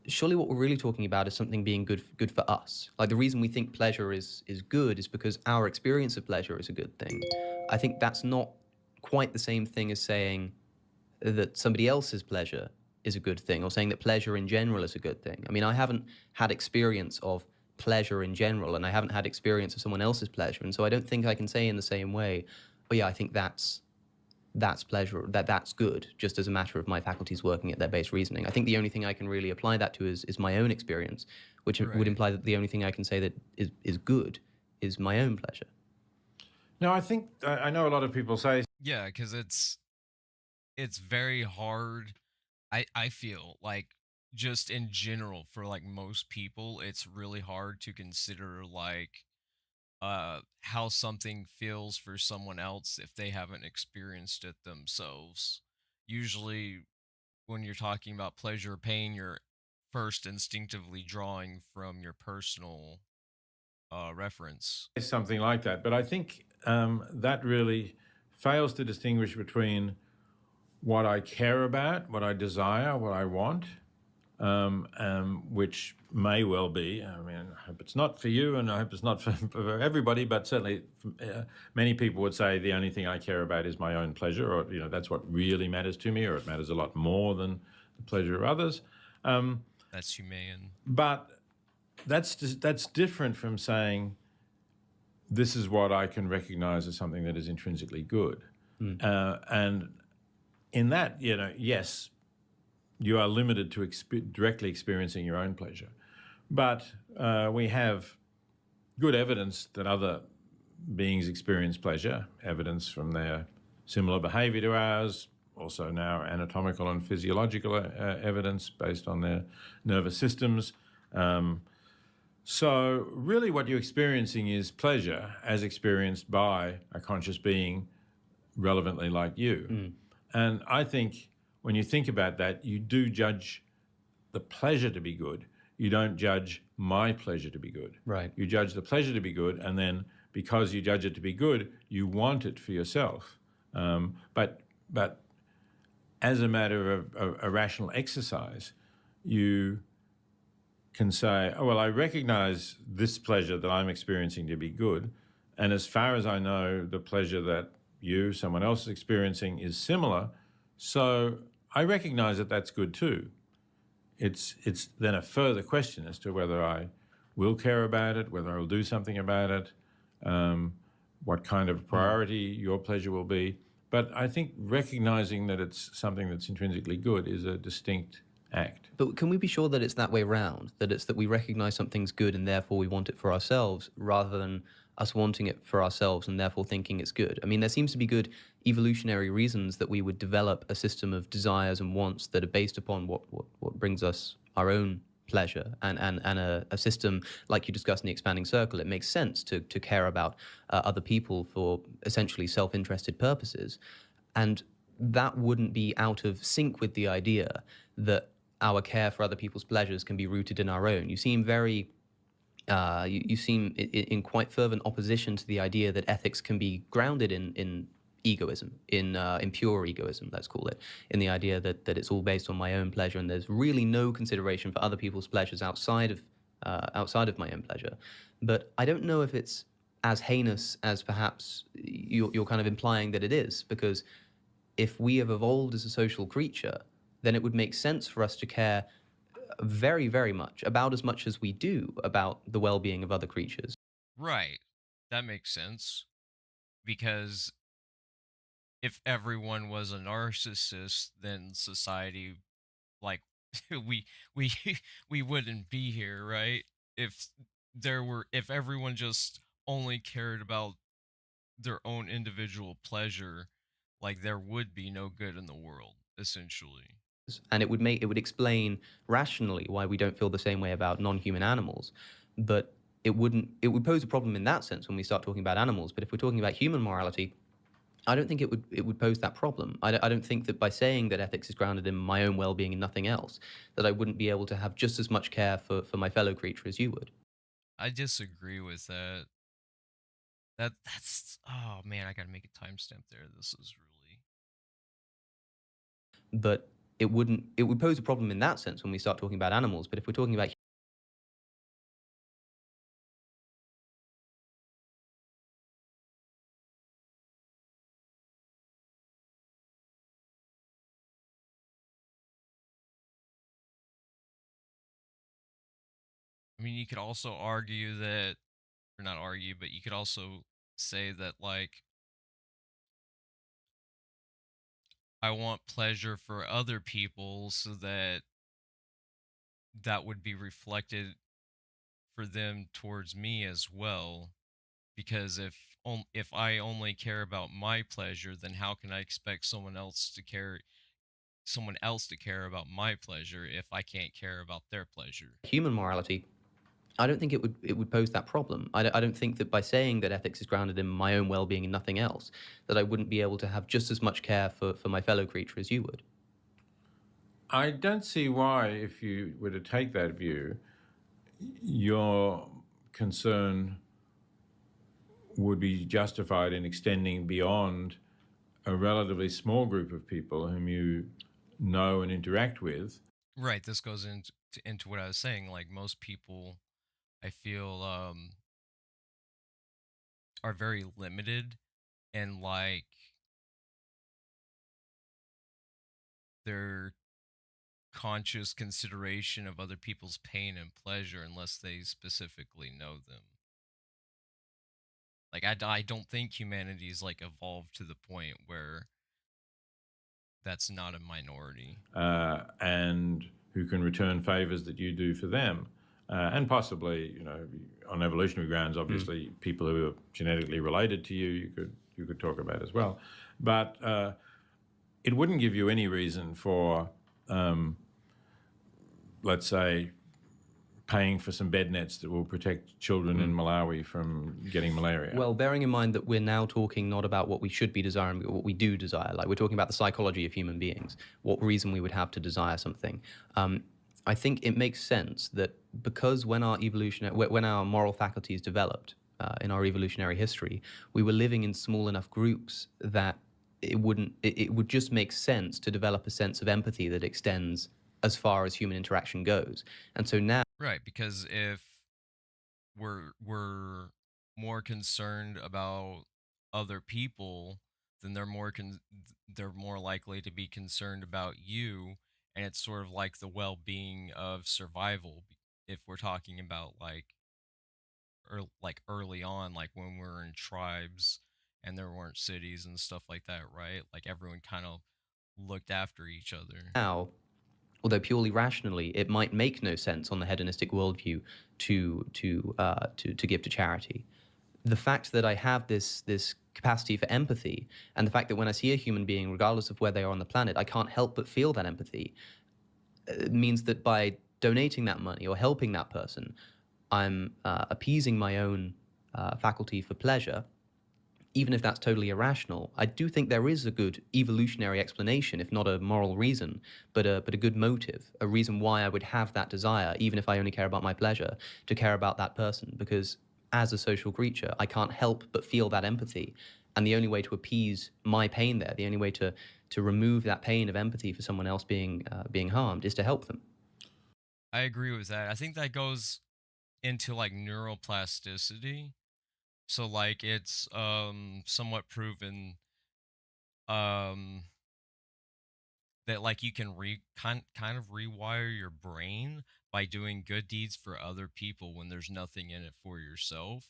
Surely what we're really talking about is something being good for us. Like, the reason we think pleasure is good is because our experience of pleasure is a good thing. I think that's not quite the same thing as saying that somebody else's pleasure is a good thing, or saying that pleasure in general is a good thing. I mean, I haven't had experience of pleasure in general, and I haven't had experience of someone else's pleasure, and so I don't think I can say in the same way, oh yeah, I think that's that's pleasure, that's good, just as a matter of my faculties working at their base reasoning. I think the only thing I can really apply that to is my own experience, which would Right. imply that the only thing I can say that is good is my own pleasure. No, I think I know a lot of people say Yeah, because it's very hard. I feel like just in general for like most people, it's really hard to consider like how something feels for someone else if they haven't experienced it themselves. Usually when you're talking about pleasure or pain, you're first instinctively drawing from your personal reference. something like that, but I think that really fails to distinguish between what I care about, what I desire, what I want, which may well be. I mean, I hope it's not for you, and I hope it's not for everybody. But certainly, many people would say the only thing I care about is my own pleasure, or that's what really matters to me, or it matters a lot more than the pleasure of others. That's humane. But that's different from saying this is what I can recognize as something that is intrinsically good, and in that, yes, you are limited to directly experiencing your own pleasure. But we have good evidence that other beings experience pleasure, evidence from their similar behavior to ours, also now anatomical and physiological evidence based on their nervous systems. So really what you're experiencing is pleasure as experienced by a conscious being relevantly like you. And I think when you think about that, you do judge the pleasure to be good. You don't judge my pleasure to be good. Right. You judge the pleasure to be good, and then because you judge it to be good, you want it for yourself. But as a matter of a rational exercise, you can say, oh, well, I recognize this pleasure that I'm experiencing to be good, and as far as I know, the pleasure that someone else is experiencing is similar, so I recognize that that's good too. It's then a further question as to whether I will care about it, whether I'll do something about it, what kind of priority your pleasure will be. But I think recognizing that it's something that's intrinsically good is a distinct act. But can we be sure that it's that way round? That it's that we recognize something's good and therefore we want it for ourselves, rather than us wanting it for ourselves and therefore thinking it's good? I mean, there seems to be good evolutionary reasons that we would develop a system of desires and wants that are based upon what brings us our own pleasure, and a system like you discussed in the expanding circle. It makes sense to care about other people for essentially self-interested purposes. And that wouldn't be out of sync with the idea that our care for other people's pleasures can be rooted in our own. You seem very, you seem in quite fervent opposition to the idea that ethics can be grounded in egoism, in pure egoism, let's call it, in the idea that it's all based on my own pleasure and there's really no consideration for other people's pleasures outside of my own pleasure. But I don't know if it's as heinous as perhaps you're kind of implying that it is, because if we have evolved as a social creature, then it would make sense for us to care very, very much, about as much as we do, about the well-being of other creatures. Right. That makes sense. Because if everyone was a narcissist, then society, like, we we wouldn't be here, right? If if everyone just only cared about their own individual pleasure, like there would be no good in the world, essentially. And it would explain rationally why we don't feel the same way about non-human animals. But it would pose a problem in that sense when we start talking about animals. But if we're talking about human morality, I don't think it would pose that problem. I don't think that by saying that ethics is grounded in my own well-being and nothing else, that I wouldn't be able to have just as much care for my fellow creature as you would. I disagree with that. That's oh man, I gotta make a timestamp there. This is really But it would pose a problem in that sense when we start talking about animals. But if we're talking about, I mean you could also argue that, or not argue, but you could also say that like I want pleasure for other people so that that would be reflected for them towards me as well. Because if I only care about my pleasure, then how can I expect someone else to care about my pleasure if I can't care about their pleasure? Human morality, I don't think it would pose that problem. I don't think that by saying that ethics is grounded in my own well-being and nothing else, that I wouldn't be able to have just as much care for my fellow creature as you would. I don't see why, if you were to take that view, your concern would be justified in extending beyond a relatively small group of people whom you know and interact with. Right, this goes into what I was saying. Like, most people, I feel, are very limited, and like their conscious consideration of other people's pain and pleasure unless they specifically know them. Like, I don't think humanity's like evolved to the point where that's not a minority. And who can return favors that you do for them. And possibly, on evolutionary grounds, obviously, people who are genetically related to you, you could talk about as well. But it wouldn't give you any reason for, let's say, paying for some bed nets that will protect children in Malawi from getting malaria. Well, bearing in mind that we're now talking not about what we should be desiring, but what we do desire. Like, we're talking about the psychology of human beings, what reason we would have to desire something. I think it makes sense that because when our moral faculties developed in our evolutionary history, we were living in small enough groups that it would just make sense to develop a sense of empathy that extends as far as human interaction goes. And so now, Right, because if we're more concerned about other people, then they're more likely to be concerned about you, and it's sort of like the well-being of survival. If we're talking about like early on, like when we were in tribes and there weren't cities and stuff like that, right? Like everyone kind of looked after each other. although purely rationally, it might make no sense on the hedonistic worldview to give to charity. The fact that I have this capacity for empathy, and the fact that when I see a human being, regardless of where they are on the planet, I can't help but feel that empathy, means that by donating that money or helping that person, I'm appeasing my own faculty for pleasure, even if that's totally irrational. I do think there is a good evolutionary explanation, if not a moral reason, but a good motive, a reason why I would have that desire, even if I only care about my pleasure, to care about that person. Because as a social creature, I can't help but feel that empathy. And the only way to appease my pain there, the only way to remove that pain of empathy for someone else being harmed, is to help them. I agree with that. I think that goes into like neuroplasticity. So like it's somewhat proven um that like you can kind of rewire your brain by doing good deeds for other people when there's nothing in it for yourself.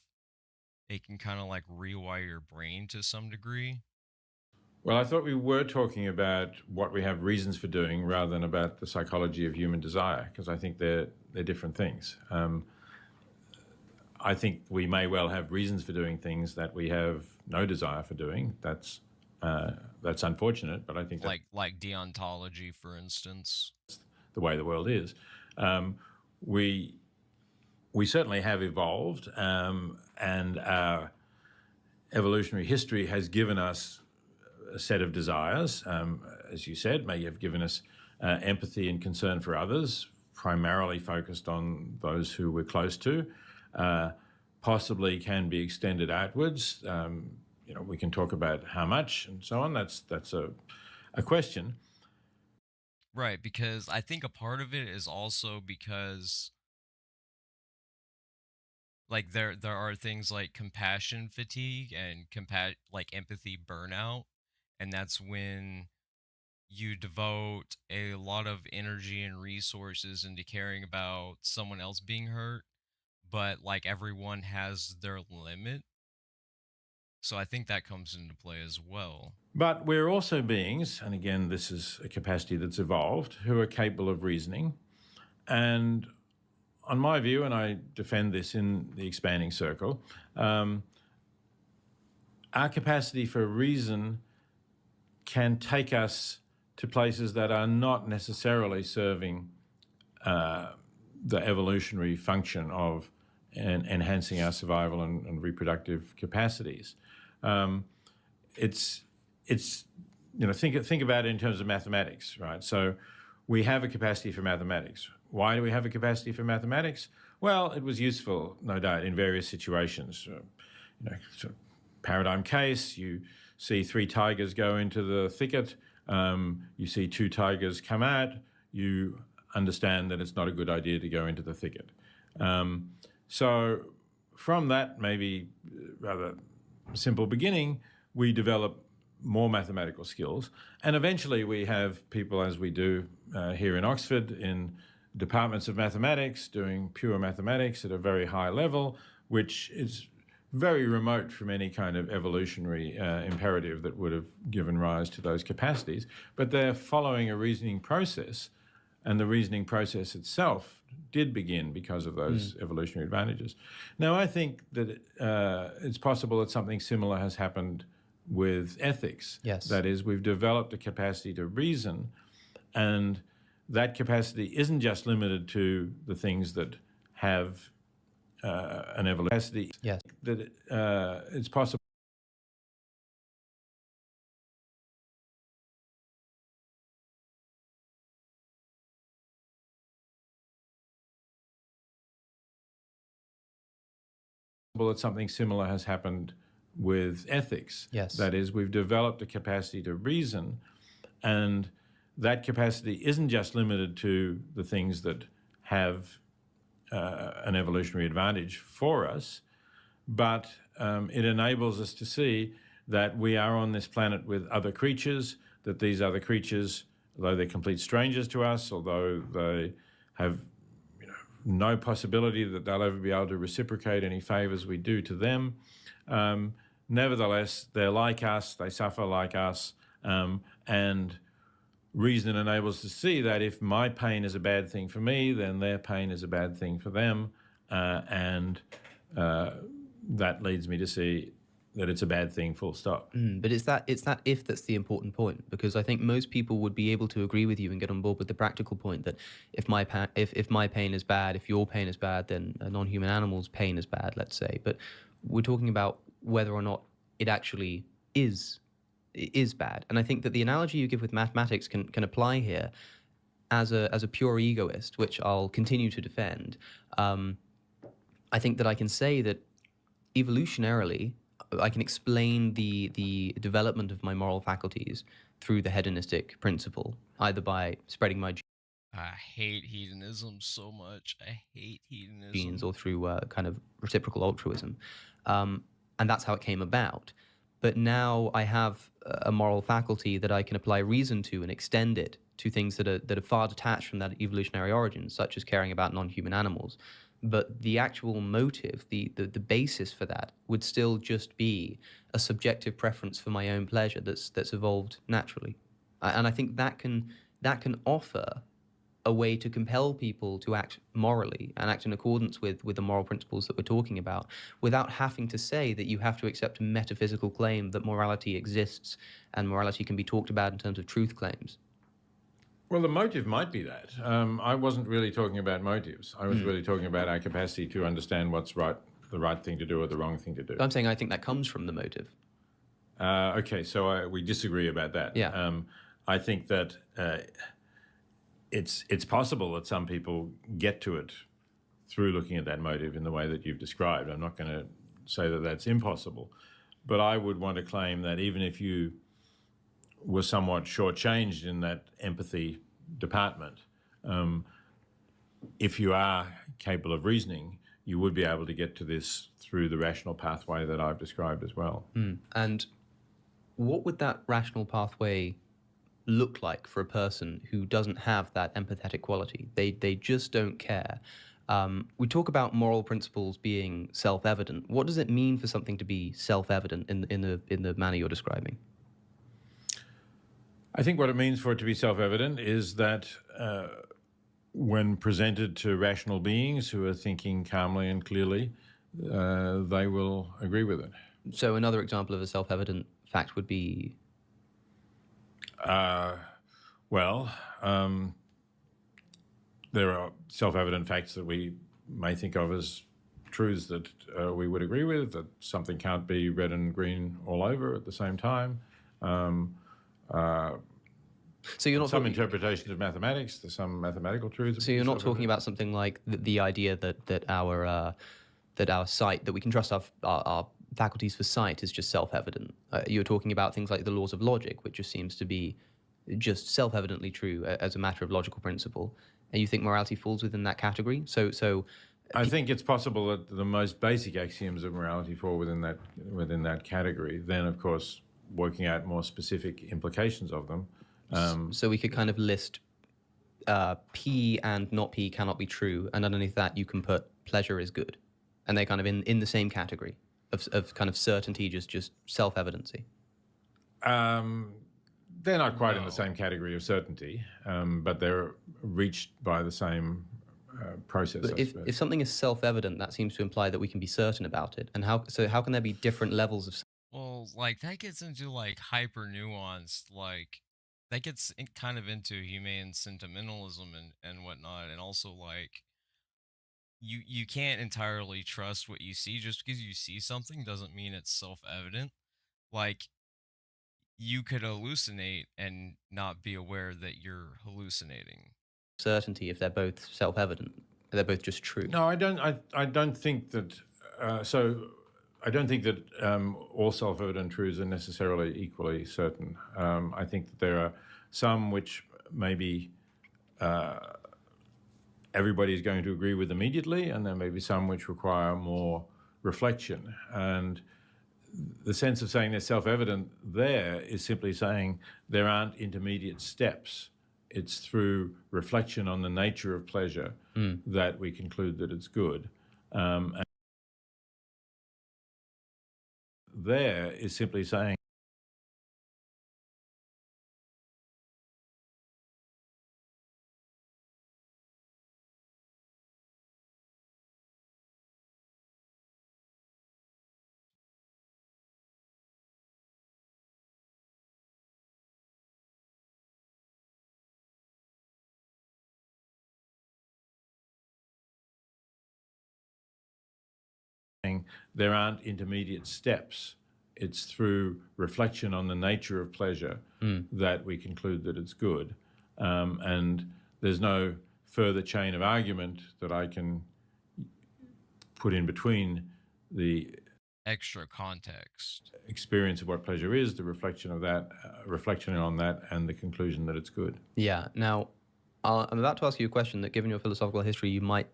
It can kind of like rewire your brain to some degree. Well, I thought we were talking about what we have reasons for doing rather than about the psychology of human desire, because I think they're different things. I think we may well have reasons for doing things that we have no desire for doing. That's unfortunate, but I think that's Like deontology, for instance. the way the world is. We certainly have evolved, and our evolutionary history has given us a set of desires, as you said, may have given us empathy and concern for others, primarily focused on those who we're close to, possibly can be extended outwards. We can talk about how much and so on. That's a question. Right, because I think a part of it is also because like there are things like compassion fatigue and like empathy burnout, and that's when you devote a lot of energy and resources into caring about someone else being hurt, but like everyone has their limit. So I think that comes into play as well. But we're also beings, and again, this is a capacity that's evolved, who are capable of reasoning. And on my view, and I defend this in the expanding circle, our capacity for reason can take us to places that are not necessarily serving the evolutionary function of enhancing our survival and reproductive capacities. It's think about it in terms of mathematics, right? So we have a capacity for mathematics. Why do we have a capacity for mathematics? Well, it was useful, no doubt, in various situations. Sort of paradigm case, you see 3 tigers go into the thicket, you see 2 tigers come out, you understand that it's not a good idea to go into the thicket. So from that maybe rather simple beginning, we develop more mathematical skills. And eventually we have people, as we do here in Oxford, in departments of mathematics, doing pure mathematics at a very high level, which is very remote from any kind of evolutionary imperative that would have given rise to those capacities. But they're following a reasoning process, and the reasoning process itself did begin because of those evolutionary advantages. Now, I think that it's possible that something similar has happened with ethics. Yes. That is, we've developed a capacity to reason, and that capacity isn't just limited to the things that have an evolution capacity. Yes. That it's possible that something similar has happened with ethics. Yes. That is, we've developed a capacity to reason, and that capacity isn't just limited to the things that have an evolutionary advantage for us, but it enables us to see that we are on this planet with other creatures, that these other creatures, although they're complete strangers to us, although they have no possibility that they'll ever be able to reciprocate any favours we do to them, nevertheless, they're like us, they suffer like us, and reason enables us to see that if my pain is a bad thing for me, then their pain is a bad thing for them, and that leads me to see that it's a bad thing, full stop. But it's that if that's the important point, because I think most people would be able to agree with you and get on board with the practical point that if my pain is bad, if your pain is bad, then a non-human animal's pain is bad, let's say. But we're talking about whether or not it actually is bad. And I think that the analogy you give with mathematics can apply here as a pure egoist, which I'll continue to defend. I think that I can say that evolutionarily, I can explain the development of my moral faculties through the hedonistic principle, either by spreading my I hate hedonism so much. I hate hedonism. genes or through kind of reciprocal altruism. And that's how it came about. But now I have a moral faculty that I can apply reason to and extend it to things that are far detached from that evolutionary origin, such as caring about non-human animals. But the actual motive, the basis for that would still just be a subjective preference for my own pleasure that's evolved naturally. And I think that can offer a way to compel people to act morally and act in accordance with the moral principles that we're talking about, without having to say that you have to accept a metaphysical claim that morality exists and morality can be talked about in terms of truth claims. Well, the motive might be that. I wasn't really talking about motives. I was really talking about our capacity to understand what's right, the right thing to do or the wrong thing to do. I'm saying I think that comes from the motive. Okay, so we disagree about that. Yeah. I think that it's possible that some people get to it through looking at that motive in the way that you've described. I'm not going to say that that's impossible, but I would want to claim that even if you were somewhat shortchanged in that empathy department, if you are capable of reasoning, you would be able to get to this through the rational pathway that I've described as well. And what would that rational pathway look like for a person who doesn't have that empathetic quality? They just don't care. We talk about moral principles being self-evident. What does it mean for something to be self-evident in the manner you're describing? I think what it means for it to be self-evident is that when presented to rational beings who are thinking calmly and clearly, they will agree with it. So another example of a self-evident fact would be? There are self-evident facts that we may think of as truths that we would agree with, that something can't be red and green all over at the same time. So you're not some interpretations of mathematics, there's some mathematical truths. So you're not talking about something like the idea that our sight, that we can trust our faculties for sight, is just self-evident. You're talking about things like the laws of logic, which just seems to be just self-evidently true as a matter of logical principle. And you think morality falls within that category? So I think it's possible that the most basic axioms of morality fall within that category. Then, of course, working out more specific implications of them. So we could kind of list P and not P cannot be true, and underneath that you can put pleasure is good, and they're kind of in the same category of kind of certainty, just self-evidency. They're not quite in the same category of certainty, but they're reached by the same process. But if something is self-evident, that seems to imply that we can be certain about it. And how can there be different levels of? Well, like that gets into like hyper nuanced, like that gets kind of into humane sentimentalism and whatnot, and also like you can't entirely trust what you see. Just because you see something doesn't mean it's self-evident. Like you could hallucinate and not be aware that you're hallucinating. Certainty if they're both self-evident, they're both just true. No, I don't think that. I don't think that all self-evident truths are necessarily equally certain. I think that there are some which maybe everybody is going to agree with immediately, and there may be some which require more reflection. And the sense of saying they're self-evident there is simply saying there aren't intermediate steps. It's through reflection on the nature of pleasure that we conclude that it's good. And there is simply saying there aren't intermediate steps. It's through reflection on the nature of pleasure that we conclude that it's good. And there's no further chain of argument that I can put in between the Extra context. experience of what pleasure is, the reflection of that, reflection on that, and the conclusion that it's good. Yeah. Now, I'm about to ask you a question that, given your philosophical history, you might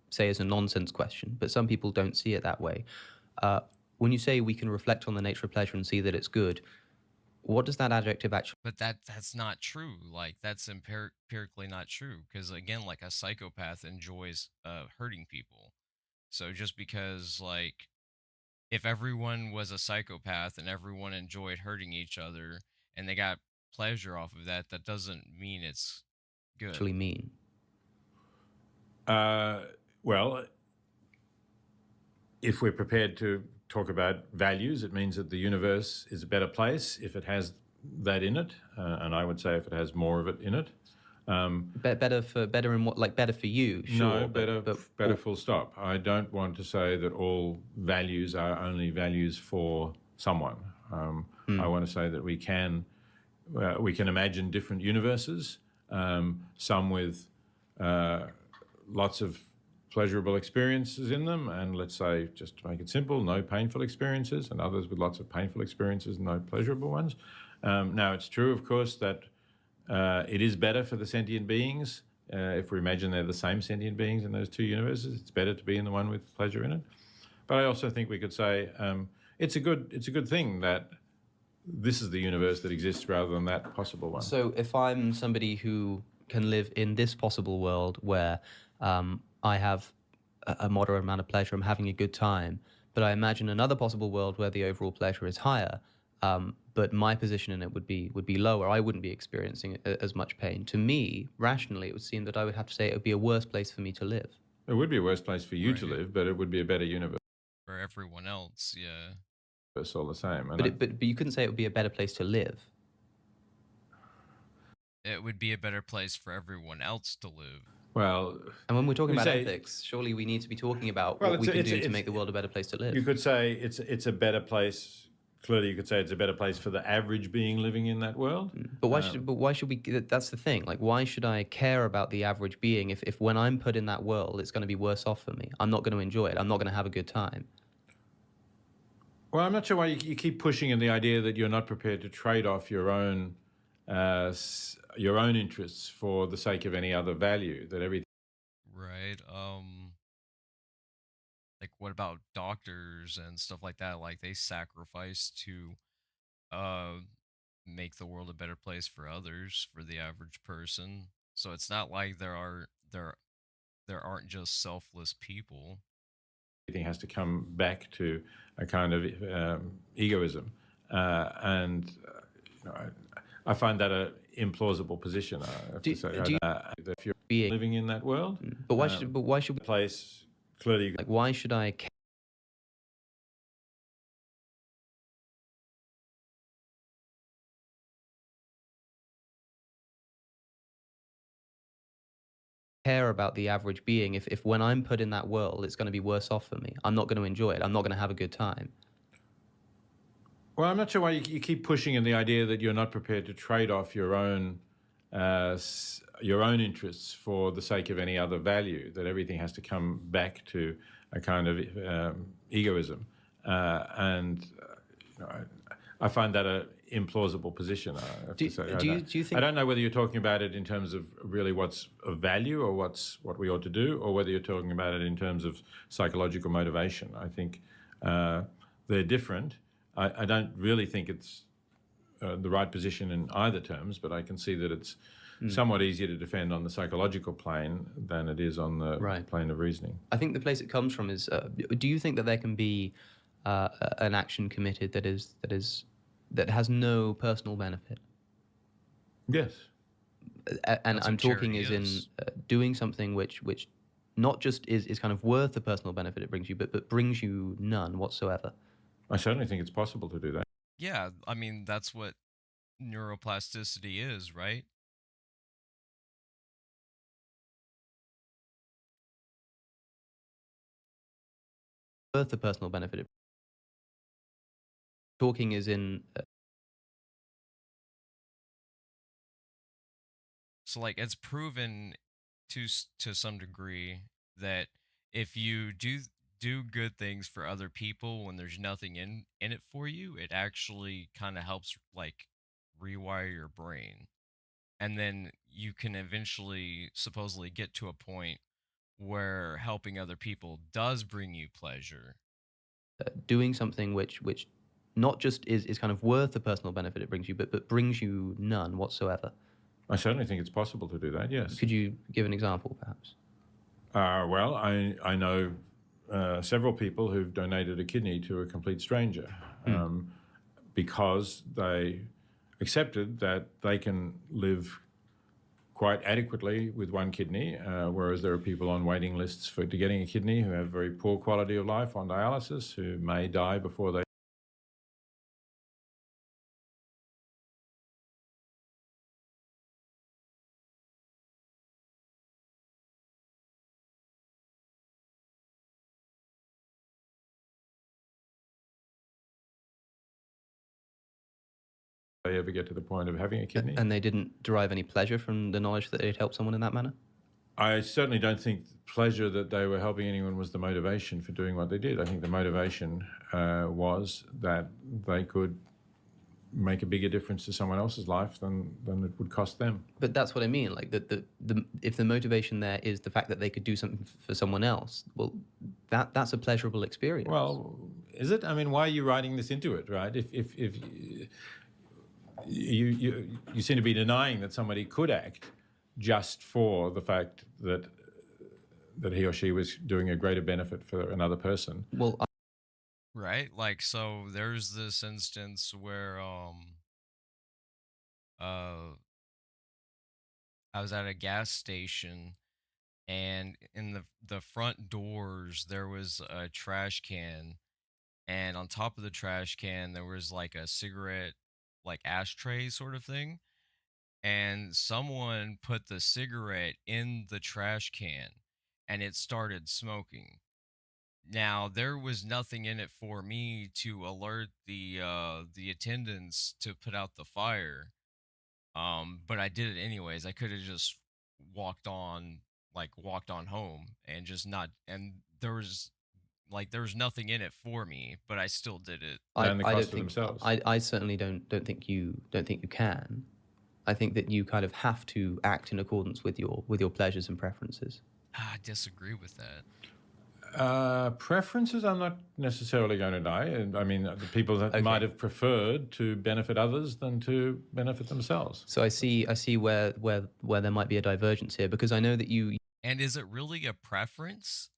say is a nonsense question, but some people don't see it that way. When you say we can reflect on the nature of pleasure and see that it's good, what does that adjective actually? But that's not true. Like that's empirically not true. Because again, like a psychopath enjoys hurting people. So just because like if everyone was a psychopath and everyone enjoyed hurting each other and they got pleasure off of that, that doesn't mean it's good. Actually mean? Well, if we're prepared to talk about values, it means that the universe is a better place if it has that in it, and I would say if it has more of it in it. Better in what? Like better for you? Sure, no, better. Full stop. I don't want to say that all values are only values for someone. I want to say that we can imagine different universes, some with lots of pleasurable experiences in them, and let's say, just to make it simple, no painful experiences, and others with lots of painful experiences and no pleasurable ones. Now, it's true, of course, that it is better for the sentient beings. If we imagine they're the same sentient beings in those two universes, it's better to be in the one with pleasure in it. But I also think we could say it's a good thing that this is the universe that exists rather than that possible one. So if I'm somebody who can live in this possible world where I have a moderate amount of pleasure, I'm having a good time. But I imagine another possible world where the overall pleasure is higher, but my position in it would be lower. I wouldn't be experiencing as much pain. To me, rationally, it would seem that I would have to say it would be a worse place for me to live. It would be a worse place for you to Right. live, but it would be a better universe For everyone else, yeah. all the same. And But you couldn't say it would be a better place to live. It would be a better place for everyone else to live. well, And when we're talking we about say- ethics, surely we need to be talking about Well, what we it's- can it's- do to it's- make the world a better place to live. you could say it's a better place. Clearly, you could say it's a better place for the average being living in that world. But why should we? That's the thing. Like, why should I care about the average being if when I'm put in that world, it's going to be worse off for me? I'm not going to enjoy it. I'm not going to have a good time. Well, I'm not sure why you keep pushing in the idea that you're not prepared to trade off your own interests for the sake of any other value. That everything. Right. Like what about doctors and stuff like that? Like they sacrifice to uh make the world a better place for others, for the average person. So it's not like there aren't just selfless people. Everything has to come back to a kind of egoism, and you know, I find that an implausible position. I have to say that if you're Being, living in that world, but why should we? place clearly. Like, why should I care about the average being if when I'm put in that world, it's going to be worse off for me? I'm not going to enjoy it. I'm not going to have a good time. Well, I'm not sure why you keep pushing in the idea that you're not prepared to trade off your own interests for the sake of any other value. That everything has to come back to a kind of egoism, and you know, I find that an implausible position. I have to say. Do you think? I don't know whether you're talking about it in terms of really what's of value or what we ought to do, or whether you're talking about it in terms of psychological motivation. I think they're different. I don't really think it's the right position in either terms, but I can see that it's somewhat easier to defend on the psychological plane than it is on the plane of reasoning. I think the place it comes from is. Do you think that there can be an action committed that has no personal benefit? Yes. And That's I'm what talking charity as in is. doing something which not just is kind of worth the personal benefit it brings you, but brings you none whatsoever. I certainly think it's possible to do that. Yeah, I mean that's what neuroplasticity is, right? Worth the personal benefit. Talking is in. So like it's proven to some degree that if you do good things for other people when there's nothing in it for you, it actually kind of helps like rewire your brain. And then you can eventually supposedly get to a point where helping other people does bring you pleasure. Doing something which not just is kind of worth the personal benefit it brings you, but brings you none whatsoever. I certainly think it's possible to do that, yes. Could you give an example, perhaps? Well, I know several people who've donated a kidney to a complete stranger because they accepted that they can live quite adequately with one kidney, whereas there are people on waiting lists to getting a kidney who have very poor quality of life on dialysis, who may die before they ever get to the point of having a kidney. And they didn't derive any pleasure from the knowledge that they'd helped someone in that manner? I certainly don't think pleasure that they were helping anyone was the motivation for doing what they did. I think the motivation was that they could make a bigger difference to someone else's life than it would cost them. But that's what I mean. Like if the motivation there is the fact that they could do something for someone else, well, that's a pleasurable experience. Well, is it? I mean, why are you writing this into it, right? If you seem to be denying that somebody could act just for the fact that that he or she was doing a greater benefit for another person. Well, Right? Like, so there's this instance where uh I was at a gas station, and in the front doors there was a trash can, and on top of the trash can there was like a cigarette, like ashtray sort of thing, and someone put the cigarette in the trash can and it started smoking. Now there was nothing in it for me to alert the attendants to put out the fire. But I did it anyways. I could have just walked on home and just not, and there was nothing in it for me, but I still did it. And the I cost don't for think themselves. I certainly don't think you can. I think that you kind of have to act in accordance with your pleasures and preferences. I disagree with that. Preferences, I'm not necessarily going to die. And I mean, the people that might have preferred to benefit others than to benefit themselves. So I see where there might be a divergence here, because I know that you. And is it really a preference?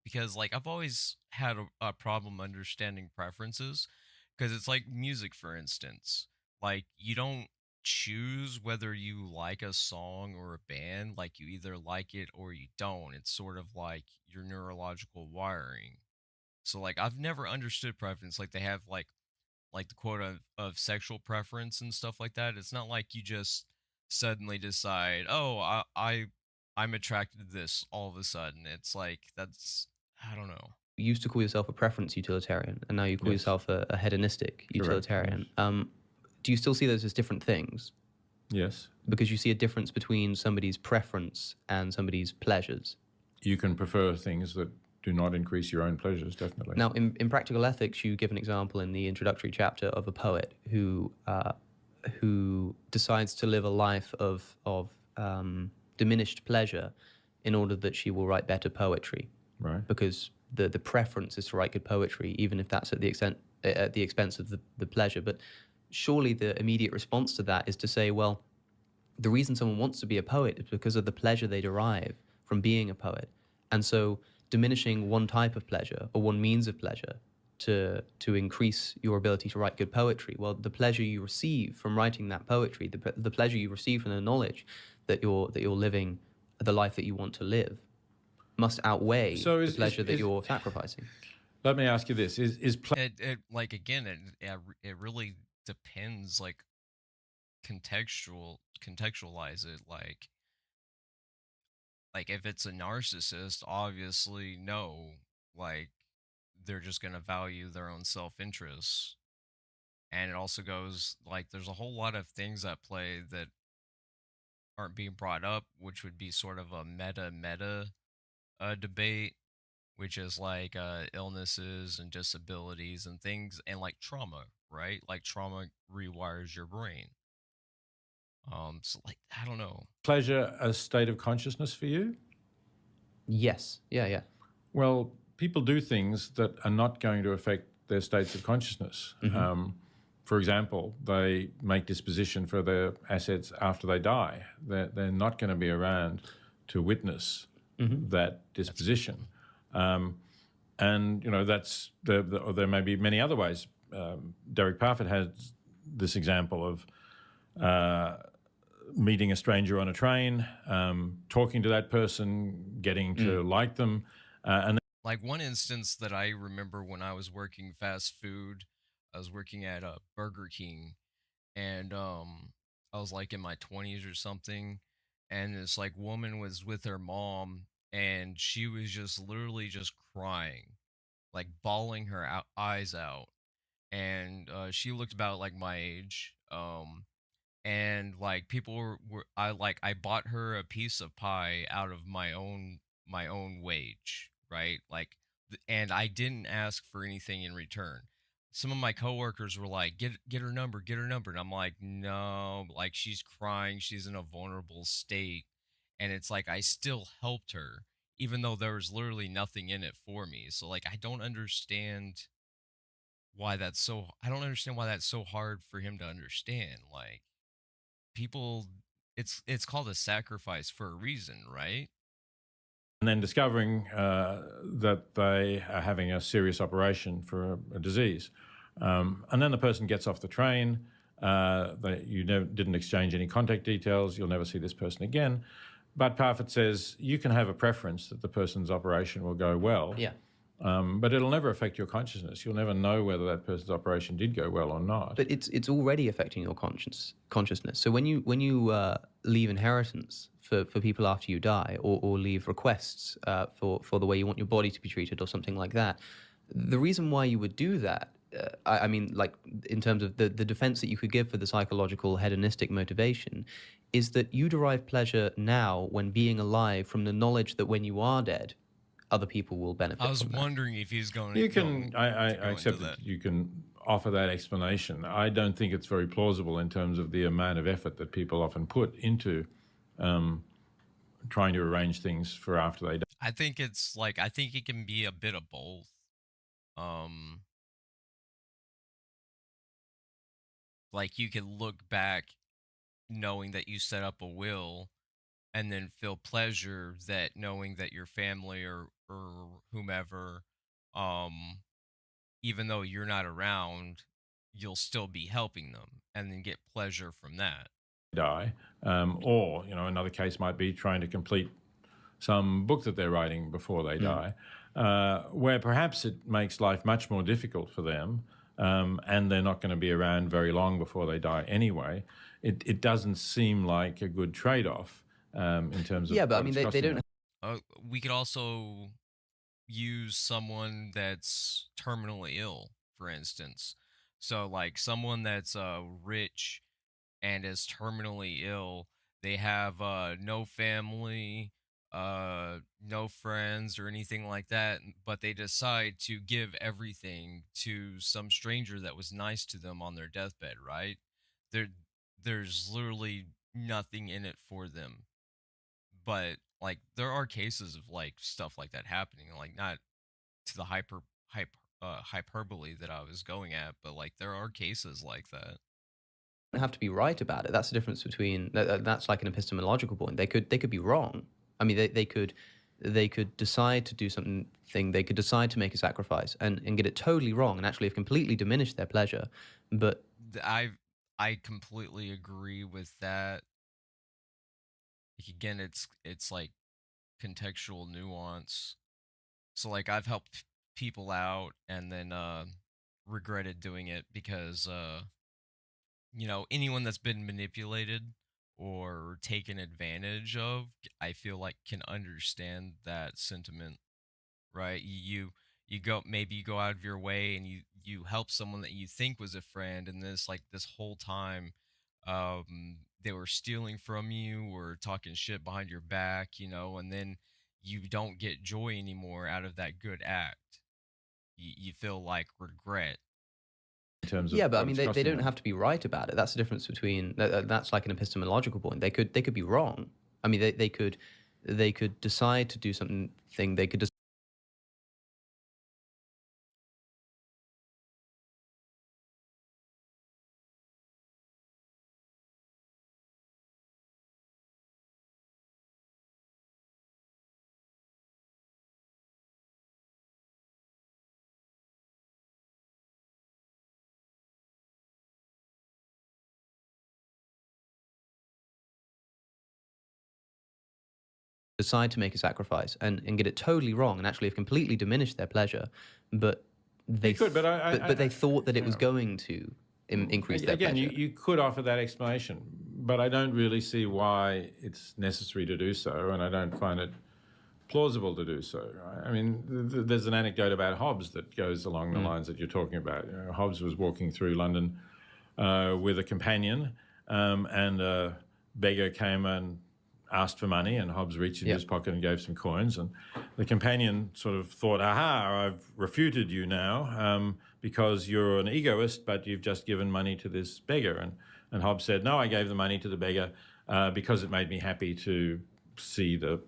Because like I've always had a problem understanding preferences, because it's like music, for instance. Like, you don't choose whether you like a song or a band. Like, you either like it or you don't. It's sort of like your neurological wiring. So like I've never understood preference. Like, they have like the quote of sexual preference and stuff like that. It's not like you just suddenly decide, oh, I'm attracted to this all of a sudden. It's like, that's, I don't know. You used to call yourself a preference utilitarian, and now you call yourself a hedonistic utilitarian. Yes. Do you still see those as different things? Yes. Because you see a difference between somebody's preference and somebody's pleasures. You can prefer things that do not increase your own pleasures, definitely. Now, in practical ethics, you give an example in the introductory chapter of a poet who decides to live a life of diminished pleasure in order that she will write better poetry. Right. Because the preference is to write good poetry, even if that's at the expense of the pleasure. But surely the immediate response to that is to say, well, the reason someone wants to be a poet is because of the pleasure they derive from being a poet. And so diminishing one type of pleasure or one means of pleasure to increase your ability to write good poetry, well, the pleasure you receive from writing that poetry, the pleasure you receive from the knowledge that you're living the life that you want to live, must outweigh the pleasure that you're sacrificing. Let me ask you this: It like, again, it really depends. Like, contextualize it. Like if it's a narcissist, obviously no. Like, they're just gonna value their own self-interest. And it also goes like, there's a whole lot of things at play that aren't being brought up, which would be sort of a meta debate, which is like illnesses and disabilities and things, and like trauma, right? Like, trauma rewires your brain. So like, I don't know. pleasure a state of consciousness for you? Yes. Yeah. Well, people do things that are not going to affect their states of consciousness. For example, they make disposition for their assets after they die. They're not going to be around to witness that disposition. And, you know, that's or there may be many other ways. Derek Parfit has this example of meeting a stranger on a train, talking to that person, getting to like them. And Like, one instance that I remember when I was working fast food, I was working at a Burger King, and I was like in my 20s or something, and this like woman was with her mom, and she was just literally just crying, like bawling her eyes out, and she looked about like my age. And like, people were I bought her a piece of pie out of my own wage, right? Like, and I didn't ask for anything in return. Some of my coworkers were like, get her number, get her number. And I'm like, no, like, she's crying, she's in a vulnerable state. And it's like, I still helped her, even though there was literally nothing in it for me. So like, I don't understand why that's so hard for him to understand. Like, people, it's called a sacrifice for a reason, right? and then discovering that they are having a serious operation for a disease. And then the person gets off the train, didn't exchange any contact details, you'll never see this person again. But Parfit says you can have a preference that the person's operation will go well, Yeah. but it'll never affect your consciousness. You'll never know whether that person's operation did go well or not. But it's already affecting your consciousness. So when you leave inheritance for people after you die, or leave requests for the way you want your body to be treated or something like that, the reason why you would do that, I mean, like in terms of the defense that you could give for the psychological hedonistic motivation, is that you derive pleasure now when being alive from the knowledge that when you are dead, other people will benefit I was from that. wondering if he's going to You can, I accept that you can offer that explanation. I don't think it's very plausible in terms of the amount of effort that people often put into trying to arrange things for after they die. I think it's like, I think it can be a bit of both. Like you can look back knowing that you set up a will and then feel pleasure that knowing that your family or whomever, even though you're not around, you'll still be helping them and then get pleasure from that. Die, or another case might be trying to complete some book that they're writing before they die, where perhaps it makes life much more difficult for them, and they're not going to be around very long before they die anyway. It doesn't seem like a good trade-off in terms of but I mean they don't. We could also use someone that's terminally ill, for instance. So like someone that's rich and is terminally ill, they have no family, no friends or anything like that, but they decide to give everything to some stranger that was nice to them on their deathbed, right? There's literally nothing in it for them. But like there are cases of like stuff like that happening, like not to the hyperbole that I was going at, but like there are cases like that. Have to be right about it. That's the difference between that's like an epistemological point. They could be wrong. I mean, they could decide to do something. They could decide to make a sacrifice and get it totally wrong and actually have completely diminished their pleasure. But I completely agree with that. Again, it's like contextual nuance. So like I've helped people out and then regretted doing it because anyone that's been manipulated or taken advantage of, I feel like can understand that sentiment, right? You go, maybe you go out of your way and you help someone that you think was a friend, and this whole time they were stealing from you or talking shit behind your back, and then you don't get joy anymore out of that good act. You feel like regret. In terms of but I mean, they don't have to be right about it. That's the difference between that's like an epistemological point. They could be wrong. I mean, they could decide to do something. They could decide to make a sacrifice and get it totally wrong and actually have completely diminished their pleasure. But they could, but they thought that it was going to increase their pleasure. Again, you could offer that explanation, but I don't really see why it's necessary to do so, and I don't find it plausible to do so. I mean, there's an anecdote about Hobbes that goes along the lines that you're talking about. Hobbes was walking through London with a companion, and a beggar came and asked for money, and Hobbes reached in his pocket and gave some coins, and the companion sort of thought, aha, I've refuted you now because you're an egoist, but you've just given money to this beggar. And Hobbes said, no, I gave the money to the beggar because it made me happy to see the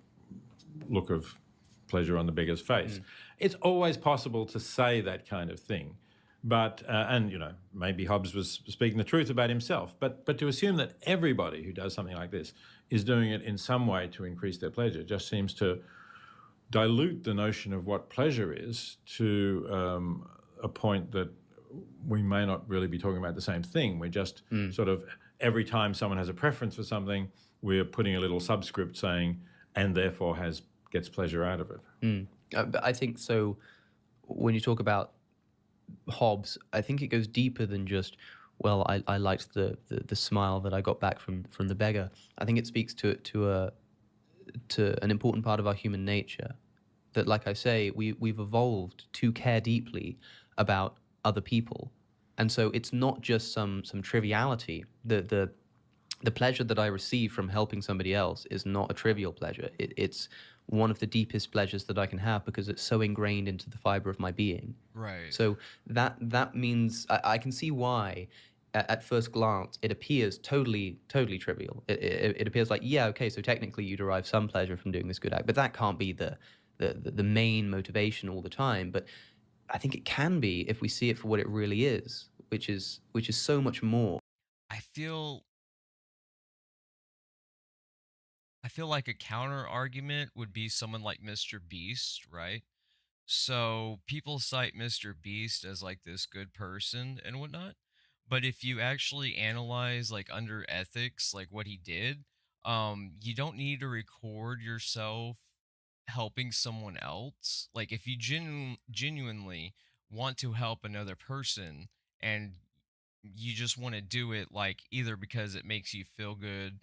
look of pleasure on the beggar's face. It's always possible to say that kind of thing. But, and, maybe Hobbes was speaking the truth about himself, but to assume that everybody who does something like this is doing it in some way to increase their pleasure just seems to dilute the notion of what pleasure is to a point that we may not really be talking about the same thing. We're just sort of, every time someone has a preference for something, we're putting a little subscript saying, and therefore gets pleasure out of it. But I think so. When you talk about Hobbes, I think it goes deeper than just, well, I liked the smile that I got back from the beggar. I think it speaks to an important part of our human nature, that, like I say, we've evolved to care deeply about other people, and so it's not just some triviality. The pleasure that I receive from helping somebody else is not a trivial pleasure. It's one of the deepest pleasures that I can have, because it's so ingrained into the fiber of my being. Right. So that means I can see why at first glance it appears totally trivial. It appears like, yeah, okay, so technically you derive some pleasure from doing this good act, but that can't be the main motivation all the time. But I think it can be if we see it for what it really is, which is so much more. I feel like a counter argument would be someone like Mr. Beast, right? So people cite Mr. Beast as like this good person and whatnot. But if you actually analyze like under ethics, like what he did, you don't need to record yourself helping someone else. Like if you genuinely want to help another person, and you just want to do it like either because it makes you feel good,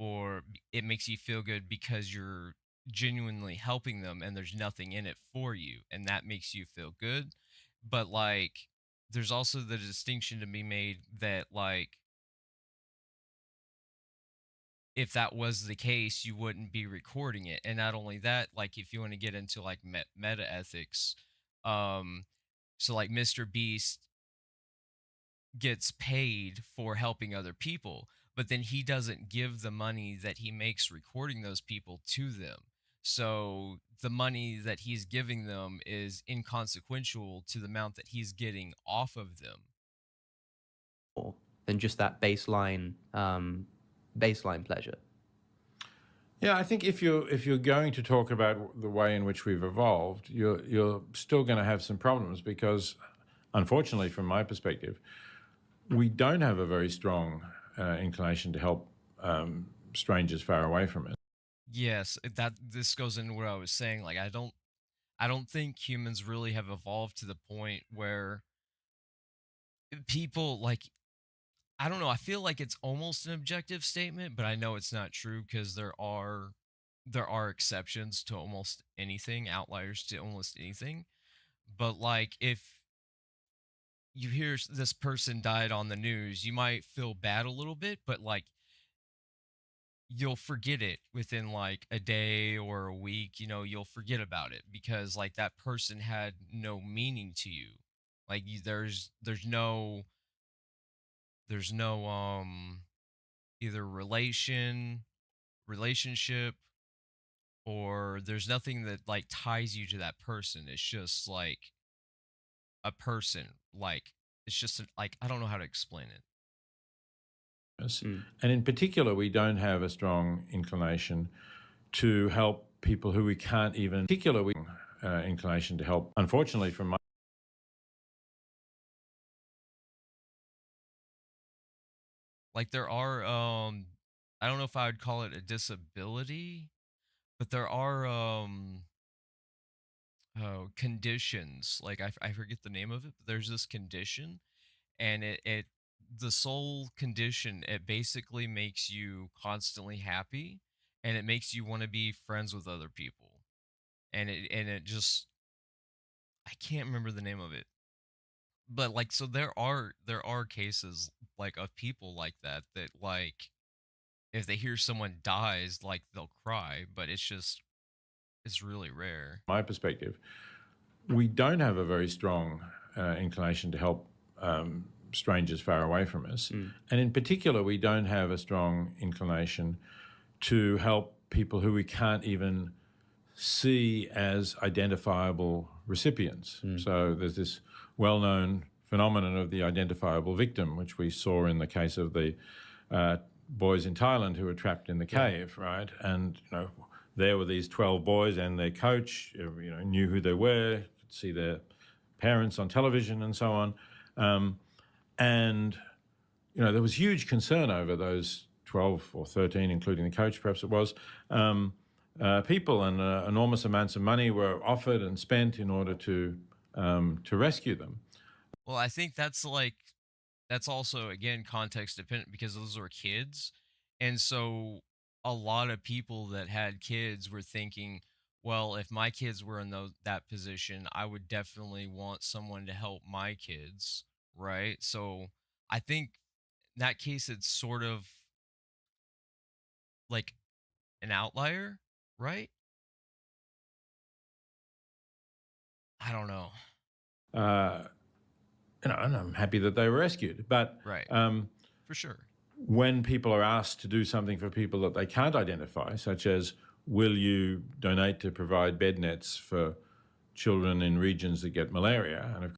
or it makes you feel good because you're genuinely helping them and there's nothing in it for you, and that makes you feel good. But like there's also the distinction to be made that like if that was the case, you wouldn't be recording it. And not only that, like if you want to get into like meta ethics, um so like Mr. Beast gets paid for helping other people, but then he doesn't give the money that he makes recording those people to them. So the money that he's giving them is inconsequential to the amount that he's getting off of them. Than just that baseline pleasure. Yeah, I think if you're going to talk about the way in which we've evolved, you're still going to have some problems, because, unfortunately, from my perspective, we don't have a very strong inclination to help strangers far away from us. Yes, that this goes into what I was saying. Like I don't think humans really have evolved to the point where people like, I don't know, I feel like it's almost an objective statement, but I know it's not true, because there are exceptions to almost anything, outliers to almost anything. But like if you hear this person died on the news, you might feel bad a little bit, but like you'll forget it within like a day or a week. You'll forget about it, because like that person had no meaning to you. Like there's no either relationship, or there's nothing that like ties you to that person. It's just like a person. Like it's just like, I don't know how to explain it. And in particular, we don't have a strong inclination to help people who we can't even, inclination to help, unfortunately, from my... Like there are I don't know if I would call it a disability, but there are conditions. Like I forget the name of it, but there's this condition, and it the sole condition, it basically makes you constantly happy, and it makes you want to be friends with other people. And it just, I can't remember the name of it. But like, so there are cases like of people like that, that like if they hear someone dies, like they'll cry, but it's really rare. My perspective, we don't have a very strong inclination to help strangers far away from us. And in particular, we don't have a strong inclination to help people who we can't even see as identifiable recipients. So there's this well-known phenomenon of the identifiable victim, which we saw in the case of the boys in Thailand who were trapped in the cave, right? And there were these 12 boys and their coach, knew who they were, could see their parents on television and so on. And there was huge concern over those 12 or 13, including the coach, perhaps it was, people, and enormous amounts of money were offered and spent in order to rescue them. Well, I think that's also, again, context dependent, because those were kids. And so a lot of people that had kids were thinking, well, if my kids were in that position, I would definitely want someone to help my kids, right? So I think in that case, it's sort of like an outlier, right? I don't know. And I'm happy that they were rescued. But Right. For sure. when people are asked to do something for people that they can't identify, such as, will you donate to provide bed nets for children in regions that get malaria? And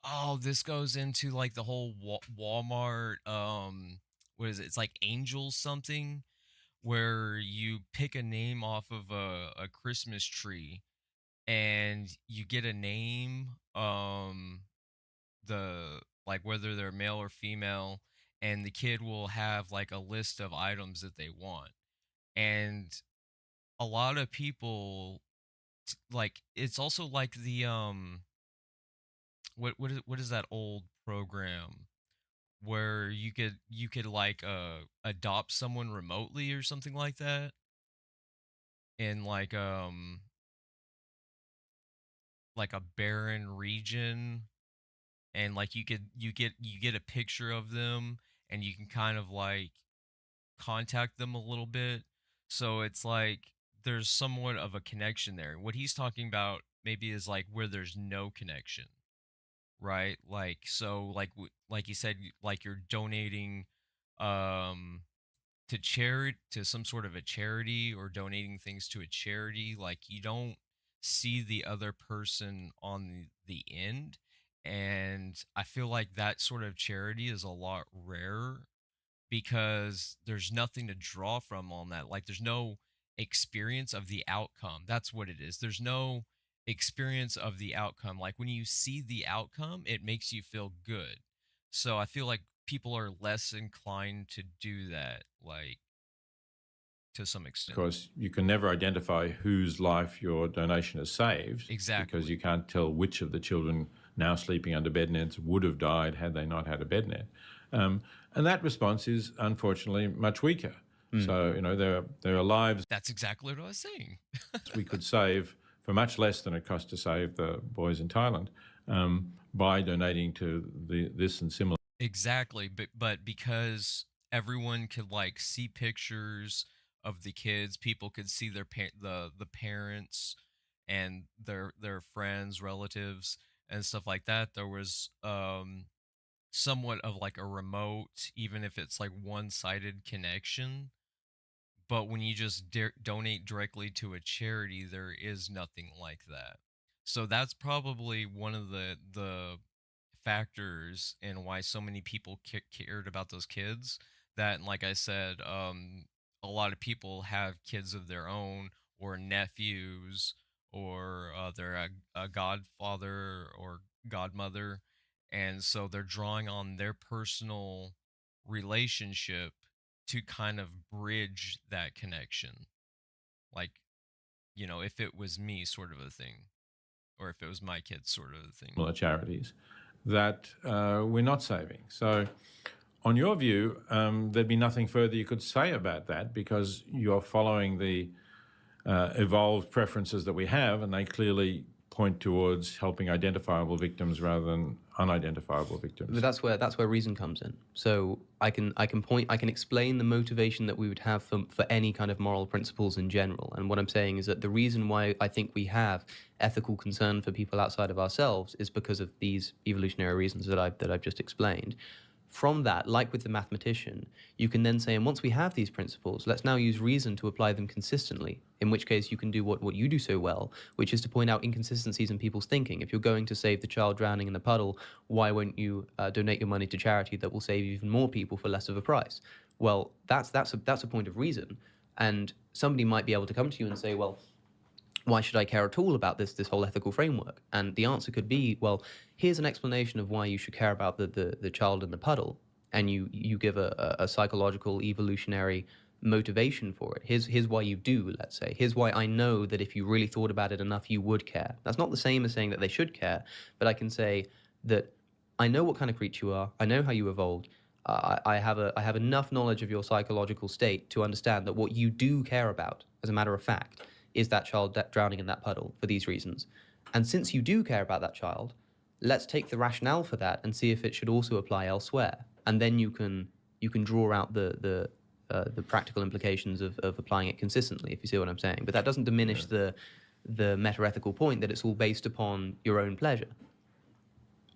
Oh, this goes into like the whole Walmart, what is it? It's like Angels something, where you pick a name off of a Christmas tree, and you get a name, the like whether they're male or female, and the kid will have like a list of items that they want. And a lot of people, like, it's also like the what is that old program where you could like adopt someone remotely or something like that, in like a barren region, and like you get a picture of them, and you can kind of like contact them a little bit. So it's like there's somewhat of a connection there. What he's talking about maybe is like where there's no connection, right? Like, so like you said, like you're donating um to some sort of a charity, or donating things to a charity, like you don't see the other person on the end. And I feel like that sort of charity is a lot rarer, because there's nothing to draw from on that. Like, there's no experience of the outcome. That's what it is. There's no experience of the outcome. Like, when you see the outcome, it makes you feel good. So I feel like people are less inclined to do that, like, to some of extent. course, you can never identify whose life your donation has saved. Exactly. Because you can't tell which of the children now sleeping under bed nets would have died had they not had a bed net. And that response is unfortunately much weaker. So, there are lives That's exactly what I was saying. we could save for much less than it cost to save the boys in Thailand, by donating to this and similar. Exactly, but because everyone could like see pictures of the kids, people could see the parents and their friends, relatives, and stuff like that. There was somewhat of like a remote, even if it's like one-sided connection. But when you just donate directly to a charity, there is nothing like that. So that's probably one of the factors in why so many people cared about those kids. That, like I said, a lot of people have kids of their own, or nephews, or they're a godfather or godmother, and so they're drawing on their personal relationship to kind of bridge that connection. Like, if it was me, sort of a thing, or if it was my kids, sort of a thing. Charities that we're not saving. So, on your view, there'd be nothing further you could say about that, because you're following the evolved preferences that we have, and they clearly point towards helping identifiable victims rather than unidentifiable victims. But that's where reason comes in. So I can explain the motivation that we would have for any kind of moral principles in general. And what I'm saying is that the reason why I think we have ethical concern for people outside of ourselves is because of these evolutionary reasons that I've just explained. From that, like with the mathematician, you can then say, and once we have these principles, let's now use reason to apply them consistently, in which case you can do what you do so well, which is to point out inconsistencies in people's thinking. If you're going to save the child drowning in the puddle, why won't you donate your money to charity that will save even more people for less of a price? Well, that's a point of reason. And somebody might be able to come to you and say, well, why should I care at all about this whole ethical framework? And the answer could be, well, here's an explanation of why you should care about the child in the puddle, and you give a psychological evolutionary motivation for it. Here's why you do, let's say. Here's why I know that if you really thought about it enough, you would care. That's not the same as saying that they should care, but I can say that I know what kind of creature you are. I know how you evolved. I have enough knowledge of your psychological state to understand that what you do care about, as a matter of fact, is that child drowning in that puddle for these reasons. And since you do care about that child, let's take the rationale for that and see if it should also apply elsewhere. And then you can draw out the practical implications of applying it consistently, if you see what I'm saying. But that doesn't diminish the meta-ethical point that it's all based upon your own pleasure.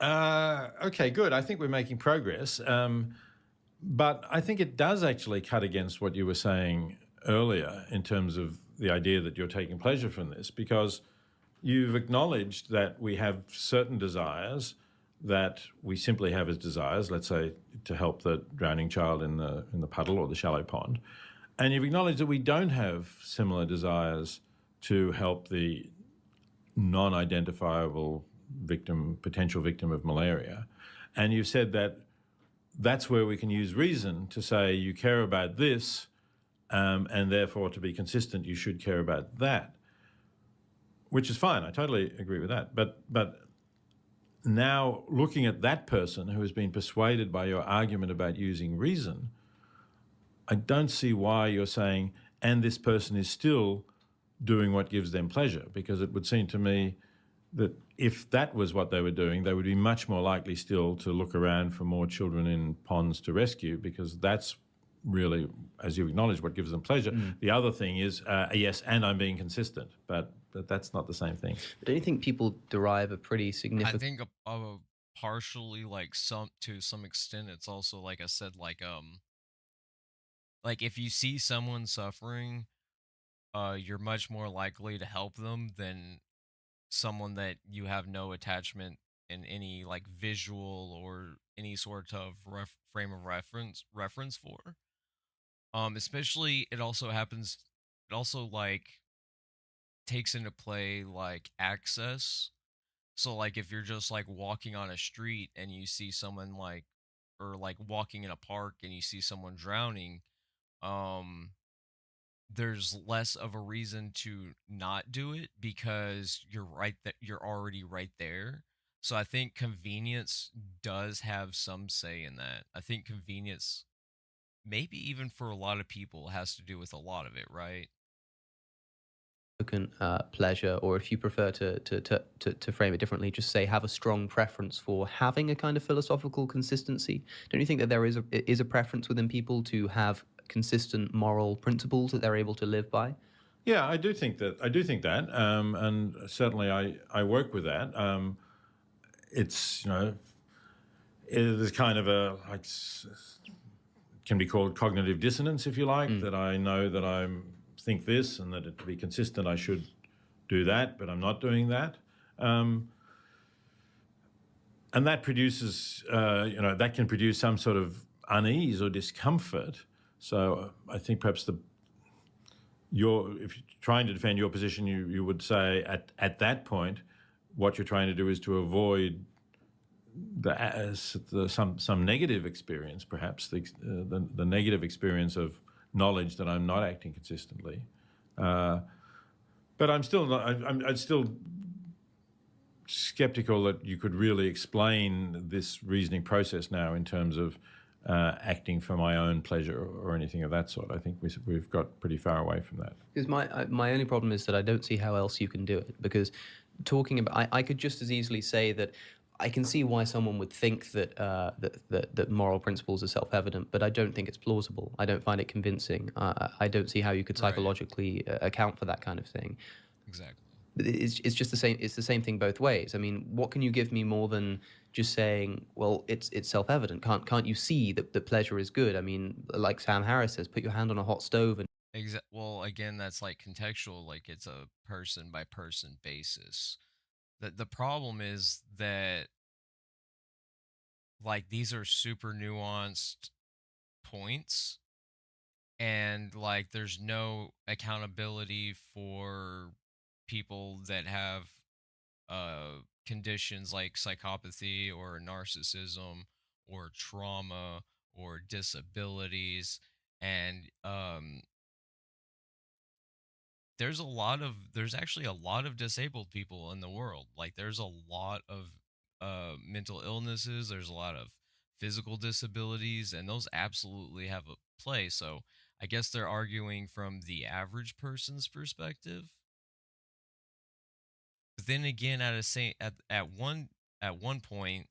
Okay, good. I think we're making progress. But I think it does actually cut against what you were saying earlier in terms of the idea that you're taking pleasure from this, because you've acknowledged that we have certain desires that we simply have as desires, let's say to help the drowning child in the puddle or the shallow pond. And you've acknowledged that we don't have similar desires to help the non-identifiable victim, potential victim of malaria. And you've said that that's where we can use reason to say you care about this, and therefore to be consistent, you should care about that, which is fine. I totally agree with that. But now looking at that person who has been persuaded by your argument about using reason, I don't see why you're saying, and this person is still doing what gives them pleasure, because it would seem to me that if that was what they were doing, they would be much more likely still to look around for more children in ponds to rescue, because that's really, as you acknowledge, what gives them pleasure. The other thing is, yes, and I'm being consistent, but that's not the same thing. But don't you think people derive a pretty significant... I think partially, like, to some extent, it's also, like I said, like if you see someone suffering, you're much more likely to help them than someone that you have no attachment in any, like, visual or any sort of frame of reference for. Especially it also happens. It also, like, takes into play, like, access. So, like, if you're just, like, walking on a street and you see someone, like, or, like, walking in a park and you see someone drowning, um there's less of a reason to not do it because you're already right there. So I think convenience does have some say in that. I think convenience, maybe even for a lot of people, has to do with a lot of it, right? pleasure, or if you prefer to frame it differently, just say have a strong preference for having a kind of philosophical consistency. Don't you think that there is a preference within people to have consistent moral principles that they're able to live by? Yeah, I do think that. And certainly I work with that. It's, there's kind of a, like, can be called cognitive dissonance, if you like, that I know that I think this, and that to be consistent I should do that, but I'm not doing that. And that produces, that can produce some sort of unease or discomfort. So I think perhaps if you're trying to defend your position, you would say at that point, what you're trying to do is to avoid some negative experience, perhaps the negative experience of knowledge that I'm not acting consistently. But I'm still not. I'm still skeptical that you could really explain this reasoning process now in terms of acting for my own pleasure or anything of that sort. I think we've got pretty far away from that. Because my only problem is that I don't see how else you can do it. Because talking about, I could just as easily say that I can see why someone would think that that moral principles are self-evident, but I don't think it's plausible. I don't find it convincing. I don't see how you could psychologically account for that kind of thing. Exactly. It's just the same. It's the same thing both ways. I mean, what can you give me more than just saying, well, it's self-evident? Can't you see that the pleasure is good? I mean, like Sam Harris says, put your hand on a hot stove and... Well, again, that's like contextual. Like, it's a person by person basis. The problem is that, like, these are super nuanced points, and like there's no accountability for people that have conditions like psychopathy or narcissism or trauma or disabilities. And there's actually a lot of disabled people in the world. Like there's a lot of mental illnesses, there's a lot of physical disabilities, and those absolutely have a place. So I guess they're arguing from the average person's perspective. But then again, at one point,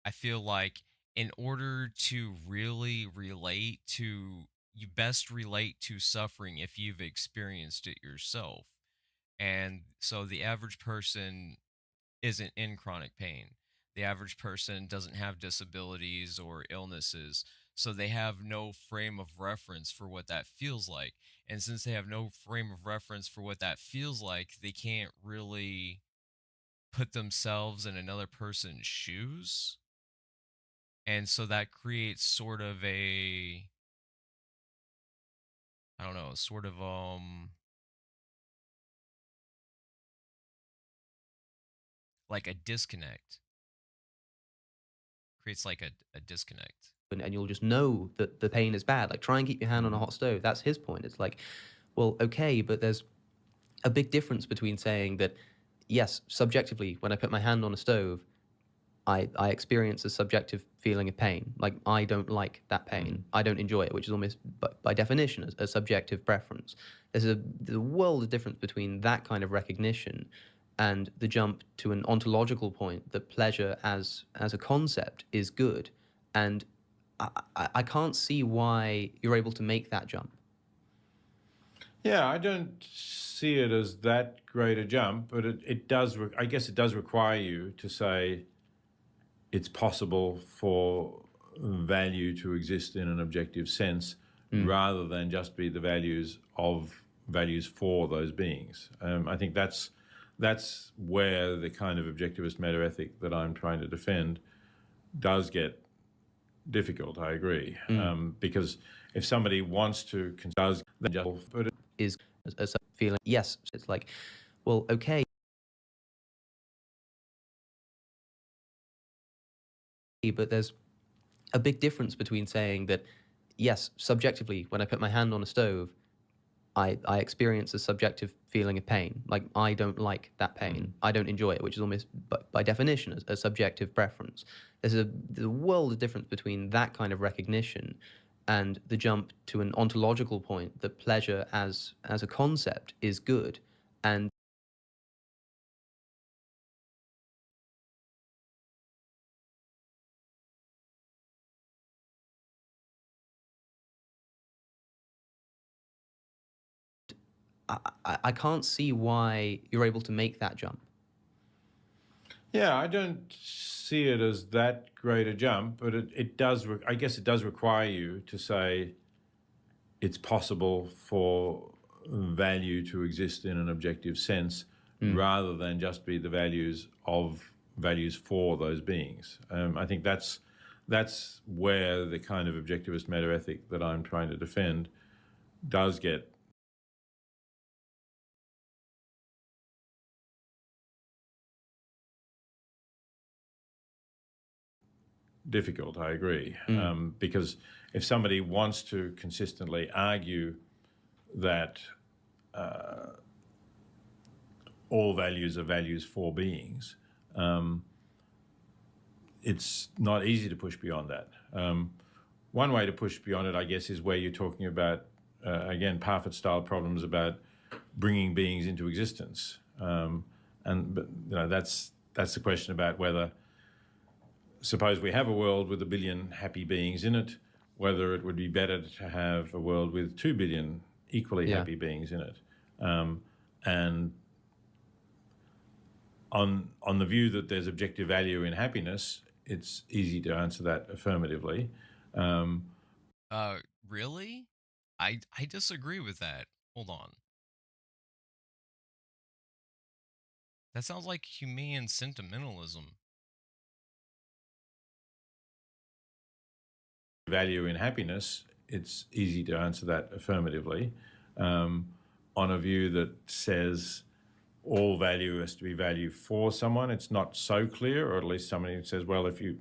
I feel like in order to really relate to, you best relate to suffering if you've experienced it yourself. And so the average person isn't in chronic pain. The average person doesn't have disabilities or illnesses. So they have no frame of reference for what that feels like. And since they have no frame of reference for what that feels like, they can't really put themselves in another person's shoes. And so that creates sort of a, I don't know, sort of like a disconnect. Creates like a disconnect. And you'll just know that the pain is bad. Like, try and keep your hand on a hot stove. That's his point. It's like, well, okay, but there's a big difference between saying that, yes, subjectively, when I put my hand on a stove, I experience a subjective feeling of pain. Like, I don't like that pain. I don't enjoy it, which is almost, by definition, a subjective preference. There's a world of difference between that kind of recognition and the jump to an ontological point that pleasure as a concept is good. And I can't see why you're able to make that jump. Yeah, I don't see it as that great a jump, but it does, I guess it does require you to say it's possible for value to exist in an objective sense rather than just be the values for those beings. I think that's where the kind of objectivist meta ethic that I'm trying to defend does get difficult. I agree, because if somebody wants to does just put it is a feeling. Yes, it's like, well, okay, but there's a big difference between saying that, yes, subjectively, when I put my hand on a stove, I experience a subjective feeling of pain. Like, I don't like that pain. I don't enjoy it, which is almost, by definition, a subjective preference. There's a world of difference between that kind of recognition and the jump to an ontological point that pleasure as a concept is good. And I can't see why you're able to make that jump. Yeah, I don't see it as that great a jump, but it does, I guess it does require you to say it's possible for value to exist in an objective sense rather than just be the values for those beings. I think that's where the kind of objectivist meta ethic that I'm trying to defend does get difficult. I agree, because if somebody wants to consistently argue that all values are values for beings, it's not easy to push beyond that. One way to push beyond it, I guess, is where you're talking about, again, Parfit-style problems about bringing beings into existence. But that's the question about whether, suppose we have a world with 1 billion happy beings in it, whether it would be better to have a world with 2 billion equally happy beings in it. And on the view that there's objective value in happiness, it's easy to answer that affirmatively. Really? I disagree with that. Hold on. That sounds like humane sentimentalism. Value in happiness, it's easy to answer that affirmatively. On a view that says all value has to be value for someone, it's not so clear, or at least somebody says, well, if you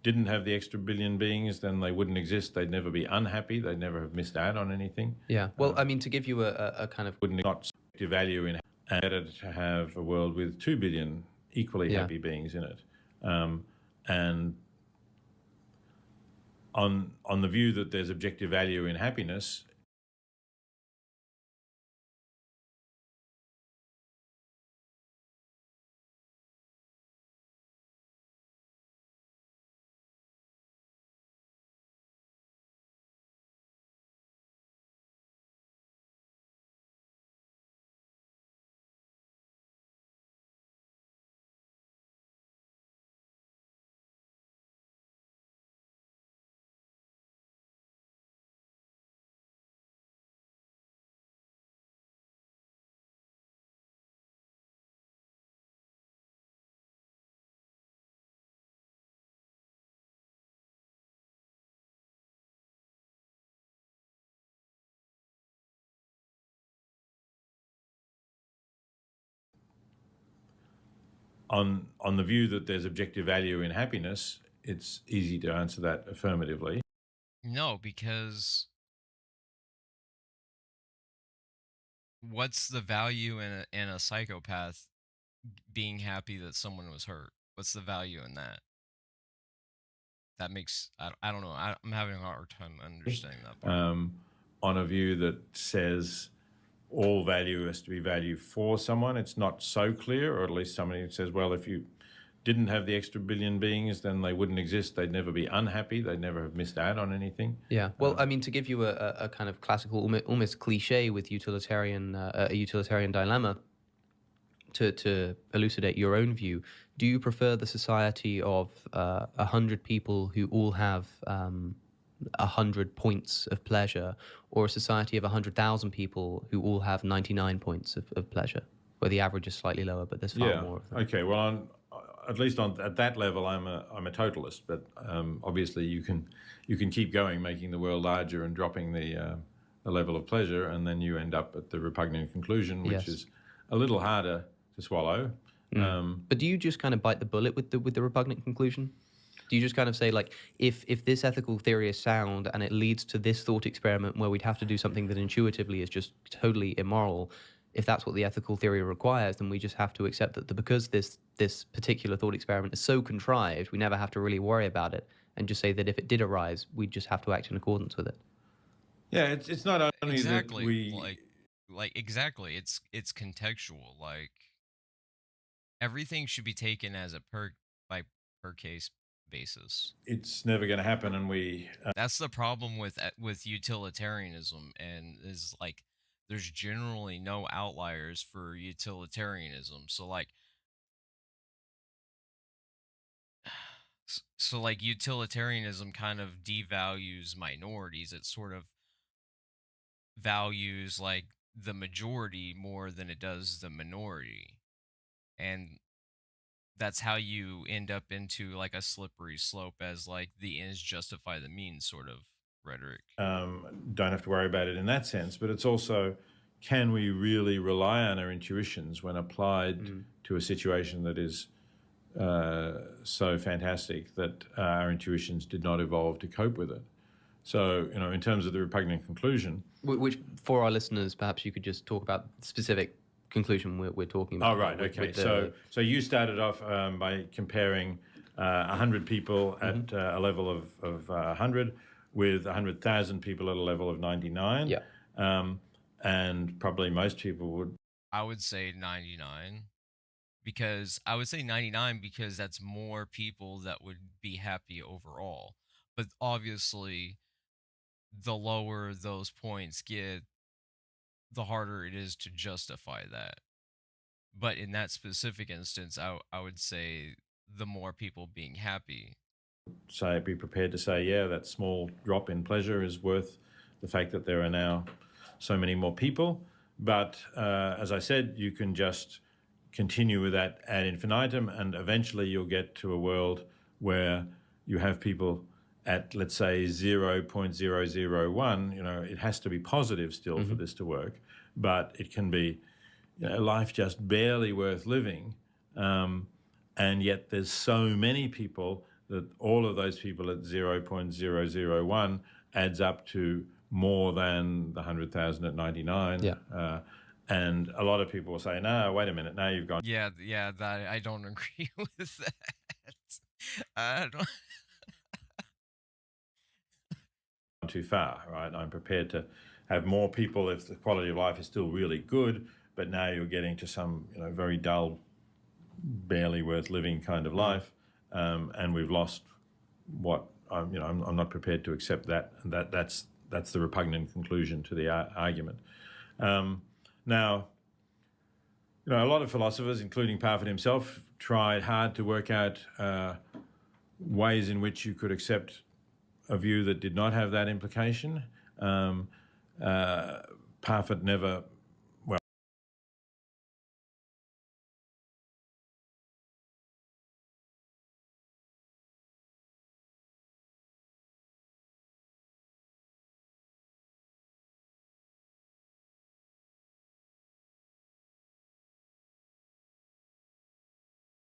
didn't have the extra billion beings, then they wouldn't exist. They'd never be unhappy. They'd never have missed out on anything. Yeah. Well, I mean, to give you a kind of... Wouldn't not subjective value in, and better to have a world with 2 billion equally happy beings in it. And on the view that there's objective value in happiness, on the view that there's objective value in happiness, it's easy to answer that affirmatively. No, because what's the value in a psychopath being happy that someone was hurt? What's the value in that? That makes I don't know. I'm having a hard time understanding that part. On a view that says all value has to be value for someone, it's not so clear, or at least somebody says, well, if you didn't have the extra billion beings, then they wouldn't exist. They'd never be unhappy. They'd never have missed out on anything. Yeah. Well, I mean, to give you a kind of classical, almost cliche with a utilitarian dilemma, to elucidate your own view, do you prefer the society of 100 people who all have 100 points of pleasure, or a society of 100,000 people who all have 99 points of pleasure, where the average is slightly lower, but there's far more of them? Okay. Well, at least at that level, I'm a totalist. But obviously, you can keep going, making the world larger and dropping the level of pleasure, and then you end up at the repugnant conclusion, which is a little harder to swallow. But do you just kind of bite the bullet with the repugnant conclusion? Do you just kind of say, like, if this ethical theory is sound and it leads to this thought experiment where we'd have to do something that intuitively is just totally immoral, if that's what the ethical theory requires, then we just have to accept that because this particular thought experiment is so contrived, we never have to really worry about it, and just say that if it did arise, we'd just have to act in accordance with it? Yeah, it's not only Exactly. that we... Like exactly. It's contextual. Like everything should be taken as a per case basis. It's never going to happen, and we... That's the problem with utilitarianism, and is like there's generally no outliers for utilitarianism. So like utilitarianism kind of devalues minorities. It sort of values like the majority more than it does the minority, and that's how you end up into like a slippery slope as like the ends justify the means sort of rhetoric. Don't have to worry about it in that sense, but it's also, can we really rely on our intuitions when applied to a situation that is so fantastic that our intuitions did not evolve to cope with it? So, in terms of the repugnant conclusion... Which, for our listeners, perhaps you could just talk about the specific conclusion we're talking about. Oh, right, okay. So you started off by comparing 100 people at a level of 100 with 100,000 people at a level of 99. Yeah. And probably most people would... I would say 99. Because I would say 99 because that's more people that would be happy overall. But obviously, the lower those points get, the harder it is to justify that. But in that specific instance, I would say the more people being happy. Be prepared to say, yeah, that small drop in pleasure is worth the fact that there are now so many more people. But as I said, you can just continue with that ad infinitum, and eventually you'll get to a world where you have people at, let's say, 0.001, it has to be positive still for this to work, but it can be life just barely worth living. And yet there's so many people that all of those people at 0.001 adds up to more than the 100,000 at 99. Yeah. And a lot of people will say, no, wait a minute, now you've gone Yeah, that I don't agree with that. I don't. too far, right? I'm prepared to have more people if the quality of life is still really good, but now you're getting to some, very dull, barely worth living kind of life, and we've lost what I'm not prepared to accept that, and that's the repugnant conclusion to the argument. Now, a lot of philosophers, including Parfit himself, tried hard to work out ways in which you could accept a view that did not have that implication. Parfit never,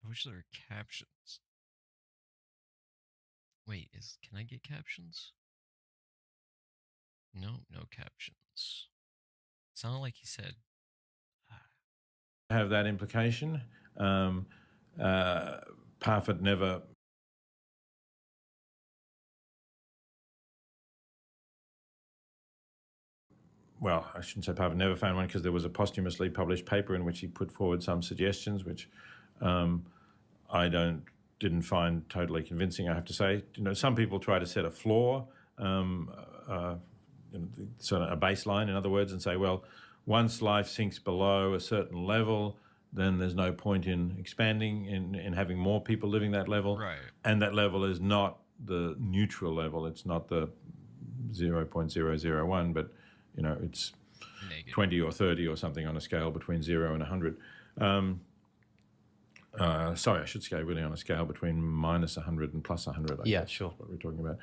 I wish there were captions. Wait, can I get captions? No captions. Sounded like he said. have that implication. Parfit never. Well, I shouldn't say Parfit never found one, because there was a posthumously published paper in which he put forward some suggestions, which I didn't find totally convincing, I have to say. Some people try to set a floor, sort of a baseline, in other words, and say, well, once life sinks below a certain level, then there's no point in expanding, in having more people living that level. Right. And that level is not the neutral level. It's not the 0.001, but, it's Negative. 20 or 30 or something on a scale between 0 and 100. Sorry, I should say really on a scale between minus 100 and plus 100. I Yeah, guess, sure. what we're talking about.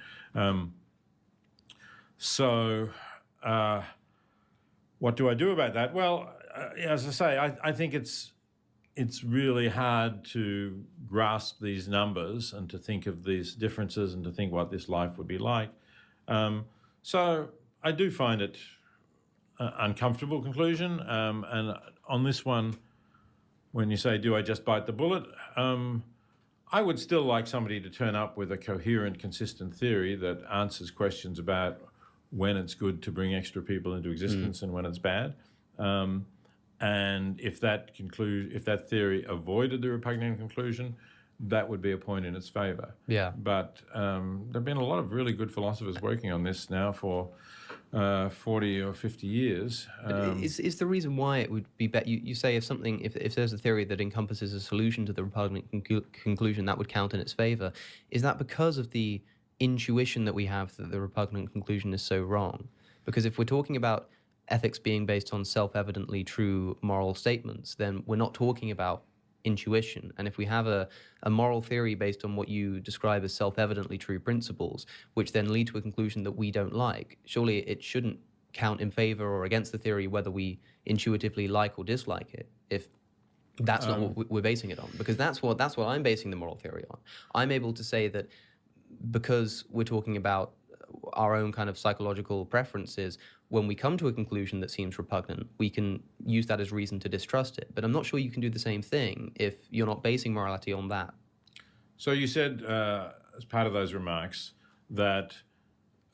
So what do I do about that? Well, as I say, I think it's really hard to grasp these numbers and to think of these differences and to think what this life would be like. So I do find it an uncomfortable conclusion. And on this one, when you say, do I just bite the bullet? I would still like somebody to turn up with a coherent, consistent theory that answers questions about when it's good to bring extra people into existence and when it's bad. And if that theory avoided the repugnant conclusion, that would be a point in its favor. Yeah. But there have been a lot of really good philosophers working on this now for 40 or 50 years. Is the reason why it would be better? You say if there's a theory that encompasses a solution to the repugnant conclusion, that would count in its favor. Is that because of the intuition that we have that the repugnant conclusion is so wrong? Because if we're talking about ethics being based on self-evidently true moral statements, then we're not talking about intuition. And if we have a moral theory based on what you describe as self-evidently true principles, which then lead to a conclusion that we don't like, surely it shouldn't count in favor or against the theory whether we intuitively like or dislike it, if that's not what we're basing it on. Because that's what I'm basing the moral theory on. I'm able to say that because we're talking about our own kind of psychological preferences, when we come to a conclusion that seems repugnant, we can use that as reason to distrust it. But I'm not sure you can do the same thing if you're not basing morality on that. So you said, as part of those remarks, that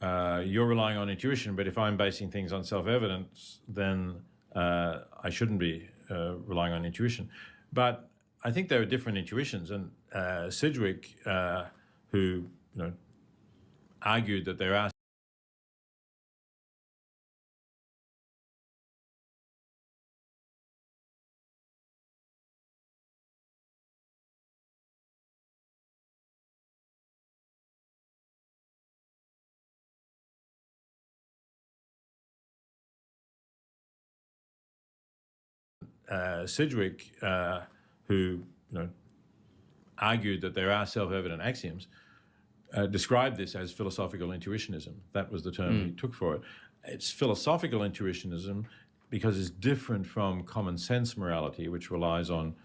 you're relying on intuition, but if I'm basing things on self-evidence, then I shouldn't be relying on intuition. But I think there are different intuitions, and Sidgwick, who argued that there are Sidgwick, who argued that there are self-evident axioms, described this as philosophical intuitionism. That was the term he took for it. It's philosophical intuitionism because it's different from common sense morality, which relies on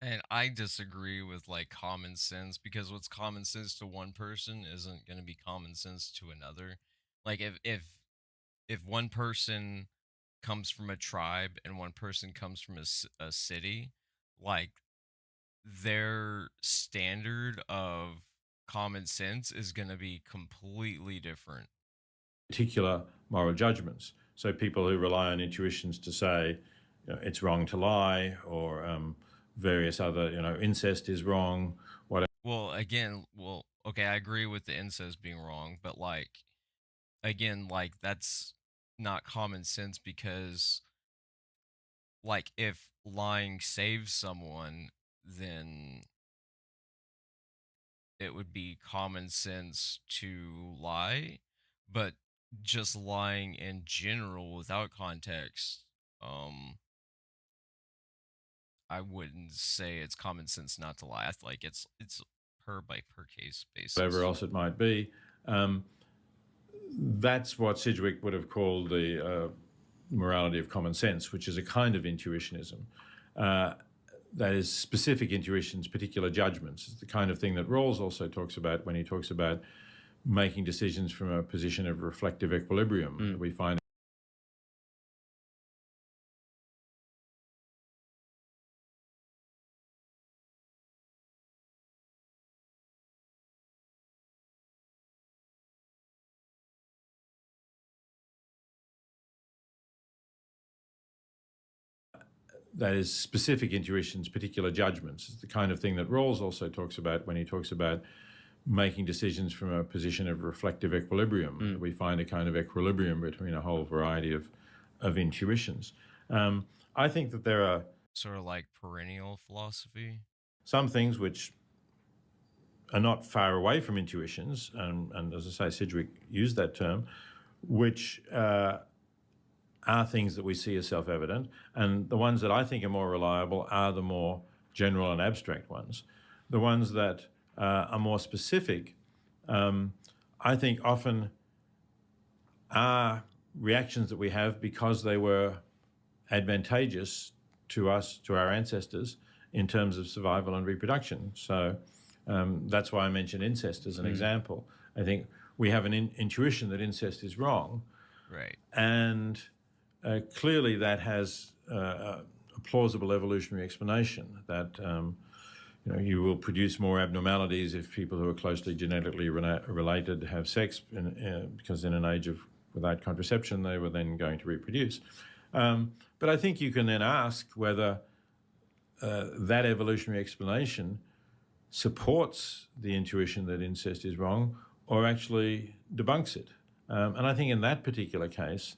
And I disagree with like common sense, because what's common sense to one person isn't going to be common sense to another. Like if one person comes from a tribe and one person comes from a city, like their standard of common sense is going to be completely different. particular moral judgments. So people who rely on intuitions to say, it's wrong to lie, or various other, incest is wrong, whatever. Well, again, okay, I agree with the incest being wrong, but like, again, like that's not common sense, because like if lying saves someone, then it would be common sense to lie, but just lying in general without context, I wouldn't say it's common sense not to lie. I feel like it's per case basis. Whatever else it might be. That's what Sidgwick would have called the morality of common sense, which is a kind of intuitionism. That is specific intuitions, particular judgments. It's the kind of thing that Rawls also talks about when he talks about making decisions from a position of reflective equilibrium. We find that is specific intuitions, particular judgments. It's the kind of thing that Rawls also talks about when he talks about making decisions from a position of reflective equilibrium. We find a kind of equilibrium between a whole variety of intuitions. I think that there are sort of like perennial philosophy. Some things which are not far away from intuitions, and as I say, Sidgwick used that term, which are things that we see as self-evident, and the ones that I think are more reliable are the more general and abstract ones. The ones that are more specific, I think often are reactions that we have because they were advantageous to us, to our ancestors, in terms of survival and reproduction. So that's why I mentioned incest as an example. I think we have an intuition that incest is wrong. Right. And clearly that has a plausible evolutionary explanation that you will produce more abnormalities if people who are closely genetically related have sex, because in an age without contraception they were then going to reproduce. But I think you can then ask whether that evolutionary explanation supports the intuition that incest is wrong or actually debunks it. And I think in that particular case,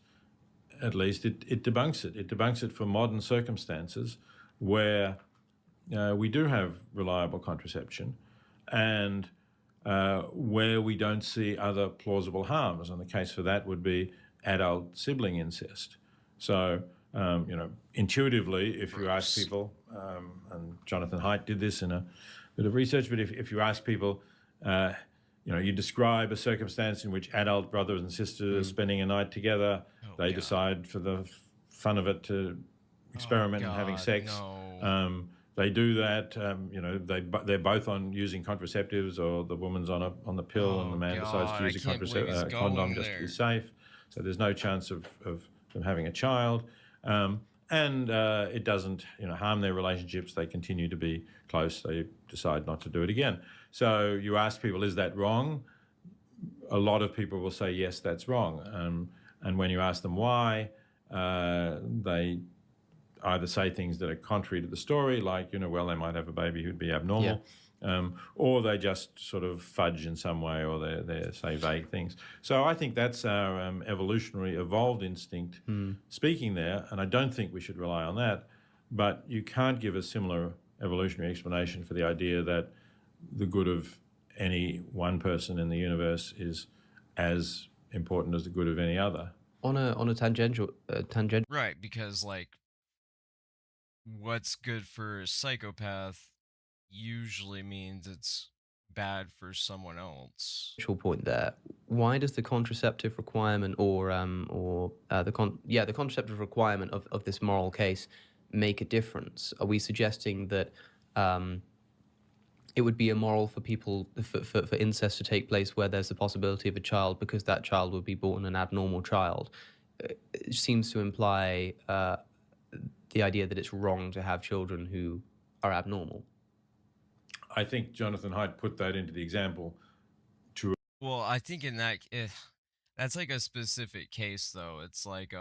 at least, it debunks it. It debunks it for modern circumstances where we do have reliable contraception and where we don't see other plausible harms. And the case for that would be adult sibling incest. So, intuitively, if you ask people, and Jonathan Haidt did this in a bit of research, but if you ask people, you describe a circumstance in which adult brothers and sisters are spending a night together, they decide for the fun of it to experiment in having sex. No. They do that, they're both on using contraceptives, or the woman's on the pill and the man decides to use a condom just to be safe. So there's no chance of them having a child. And it doesn't harm their relationships. They continue to be close. They decide not to do it again. So you ask people, is that wrong? A lot of people will say, yes, that's wrong. And when you ask them why, they either say things that are contrary to the story, like, well, they might have a baby who'd be abnormal, or they just sort of fudge in some way, or they say vague things. So I think that's our evolutionary evolved instinct speaking there, and I don't think we should rely on that. But you can't give a similar evolutionary explanation for the idea that the good of any one person in the universe is as important as the good of any other. On a tangent. Right, because like what's good for a psychopath usually means it's bad for someone else. Point there. Why does the contraceptive requirement the contraceptive requirement of this moral case make a difference? Are we suggesting that it would be immoral for people for incest to take place where there's the possibility of a child because that child would be born an abnormal child? It seems to imply the idea that it's wrong to have children who are abnormal. I think Jonathan Haidt put that into the example to. Well, I think in that that's like a specific case though. It's like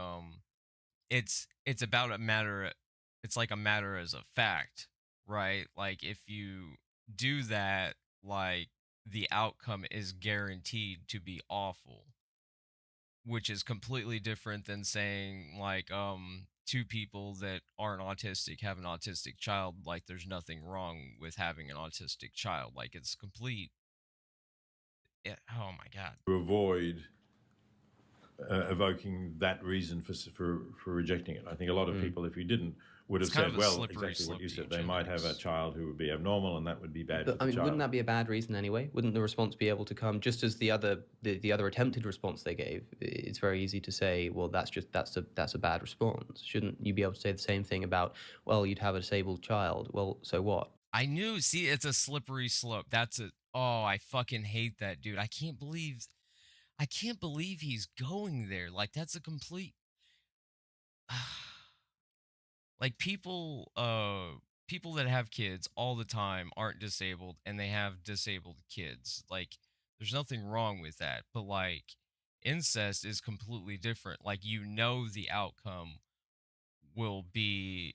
it's about a matter. It's like a matter as a fact, right? Like if you do that, like the outcome is guaranteed to be awful, which is completely different than saying like two people that aren't autistic have an autistic child, like there's nothing wrong with having an autistic child. Like it's complete. Oh my god. To avoid evoking that reason for rejecting it. I think a lot of people, if you didn't, would have said, well, exactly what you said. They might have a child who would be abnormal, and that would be bad for the child. Wouldn't that be a bad reason anyway? Wouldn't the response be able to come just as the other attempted response they gave? It's very easy to say, well, that's a bad response. Shouldn't you be able to say the same thing about, well, you'd have a disabled child? Well, so what? I knew. See, it's a slippery slope. That's it. Oh, I fucking hate that dude. I can't believe he's going there. Like that's a complete. Like people that have kids all the time aren't disabled and they have disabled kids. Like there's nothing wrong with that. But like incest is completely different. Like you know the outcome will be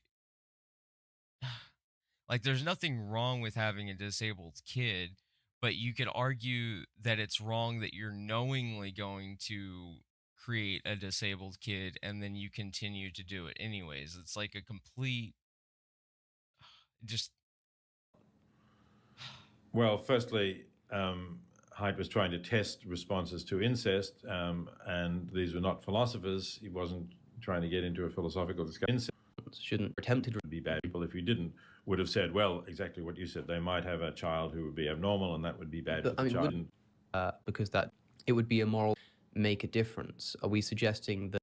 like there's nothing wrong with having a disabled kid, but you could argue that it's wrong that you're knowingly going to create a disabled kid and then you continue to do it anyways. It's like a complete just. Well, firstly, Haidt was trying to test responses to incest, and these were not philosophers. He wasn't trying to get into a philosophical discussion. Shouldn't attempted would be bad. People, if you didn't, would have said, well, exactly what you said. They might have a child who would be abnormal, and that would be bad for the child. Because that it would be immoral. Make a difference. Are we suggesting that?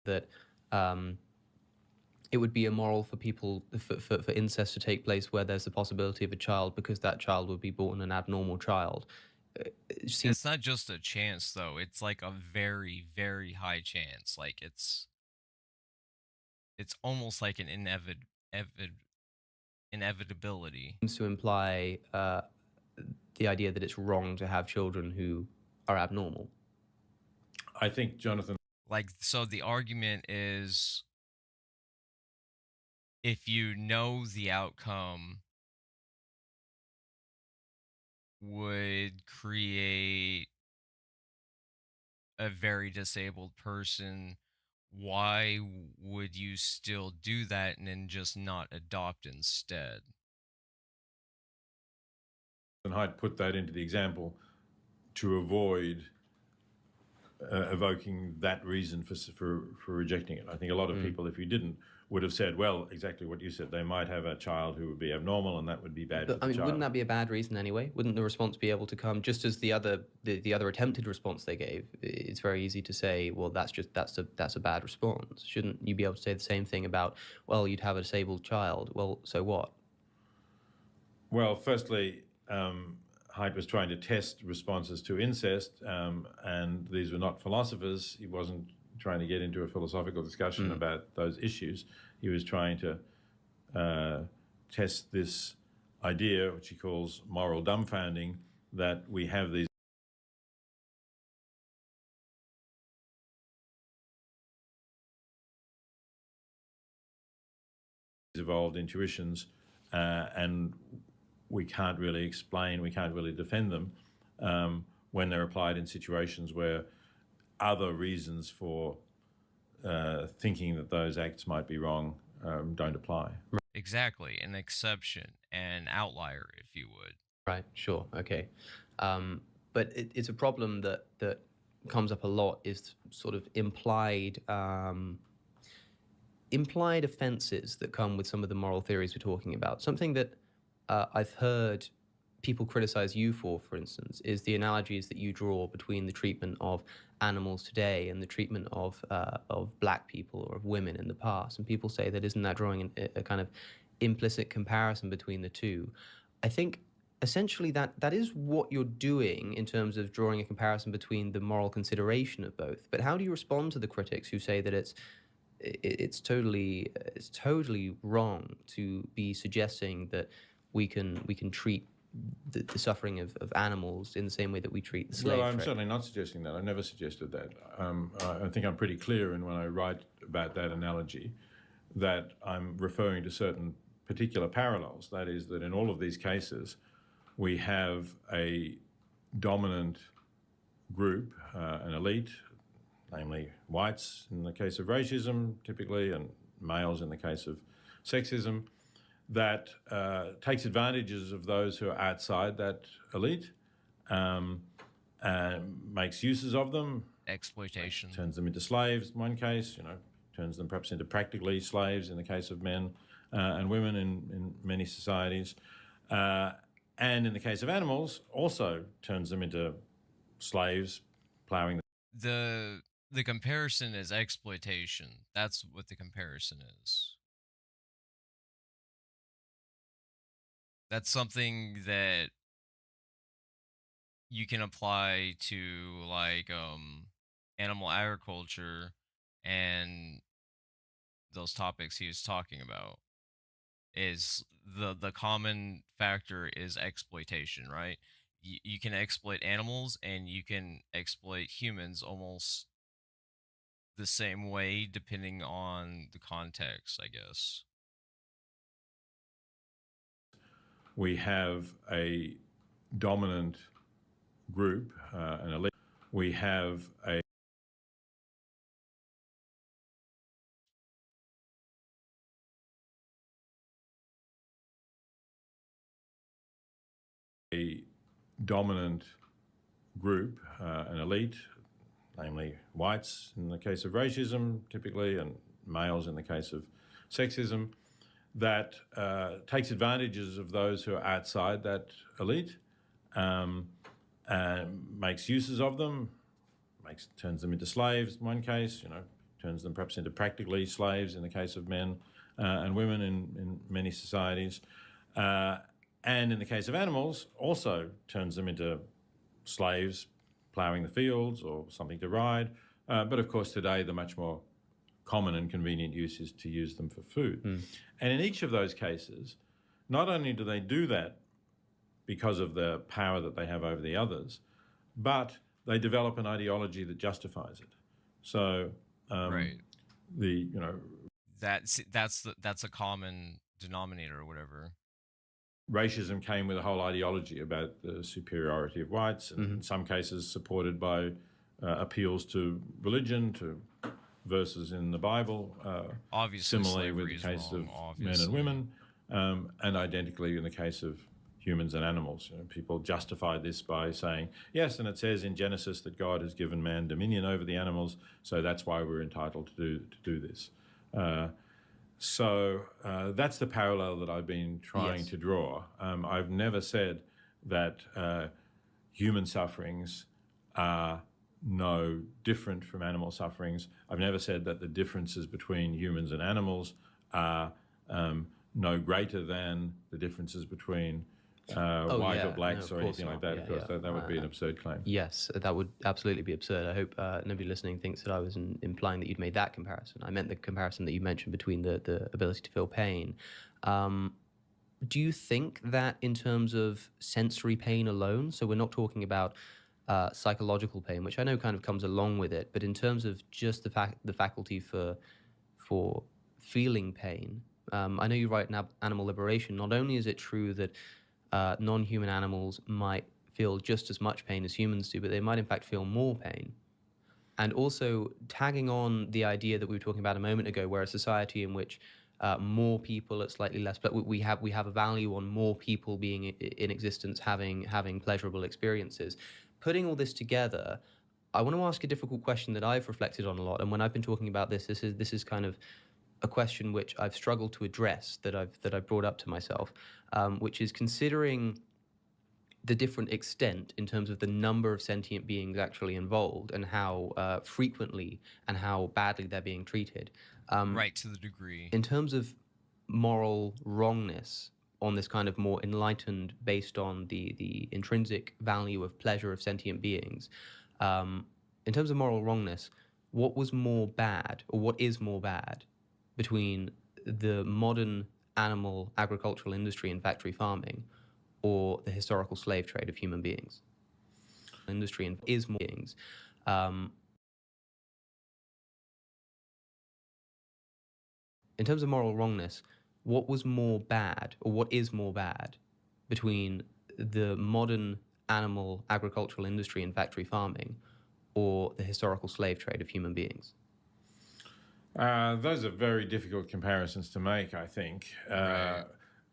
That it would be immoral for people for incest to take place where there's the possibility of a child because that child would be born an abnormal child. It's not just a chance though. It's like a very, very high chance. Like it's almost like an inevitability. Seems to imply the idea that it's wrong to have children who are abnormal. I think, Jonathan. Like, so the argument is if you know the outcome would create a very disabled person, why would you still do that and then just not adopt instead? And Haidt put that into the example to avoid evoking that reason for rejecting it. I think a lot of people, if you didn't, would have said, well, exactly what you said. They might have a child who would be abnormal, and that would be bad for the child. Wouldn't that be a bad reason anyway? Wouldn't the response be able to come just as the other attempted response they gave? It's very easy to say, well, that's a bad response. Shouldn't you be able to say the same thing about, well, you'd have a disabled child? Well, so what? Well, firstly, Haidt was trying to test responses to incest, and these were not philosophers. He wasn't trying to get into a philosophical discussion about those issues. He was trying to test this idea, which he calls moral dumbfounding, that we have these evolved intuitions, and we can't really explain, we can't really defend them when they're applied in situations where other reasons for thinking that those acts might be wrong don't apply. Exactly, an exception, an outlier, if you would. Right, sure, okay. But it's a problem that comes up a lot, is sort of implied offenses that come with some of the moral theories we're talking about. Something that I've heard people criticize you for instance, is the analogies that you draw between the treatment of animals today and the treatment of black people or of women in the past. And people say that isn't that drawing a kind of implicit comparison between the two? I think essentially that is what you're doing in terms of drawing a comparison between the moral consideration of both. But how do you respond to the critics who say that it's totally wrong to be suggesting that we can treat the suffering of animals in the same way that we treat the slave Well, I'm trade? certainly not suggesting that. I never suggested that. I think I'm pretty clear in when I write about that analogy that I'm referring to certain particular parallels. That is, that in all of these cases, we have a dominant group, an elite, namely whites in the case of racism typically, and males in the case of sexism, that takes advantages of those who are outside that elite, and makes uses of them. Exploitation. Turns them into slaves in one case, turns them perhaps into practically slaves in the case of men and women in many societies. And in the case of animals, also turns them into slaves, ploughing. The comparison is exploitation. That's what the comparison is. That's something that you can apply to like animal agriculture and those topics he was talking about. Is the common factor is exploitation, right? You can exploit animals and you can exploit humans almost the same way depending on the context, I guess. We have a dominant group, an elite. We have a dominant group, an elite, namely whites in the case of racism typically, and males in the case of sexism, that takes advantages of those who are outside that elite, and makes uses of them, turns them into slaves in one case, turns them perhaps into practically slaves in the case of men and women in many societies. And in the case of animals, also turns them into slaves, ploughing the fields or something to ride. But of course, today, the much more common and convenient use is to use them for food. And in each of those cases, not only do they do that because of the power that they have over the others, but they develop an ideology that justifies it. So, right. That's a common denominator or whatever. Racism came with a whole ideology about the superiority of whites, and in some cases supported by appeals to religion, to verses in the Bible. Obviously, similarly with the case of men and women, and identically in the case of humans and animals. People justify this by saying, yes, and it says in Genesis that God has given man dominion over the animals, so that's why we're entitled to do this. So that's the parallel that I've been trying to draw. I've never said that human sufferings are no different from animal sufferings. I've never said that the differences between humans and animals are no greater than the differences between white or blacks or anything like that. Of course, that would be an absurd claim. Yes, that would absolutely be absurd. I hope nobody listening thinks that I was implying that you'd made that comparison. I meant the comparison that you mentioned between the ability to feel pain. Do you think that in terms of sensory pain alone, so we're not talking about psychological pain, which I know kind of comes along with it, but in terms of just the faculty for feeling pain, I know you write in Animal Liberation, not only is it true that non-human animals might feel just as much pain as humans do, but they might in fact feel more pain. and also tagging on the idea that we were talking about a moment ago, where a society in which more people at slightly less, but we have a value on more people being in existence, having pleasurable experiences. Putting all this together, I want to ask a difficult question that I've reflected on a lot, and when I've been talking about this is kind of a question which I've struggled to address, that I've brought up to myself, which is considering the different extent in terms of the number of sentient beings actually involved, and how frequently and how badly they're being treated. Right, to the degree. In terms of moral wrongness, on this kind of more enlightened, based on the intrinsic value of pleasure of sentient beings, in terms of moral wrongness, what was more bad, or what is more bad, between the modern animal agricultural industry and factory farming, or the historical slave trade of human beings? Industry and is more beings. In terms of moral wrongness, what was more bad, or what is more bad, between the modern animal agricultural industry and factory farming, or the historical slave trade of human beings? Those are very difficult comparisons to make, I think,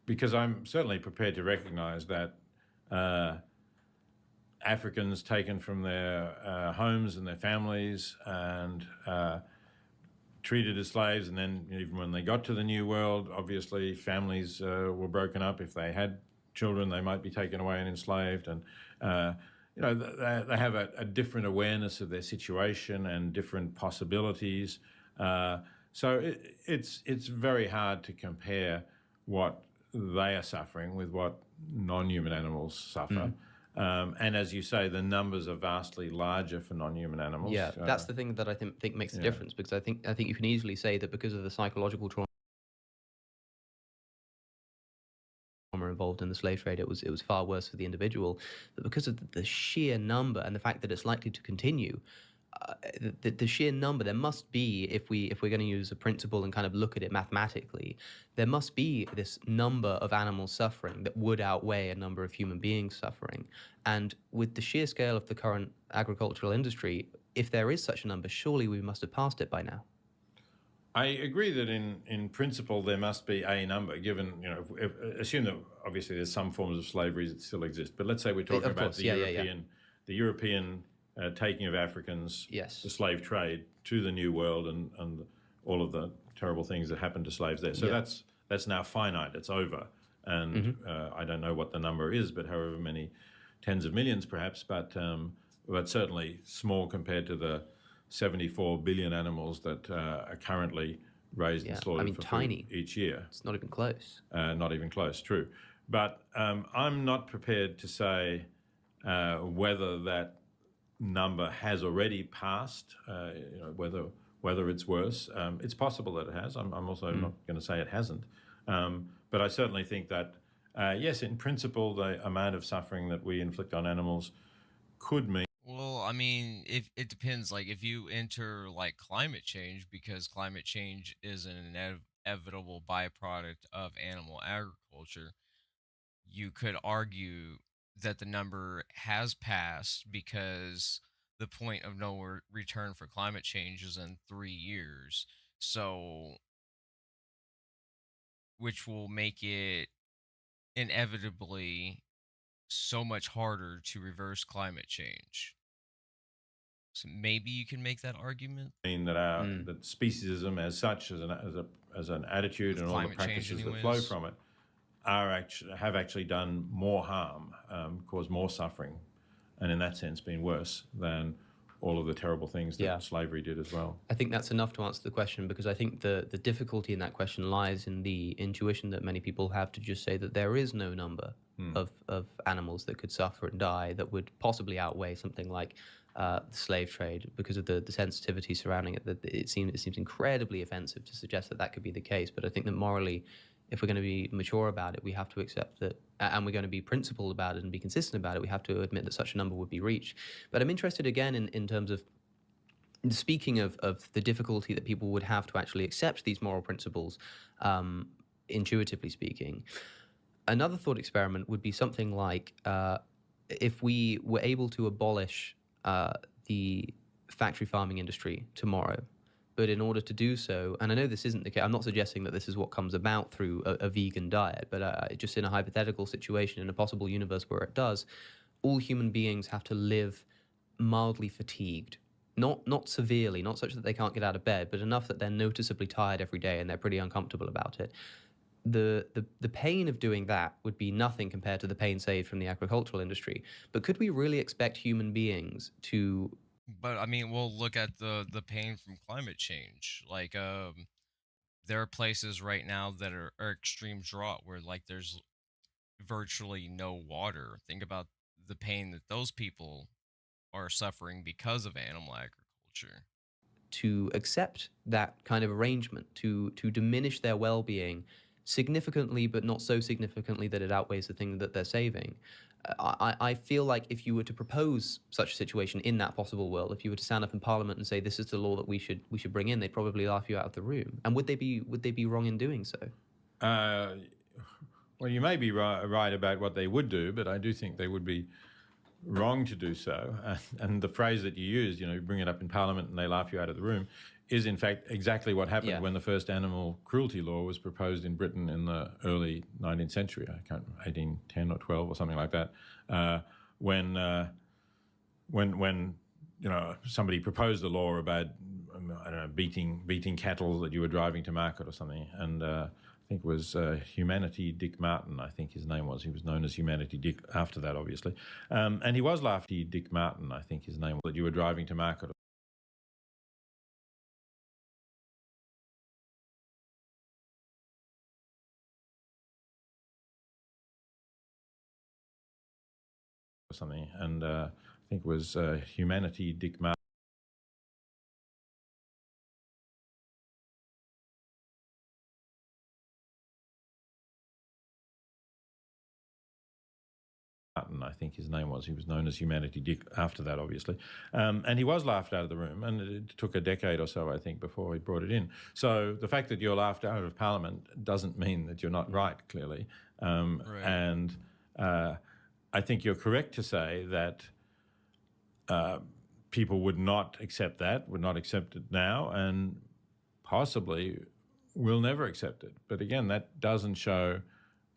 because I'm certainly prepared to recognize that Africans taken from their homes and their families and treated as slaves, and then even when they got to the New World, obviously families were broken up. If they had children, they might be taken away and enslaved, and they have a different awareness of their situation and different possibilities. So it's very hard to compare what they are suffering with what non-human animals suffer. And as you say, the numbers are vastly larger for non-human animals. Yeah, that's the thing that I think makes the difference, because I think you can easily say that because of the psychological trauma involved in the slave trade, it was far worse for the individual. But because of the sheer number and the fact that it's likely to continue, the sheer number, there must be, if we're going to use a principle and kind of look at it mathematically, there must be this number of animals suffering that would outweigh a number of human beings suffering. And with the sheer scale of the current agricultural industry, if there is such a number, surely we must have passed it by now. I agree that in principle there must be a number, given, assume that obviously there's some forms of slavery that still exist, but let's say we're talking about the European taking of Africans, the slave trade to the New World, and all of the terrible things that happened to slaves there. So that's now finite. It's over, and I don't know what the number is, but however many tens of millions, perhaps, but certainly small compared to the 74 billion animals that are currently raised and slaughtered for tiny food each year. It's not even close. Not even close. True, but I'm not prepared to say whether that number has already passed, whether it's worse. It's possible that it has. I'm also not going to say it hasn't. But I certainly think that, yes, in principle, the amount of suffering that we inflict on animals could mean... Well, I mean, if it depends, like if you enter like climate change, because climate change is an inevitable byproduct of animal agriculture, you could argue that the number has passed, because the point of no return for climate change is in 3 years. So, which will make it inevitably so much harder to reverse climate change. So maybe you can make that argument. I mean that that speciesism as such, as an attitude, and all the practices that flow from it, have actually done more harm, caused more suffering, and in that sense been worse than all of the terrible things that slavery did as well. I think that's enough to answer the question, because I think the difficulty in that question lies in the intuition that many people have to just say that there is no number of animals that could suffer and die that would possibly outweigh something like the slave trade, because of the sensitivity surrounding it. That it seems incredibly offensive to suggest that could be the case. But I think that morally, if we're going to be mature about it, we have to accept that, and we're going to be principled about it and be consistent about it, we have to admit that such a number would be reached. But I'm interested again in terms of, speaking of the difficulty that people would have to actually accept these moral principles, intuitively speaking. Another thought experiment would be something like, if we were able to abolish the factory farming industry tomorrow. But in order to do so, and I know this isn't the case, I'm not suggesting that this is what comes about through a vegan diet, but just in a hypothetical situation, in a possible universe where it does, all human beings have to live mildly fatigued. Not severely, not such that they can't get out of bed, but enough that they're noticeably tired every day and they're pretty uncomfortable about it. The pain of doing that would be nothing compared to the pain saved from the agricultural industry. But could we really expect human beings to... But I mean, we'll look at the pain from climate change. Like, there are places right now that are extreme drought where like there's virtually no water. Think about the pain that those people are suffering because of animal agriculture. to accept that kind of arrangement, to diminish their well-being significantly, but not so significantly that it outweighs the thing that they're saving. I feel like if you were to propose such a situation in that possible world, if you were to stand up in Parliament and say this is the law that we should bring in, they'd probably laugh you out of the room. And would they be wrong in doing so? Well, you may be right about what they would do, but I do think they would be wrong to do so. And the phrase that you used, you bring it up in Parliament and they laugh you out of the room, is in fact exactly what happened when the first animal cruelty law was proposed in Britain in the early 19th century. I can't remember, 1810 or 12 or something like that. When somebody proposed a law about I don't know beating cattle that you were driving to market or something, and I think it was Humanity Dick Martin, I think his name was. He was known as Humanity Dick after that, obviously. And he was laughed at. Dick Martin, I think his name was, that you were driving to market. Or something. And I think it was Humanity Dick Martin. I think his name was. He was known as Humanity Dick after that, obviously. And he was laughed out of the room, and it took a decade or so, I think, before he brought it in. So the fact that you're laughed out of Parliament doesn't mean that you're not right, clearly. Right. And I think you're correct to say that people would not accept that, would not accept it now, and possibly will never accept it. But again, that doesn't show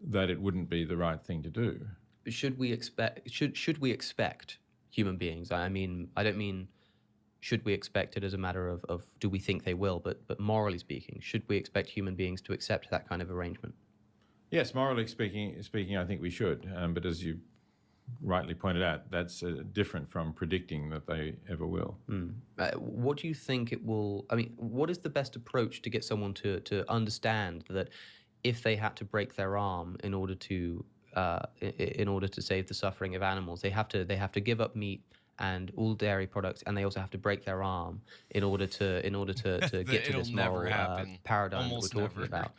that it wouldn't be the right thing to do. Should we expect human beings? I mean, I don't mean should we expect it as a matter of do we think they will, but morally speaking, should we expect human beings to accept that kind of arrangement? Yes, morally speaking, I think we should. But as you rightly pointed out, that's different from predicting that they ever will. What do you think it will? I mean, what is the best approach to get someone to understand that if they had to break their arm in order to save the suffering of animals, they have to give up meat and all dairy products, and they also have to break their arm in order to get to this moral paradigm that we're talking about.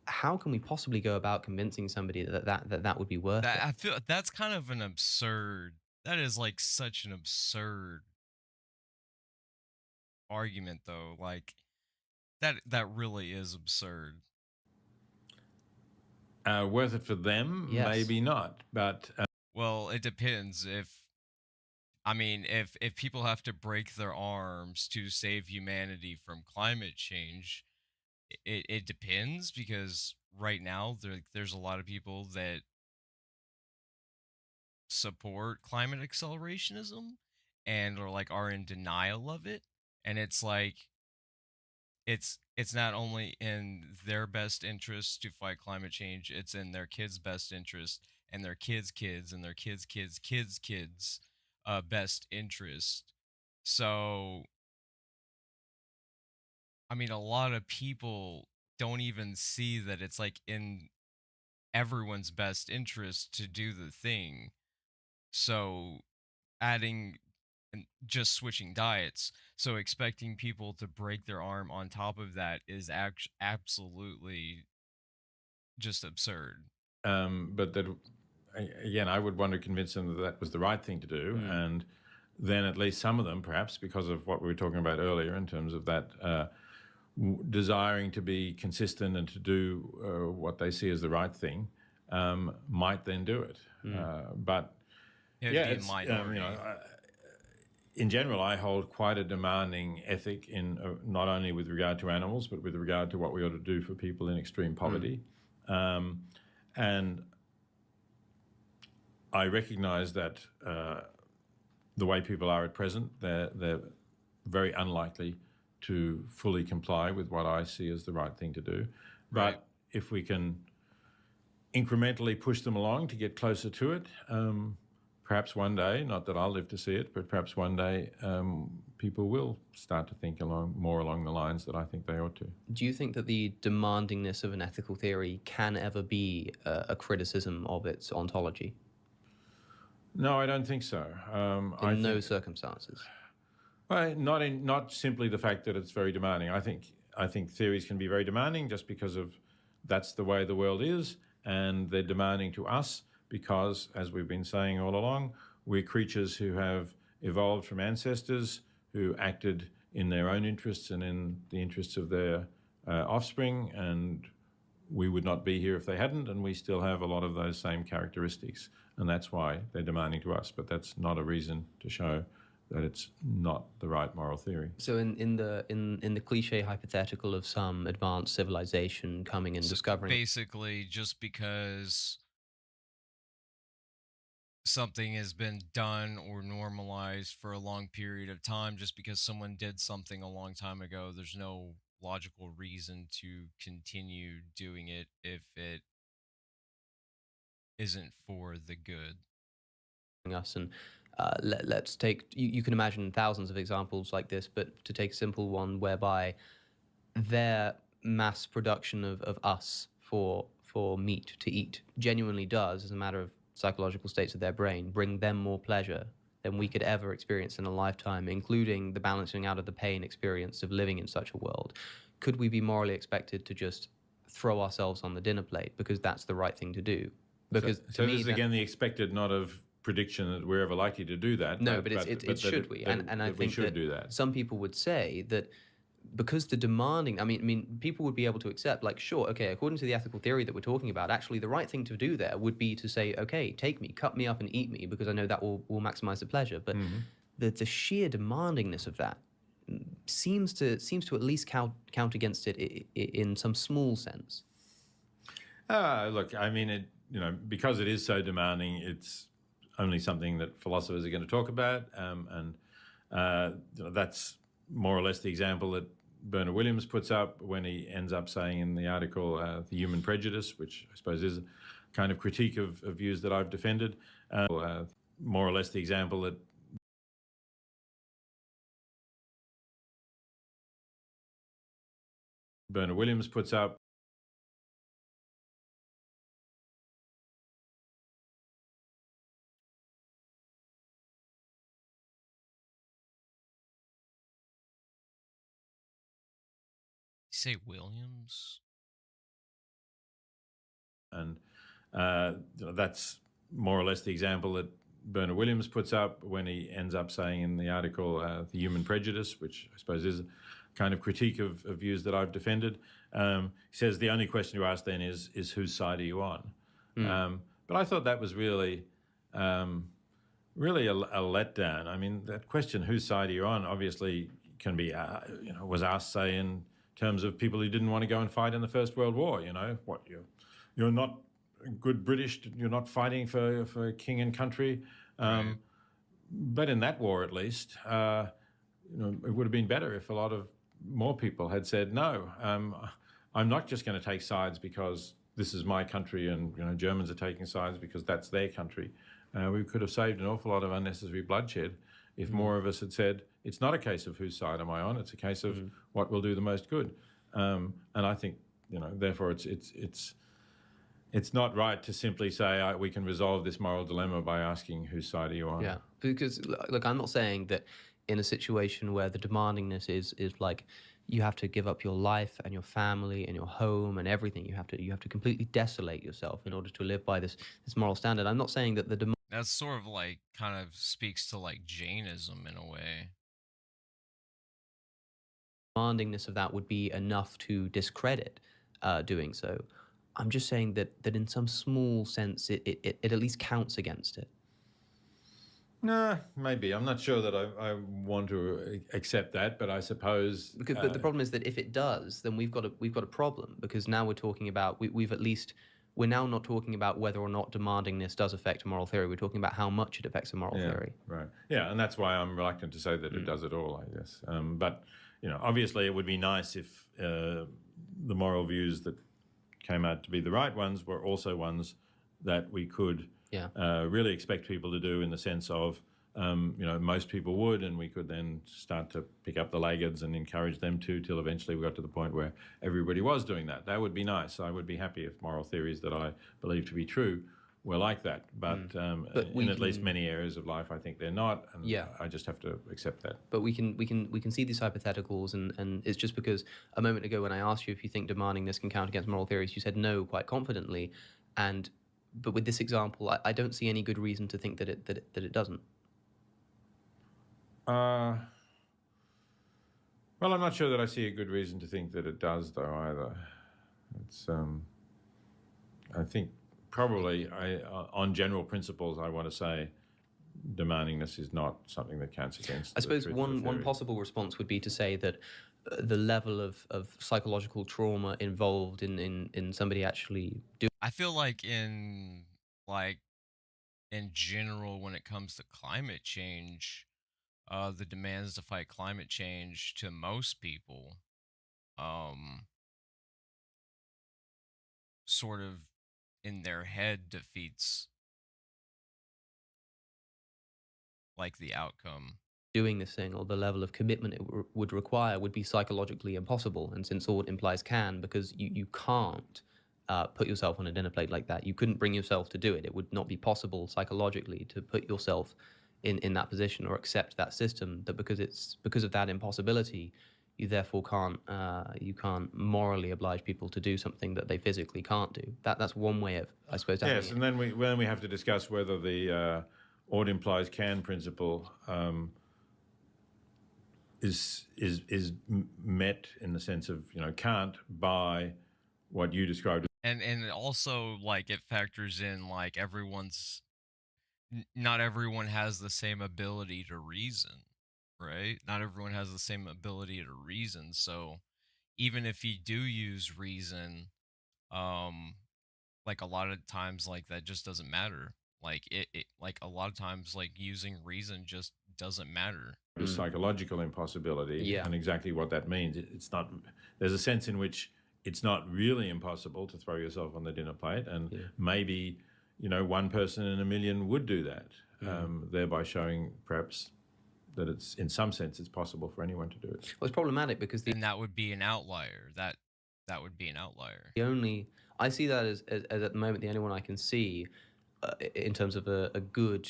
How can we possibly go about convincing somebody that would be worth it? I feel that's kind of an absurd. That is like such an absurd argument, though. Like that really is absurd. Worth it for them? Yes. Maybe not. But Well, it depends. If people have to break their arms to save humanity from climate change, it depends, because right now there's a lot of people that support climate accelerationism and are in denial of it, and it's like it's not only in their best interest to fight climate change, it's in their kids' best interest and their kids' kids and their kids' kids' kids' kids' best interest. So I mean, a lot of people don't even see that it's like in everyone's best interest to do the thing. So adding and just switching diets, so expecting people to break their arm on top of that is absolutely just absurd. But that, again, I would want to convince them that was the right thing to do, and then at least some of them, perhaps because of what we were talking about earlier in terms of that desiring to be consistent and to do what they see as the right thing, might then do it. But It'd be a minority. in general, I hold quite a demanding ethic in not only with regard to animals, but with regard to what we ought to do for people in extreme poverty. And I recognise that the way people are at present, they're very unlikely to fully comply with what I see as the right thing to do. Right. But if we can incrementally push them along to get closer to it, perhaps one day, not that I'll live to see it, but perhaps one day people will start to think more along the lines that I think they ought to. Do you think that the demandingness of an ethical theory can ever be a criticism of its ontology? No, I don't think so. In no circumstances. Well, not simply the fact that it's very demanding. I think theories can be very demanding just because of that's the way the world is, and they're demanding to us because, as we've been saying all along, we're creatures who have evolved from ancestors who acted in their own interests and in the interests of their offspring, and we would not be here if they hadn't, and we still have a lot of those same characteristics, and that's why they're demanding to us. But that's not a reason to show that it's not the right moral theory. So in the cliche hypothetical of some advanced civilization coming and discovering, Basically, just because something has been done or normalized for a long period of time, just because someone did something a long time ago, there's no logical reason to continue doing it if it isn't for the good. us, and let's take, you can imagine thousands of examples like this, but to take a simple one whereby their mass production of us for meat to eat genuinely does, as a matter of psychological states of their brain, bring them more pleasure than we could ever experience in a lifetime, including the balancing out of the pain experience of living in such a world. Could we be morally expected to just throw ourselves on the dinner plate because that's the right thing to do? Because so this is again the expected not of prediction that we're ever likely to do that. No, but it should we? And I think should do that. Some people would say that because the demanding, I mean, people would be able to accept, like, sure, okay, according to the ethical theory that we're talking about, actually the right thing to do there would be to say, okay, take me, cut me up and eat me, because I know that will maximize the pleasure. But the sheer demandingness of that seems to at least count against it in some small sense. Look, I mean, because it is so demanding, it's only something that philosophers are going to talk about, and that's more or less the example that Bernard Williams puts up when he ends up saying in the article, The Human Prejudice, which I suppose is a kind of critique of views that I've defended, more or less the example that Bernard Williams puts up. You say Williams? And that's more or less the example that Bernard Williams puts up when he ends up saying in the article, The Human Prejudice, which I suppose is a kind of critique of views that I've defended. He says the only question to ask then is whose side are you on? But I thought that was really a letdown. I mean, that question, whose side are you on, obviously can be, was asked, say, in terms of people who didn't want to go and fight in the First World War. You're not good British, you're not fighting for king and country. Right. But in that war, at least, it would have been better if a lot of more people had said, no, I'm not just going to take sides because this is my country and Germans are taking sides because that's their country. We could have saved an awful lot of unnecessary bloodshed if more of us had said, it's not a case of whose side am I on, it's a case of what will do the most good. And I think, therefore it's not right to simply say we can resolve this moral dilemma by asking whose side are you on. Yeah, because look, I'm not saying that in a situation where the demandingness is like you have to give up your life and your family and your home and everything. You have to completely desolate yourself in order to live by this moral standard. I'm not saying that the That's sort of like kind of speaks to like Jainism in a way. demandingness of that would be enough to discredit doing so. I'm just saying that in some small sense, it at least counts against it. Nah, maybe. I'm not sure that I want to accept that, but I suppose But the problem is that if it does, then we've got a problem, because now we're talking about we're now not talking about whether or not demandingness does affect a moral theory. We're talking about how much it affects a moral theory. Right. Yeah, and that's why I'm reluctant to say that it does at all, I guess. But obviously, it would be nice if the moral views that came out to be the right ones were also ones that we could really expect people to do, in the sense of most people would, and we could then start to pick up the laggards and encourage them to, till eventually we got to the point where everybody was doing that. That would be nice. I would be happy if moral theories that I believe to be true were like that. But in at least many areas of life, I think they're not, and I just have to accept that. But we can see these hypotheticals, and it's just because a moment ago when I asked you if you think demandingness can count against moral theories, you said no quite confidently, but with this example, I don't see any good reason to think that it doesn't. Well, I'm not sure that I see a good reason to think that it does, though, either. It's, I think probably, on general principles, I want to say demandingness is not something that counts against. I suppose one possible response would be to say that the level of psychological trauma involved in somebody actually doing. I feel like in general, when it comes to climate change, the demands to fight climate change to most people, sort of in their head defeats the outcome. Doing this thing, or the level of commitment it would require, would be psychologically impossible. And since all implies can, because you can't put yourself on a dinner plate like that. You couldn't bring yourself to do it. It would not be possible psychologically to put yourself in that position or accept that system. That because of that impossibility, you therefore can't morally oblige people to do something that they physically can't do. That's one way of, I suppose. Yes, and then we have to discuss whether the "ought implies can" principle is met in the sense of can't by what you described. And also it factors in not everyone has the same ability to reason, right? Not everyone has the same ability to reason. So even if you do use reason, a lot of times that just doesn't matter. A lot of times using reason just doesn't matter. The psychological impossibility and exactly what that means. It's not. There's a sense in which it's not really impossible to throw yourself on the dinner plate, and maybe one person in a million would do that, thereby showing perhaps that it's, in some sense, it's possible for anyone to do it. Well, it's problematic because and that would be an outlier. That would be an outlier. I see that as at the moment the only one I can see in terms of a good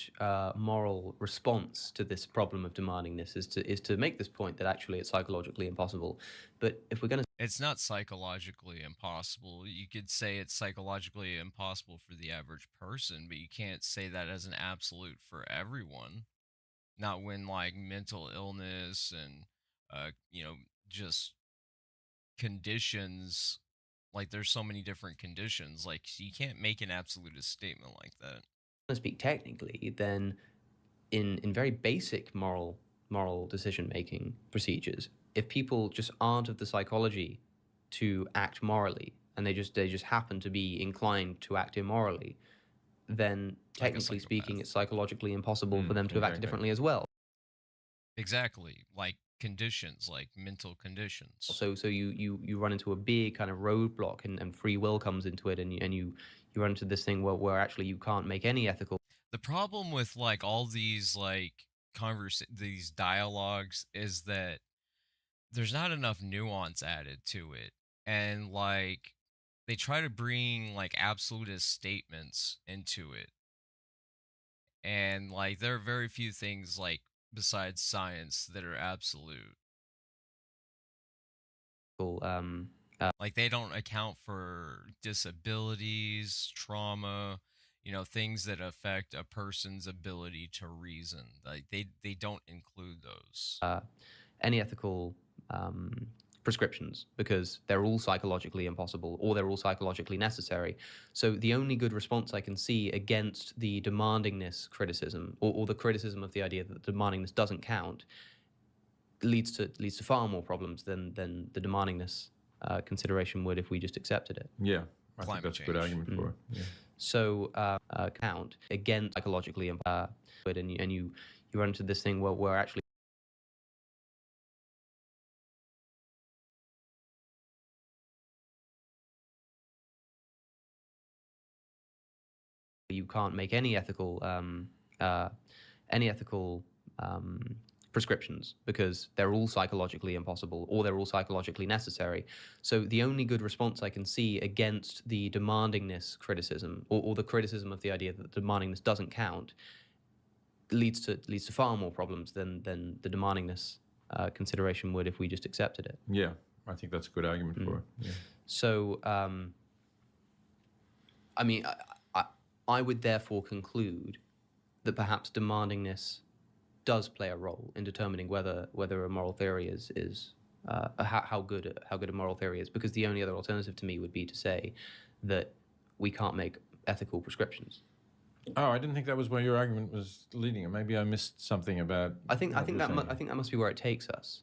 moral response to this problem of demandingness is to make this point that actually it's psychologically impossible. But if we're going to, it's not psychologically impossible. You could say it's psychologically impossible for the average person, but you can't say that as an absolute for everyone. Not when mental illness and just conditions, there's so many different conditions, you can't make an absolutist statement like that. To speak technically, then in very basic moral decision making procedures, if people just aren't of the psychology to act morally, and they just happen to be inclined to act immorally, then technically speaking, it's psychologically impossible for them to have acted differently as well. Exactly, conditions, mental conditions. So you run into a big kind of roadblock, and free will comes into it, and you run into this thing where actually you can't make any ethical. The problem with all these these dialogues is that there's not enough nuance added to it, and they try to bring absolutist statements into it, and there are very few things besides science that are absolute. They don't account for disabilities, trauma, things that affect a person's ability to reason. They don't include those. Any ethical prescriptions because they're all psychologically impossible or they're all psychologically necessary. So the only good response I can see against the demandingness criticism or the criticism of the idea that the demandingness doesn't count leads to far more problems than the demandingness consideration would if we just accepted it. Yeah, I think Climate that's a good change. argument for it. Yeah. So count against psychologically and you run into this thing where actually you can't make any ethical prescriptions because they're all psychologically impossible or they're all psychologically necessary. So the only good response I can see against the demandingness criticism or the criticism of the idea that demandingness doesn't count leads to far more problems than the demandingness consideration would if we just accepted it. Yeah, I think that's a good argument for it. Yeah. So, I mean, I would therefore conclude that perhaps demandingness does play a role in determining whether a moral theory is how good a moral theory is, because the only other alternative to me would be to say that we can't make ethical prescriptions. Oh, I didn't think that was where your argument was leading. Maybe I missed something about. I think that must be where it takes us.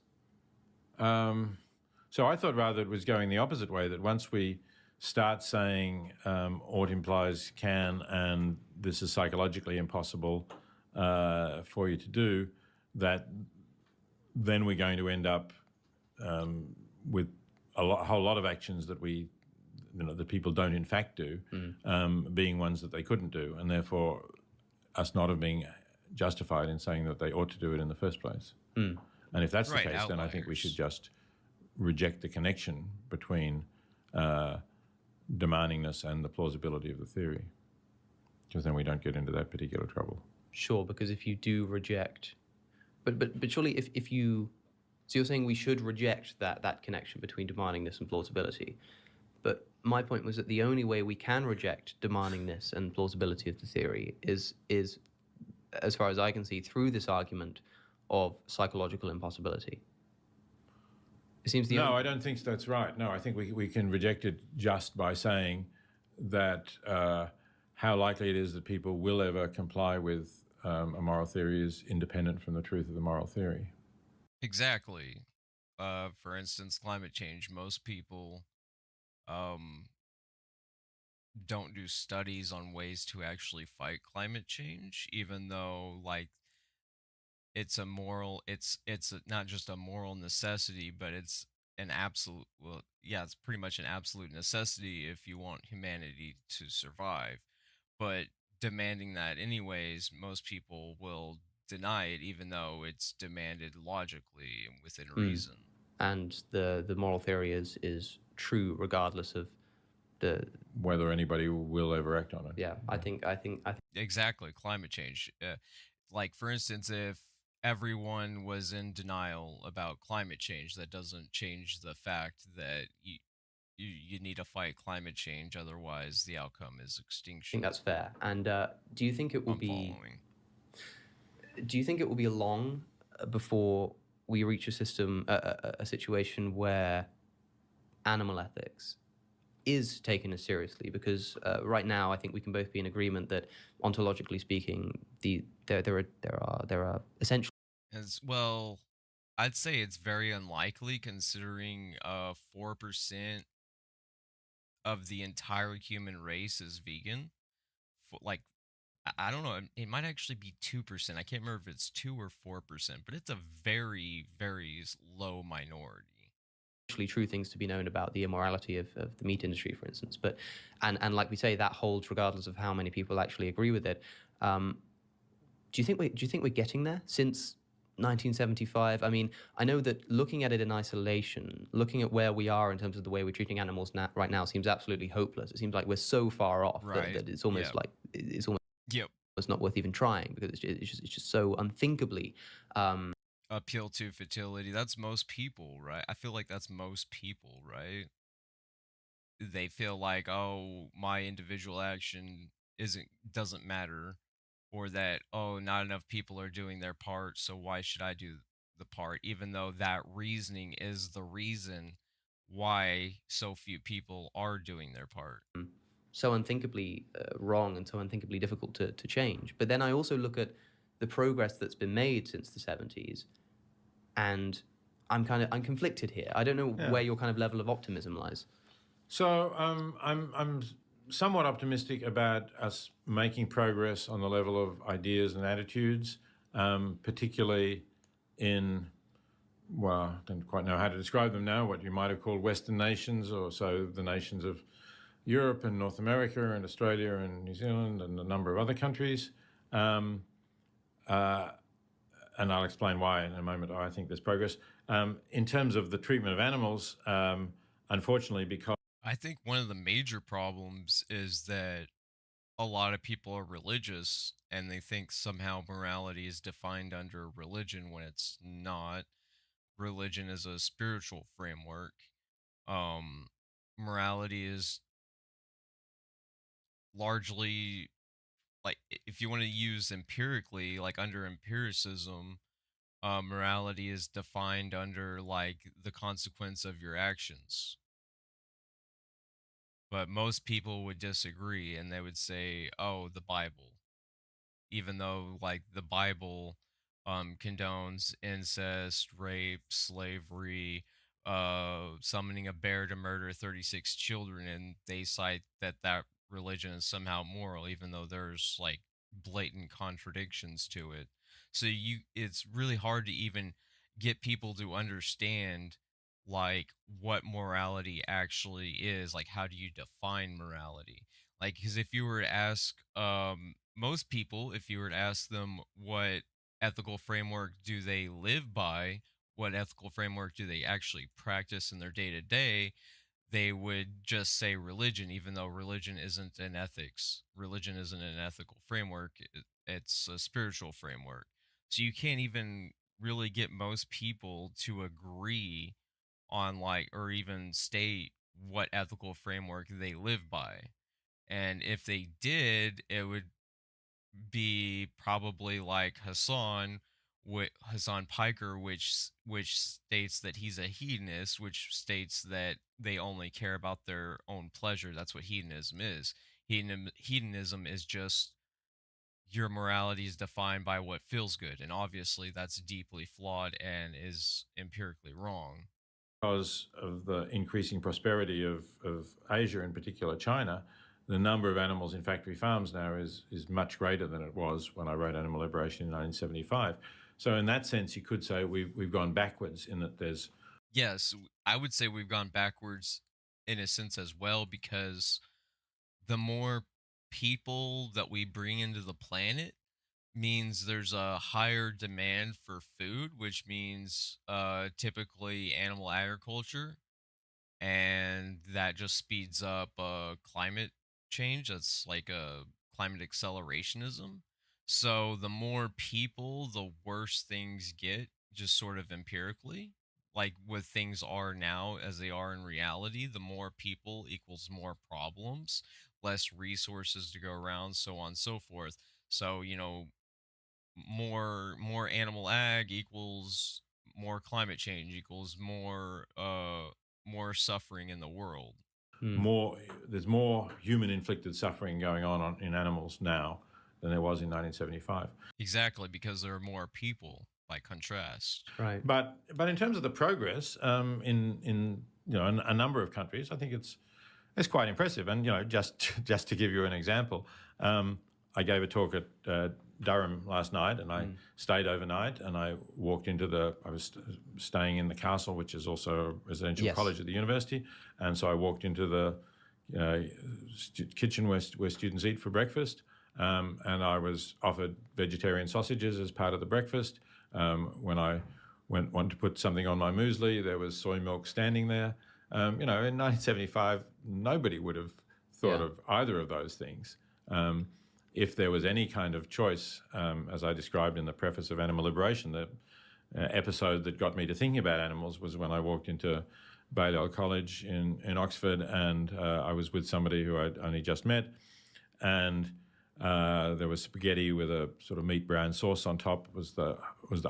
So I thought rather it was going the opposite way, that once we start saying ought implies can and this is psychologically impossible for you to do, that then we're going to end up with a whole lot of actions that that people don't in fact do, being ones that they couldn't do, and therefore us not have been justified in saying that they ought to do it in the first place. And if that's the case, then I think we should just reject the connection between demandingness and the plausibility of the theory, because then we don't get into that particular trouble. Sure, because if you do reject, but surely if you, so you're saying we should reject that connection between demandingness and plausibility. But my point was that the only way we can reject demandingness and plausibility of the theory is, as far as I can see, through this argument of psychological impossibility. It seems No, I don't think that's right. No, I think we can reject it just by saying that how likely it is that people will ever comply with a moral theory is independent from the truth of the moral theory. Exactly. For instance, climate change. Most people don't do studies on ways to actually fight climate change, even though it's not just a moral necessity, but it's an absolute, well, yeah, it's pretty much an absolute necessity if you want humanity to survive. But demanding that anyways, most people will deny it, even though it's demanded logically and within reason. And the moral theory is true regardless of whether anybody will ever act on it. Yeah, I think exactly, climate change. Like, for instance, if everyone was in denial about climate change, that doesn't change the fact that you need to fight climate change, otherwise the outcome is I extinction. think that's fair. And do you think it will be long before we reach a situation where animal ethics is taken as seriously? Because right now, I think we can both be in agreement that, ontologically speaking, there are essential. As well, I'd say it's very unlikely, considering 4% of the entire human race is vegan. Like, I don't know, it might actually be 2%. I can't remember if it's 2 or 4%, but it's a very, very low minority. True things to be known about the immorality of the meat industry, for instance, but and like we say, that holds regardless of how many people actually agree with it. Do you think we're getting there since 1975? I mean, I know that looking at it in isolation, looking at where we are in terms of the way we're treating animals right now, seems absolutely hopeless. It seems like we're so far off that it's almost like it's not worth even trying, because it's just so unthinkably. Appeal to fertility. That's most people, right? I feel like that's most people, right? They feel like, oh, my individual action doesn't matter, or that, oh, not enough people are doing their part, so why should I do the part, even though that reasoning is the reason why so few people are doing their part. So unthinkably wrong and so unthinkably difficult to change. But then I also look at the progress that's been made since the 70s, and I'm conflicted here. I don't know where your kind of level of optimism lies. So I'm somewhat optimistic about us making progress on the level of ideas and attitudes, particularly in, well, I don't quite know how to describe them now, what you might have called Western nations, or so the nations of Europe and North America and Australia and New Zealand and a number of other countries. And I'll explain why in a moment. I think there's progress. In terms of the treatment of animals, unfortunately, because I think one of the major problems is that a lot of people are religious and they think somehow morality is defined under religion when it's not. Religion is a spiritual framework. Um, Morality is largely like if you want to use empirically, like under empiricism, morality is defined under like the consequence of your actions. But most people would disagree and they would say, "Oh, the Bible." Even though like the Bible condones incest, rape, slavery, summoning a bear to murder 36 children, and they cite that that religion is somehow moral, even though there's like blatant contradictions to it. So it's really hard to even get people to understand like what morality actually is. Like, how do you define morality? Like, because if you were to ask most people, if you were to ask them what ethical framework do they live by, what ethical framework do they actually practice in their day to day, they would just say religion, even though religion isn't an ethics. Religion isn't an ethical framework, it's a spiritual framework. So you can't even really get most people to agree on, like, or even state what ethical framework they live by. And if they did, it would be probably like Hassan Piker, which states that he's a hedonist, which states that they only care about their own pleasure. That's what hedonism is. Hedonism is just your morality is defined by what feels good, and obviously that's deeply flawed and is empirically wrong. because of the increasing prosperity of Asia, in particular China, the number of animals in factory farms now is much greater than it was when I wrote Animal Liberation in 1975. So in that sense, you could say we've gone backwards in that there's... Yes, I would say we've gone backwards in a sense as well, because the more people that we bring into the planet means there's a higher demand for food, which means typically animal agriculture, and that just speeds up climate change. That's like a climate accelerationism. So the more people, the worse things get, just sort of empirically. Like what things are now as they are in reality, the more people equals more problems, less resources to go around, so on and so forth. So, more animal ag equals more climate change equals more suffering in the world. There's more human inflicted suffering going on in animals now than there was in 1975. Exactly, because there are more people by contrast. Right. But in terms of the progress in a number of countries, I think it's quite impressive. And just to give you an example, I gave a talk at Durham last night, and I stayed overnight, and I walked into I was staying in the castle, which is also a residential college at the university, and so I walked into the kitchen where students eat for breakfast, and I was offered vegetarian sausages as part of the breakfast. When I wanted to put something on my muesli, there was soy milk standing there. In 1975, nobody would have thought of either of those things. If there was any kind of choice, as I described in the preface of Animal Liberation, the episode that got me to thinking about animals was when I walked into Balliol College in Oxford, and I was with somebody who I'd only just met, and There was spaghetti with a sort of meat brown sauce on top. Was the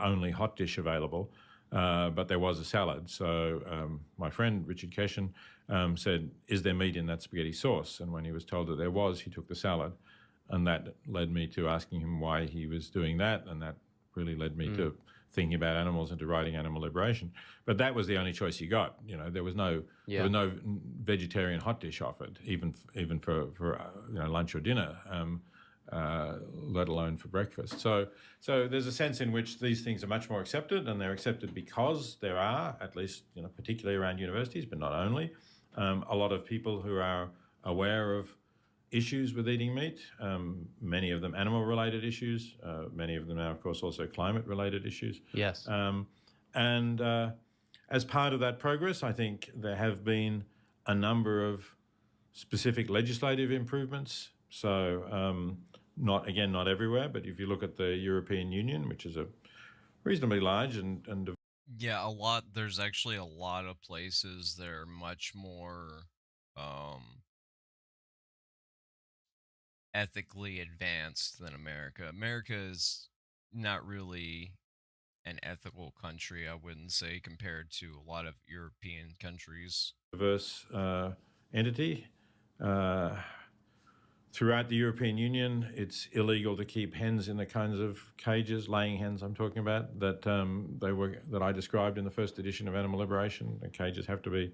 only hot dish available, but there was a salad. So my friend Richard Keshen said, "Is there meat in that spaghetti sauce?" And when he was told that there was, he took the salad, and that led me to asking him why he was doing that, and that really led me to thinking about animals and to writing Animal Liberation. But that was the only choice you got. You know, there was no vegetarian hot dish offered, even for lunch or dinner. Let alone for breakfast. So there's a sense in which these things are much more accepted, and they're accepted because there are, at least particularly around universities, but not only, a lot of people who are aware of issues with eating meat, many of them animal-related issues, many of them are, of course, also climate-related issues. Yes. And as part of that progress, I think there have been a number of specific legislative improvements. So not everywhere, but if you look at the European Union, which is a reasonably large and Yeah, there's actually a lot of places that are much more ethically advanced than America. America is not really an ethical country, I wouldn't say, compared to a lot of European countries. diverse entity. Throughout the European Union, it's illegal to keep hens in the kinds of cages, laying hens I'm talking about, that I described in the first edition of Animal Liberation. The cages have to be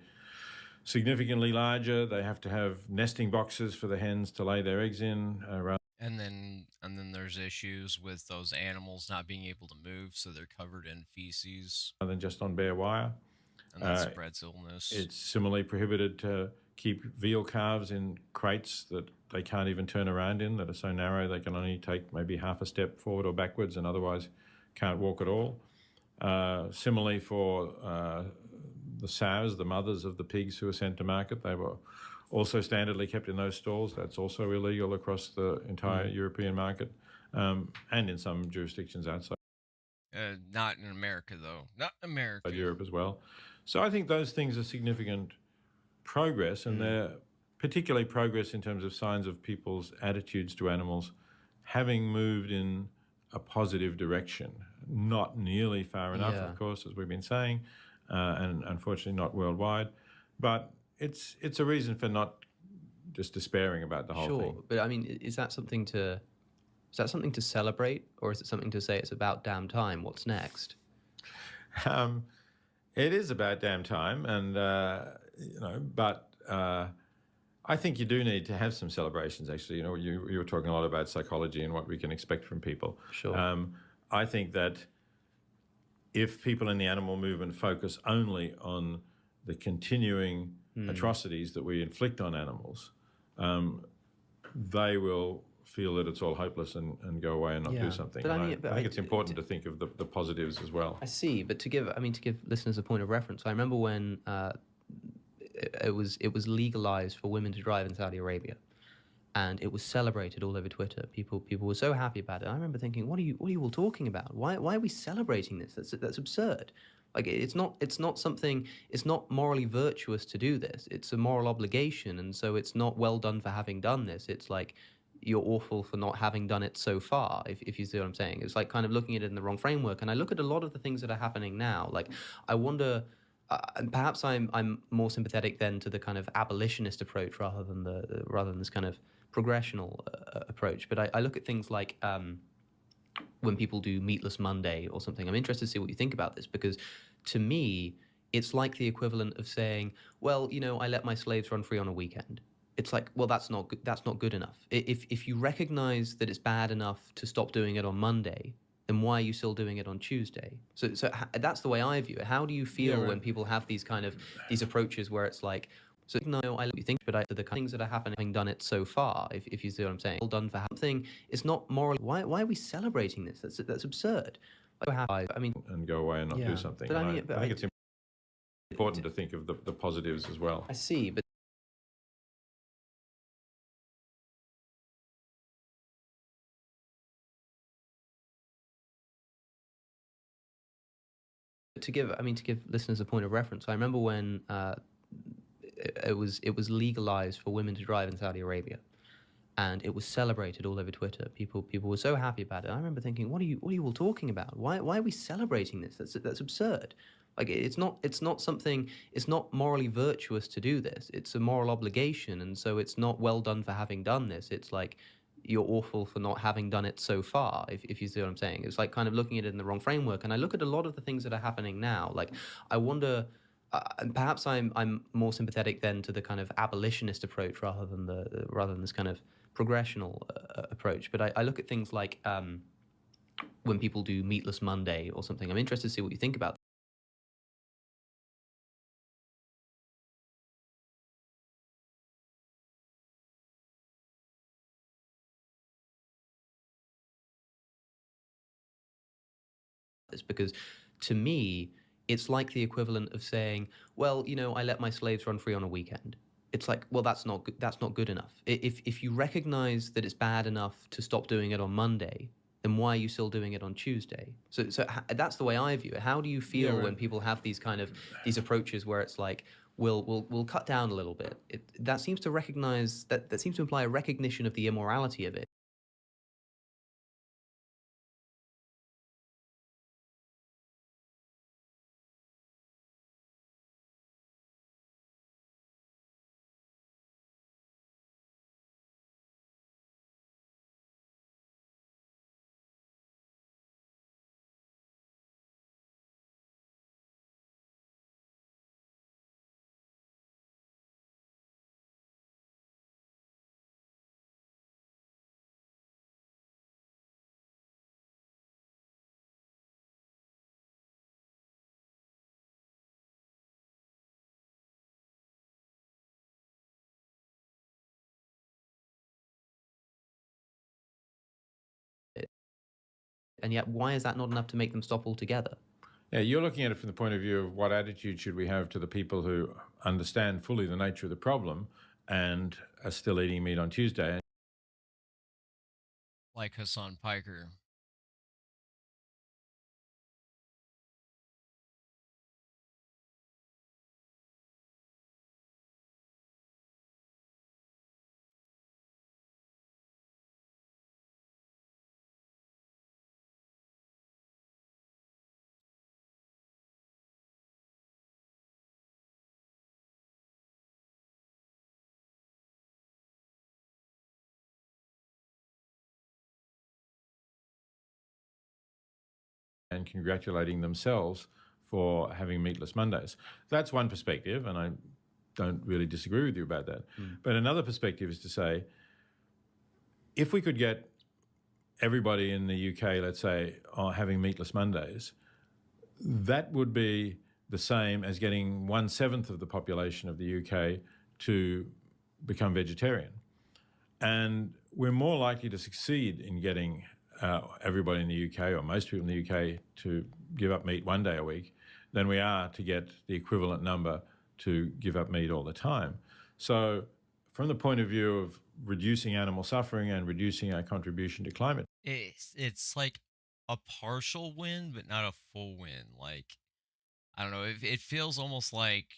significantly larger. They have to have nesting boxes for the hens to lay their eggs in. And then there's issues with those animals not being able to move, so they're covered in feces. Rather than just on bare wire. And that spreads illness. It's similarly prohibited to keep veal calves in crates that they can't even turn around in, that are so narrow they can only take maybe half a step forward or backwards and otherwise can't walk at all. Similarly for the sows, the mothers of the pigs who were sent to market, they were also standardly kept in those stalls. That's also illegal across the entire European market, and in some jurisdictions outside. Not in America, though. Not in America. Europe as well. So I think those things are significant progress, and they're particularly progress in terms of signs of people's attitudes to animals having moved in a positive direction. Not nearly far enough, of course, as we've been saying, and unfortunately not worldwide. But it's a reason for not just despairing about the whole thing. Sure, but I mean, is that something to celebrate, or is it something to say it's about damn time? What's next? It is about damn time, and but I think you do need to have some celebrations. Actually, you were talking a lot about psychology and what we can expect from people. Sure. I think that if people in the animal movement focus only on the continuing atrocities that we inflict on animals, they will feel that it's all hopeless and go away and not do something. But I think it's important to think of the positives as well. I see, but to give listeners a point of reference, I remember when it was legalized for women to drive in Saudi Arabia, and it was celebrated all over Twitter. People were so happy about it. I remember thinking, what are you all talking about? Why are we celebrating this? That's absurd. Like, it's not something. It's not morally virtuous to do this. It's a moral obligation, and so it's not well done for having done this. It's like, you're awful for not having done it so far, if you see what I'm saying. It's like kind of looking at it in the wrong framework. And I look at a lot of the things that are happening now. Like, I wonder, perhaps I'm more sympathetic then to the kind of abolitionist approach rather than this kind of progressional approach. But I look at things like when people do Meatless Monday or something. I'm interested to see what you think about this, because to me, it's like the equivalent of saying, well, I let my slaves run free on a weekend. It's like, well, that's not good enough. If you recognize that it's bad enough to stop doing it on Monday, then why are you still doing it on Tuesday? So that's the way I view it. How do you feel when people have these approaches where it's like, so no, I let you think, but the things that are happening, having done it so far, if you see what I'm saying, all done for something, it's not morally. Why are we celebrating this? That's absurd. I mean, and go away and not do something. But I think it's important to think of the positives as well. I see, but to give listeners a point of reference, I remember when it was legalized for women to drive in Saudi Arabia, and it was celebrated all over Twitter. People were so happy about it. I remember thinking, what are you all talking about? Why are we celebrating this? That's absurd. Like it's not something. It's not morally virtuous to do this. It's a moral obligation, and so it's not well done for having done this. It's like you're awful for not having done it so far. If you see what I'm saying, it's like kind of looking at it in the wrong framework. And I look at a lot of the things that are happening now. Like I wonder. And perhaps I'm more sympathetic then to the kind of abolitionist approach rather than this kind of progressional approach. But I look at things like when people do Meatless Monday or something. I'm interested to see what you think about this, because to me, it's like the equivalent of saying, well, I let my slaves run free on a weekend. It's like, well, that's not good enough. If you recognize that it's bad enough to stop doing it on Monday, then why are you still doing it on Tuesday? So that's the way I view it. How do you feel when people have these approaches where it's like, we'll cut down a little bit? That seems to recognize that seems to imply a recognition of the immorality of it. And yet, why is that not enough to make them stop altogether? Yeah, you're looking at it from the point of view of what attitude should we have to the people who understand fully the nature of the problem and are still eating meat on Tuesday. Like Hassan Piker. And congratulating themselves for having meatless Mondays. That's one perspective, and I don't really disagree with you about that. But another perspective is to say, if we could get everybody in the UK, let's say, having meatless Mondays, that would be the same as getting 1/7 of the population of the UK to become vegetarian. And we're more likely to succeed in getting everybody in the UK, or most people in the UK, to give up meat one day a week than we are to get the equivalent number to give up meat all the time. So from the point of view of reducing animal suffering and reducing our contribution to climate, It's like a partial win, but not a full win. Like, I don't know. It feels almost like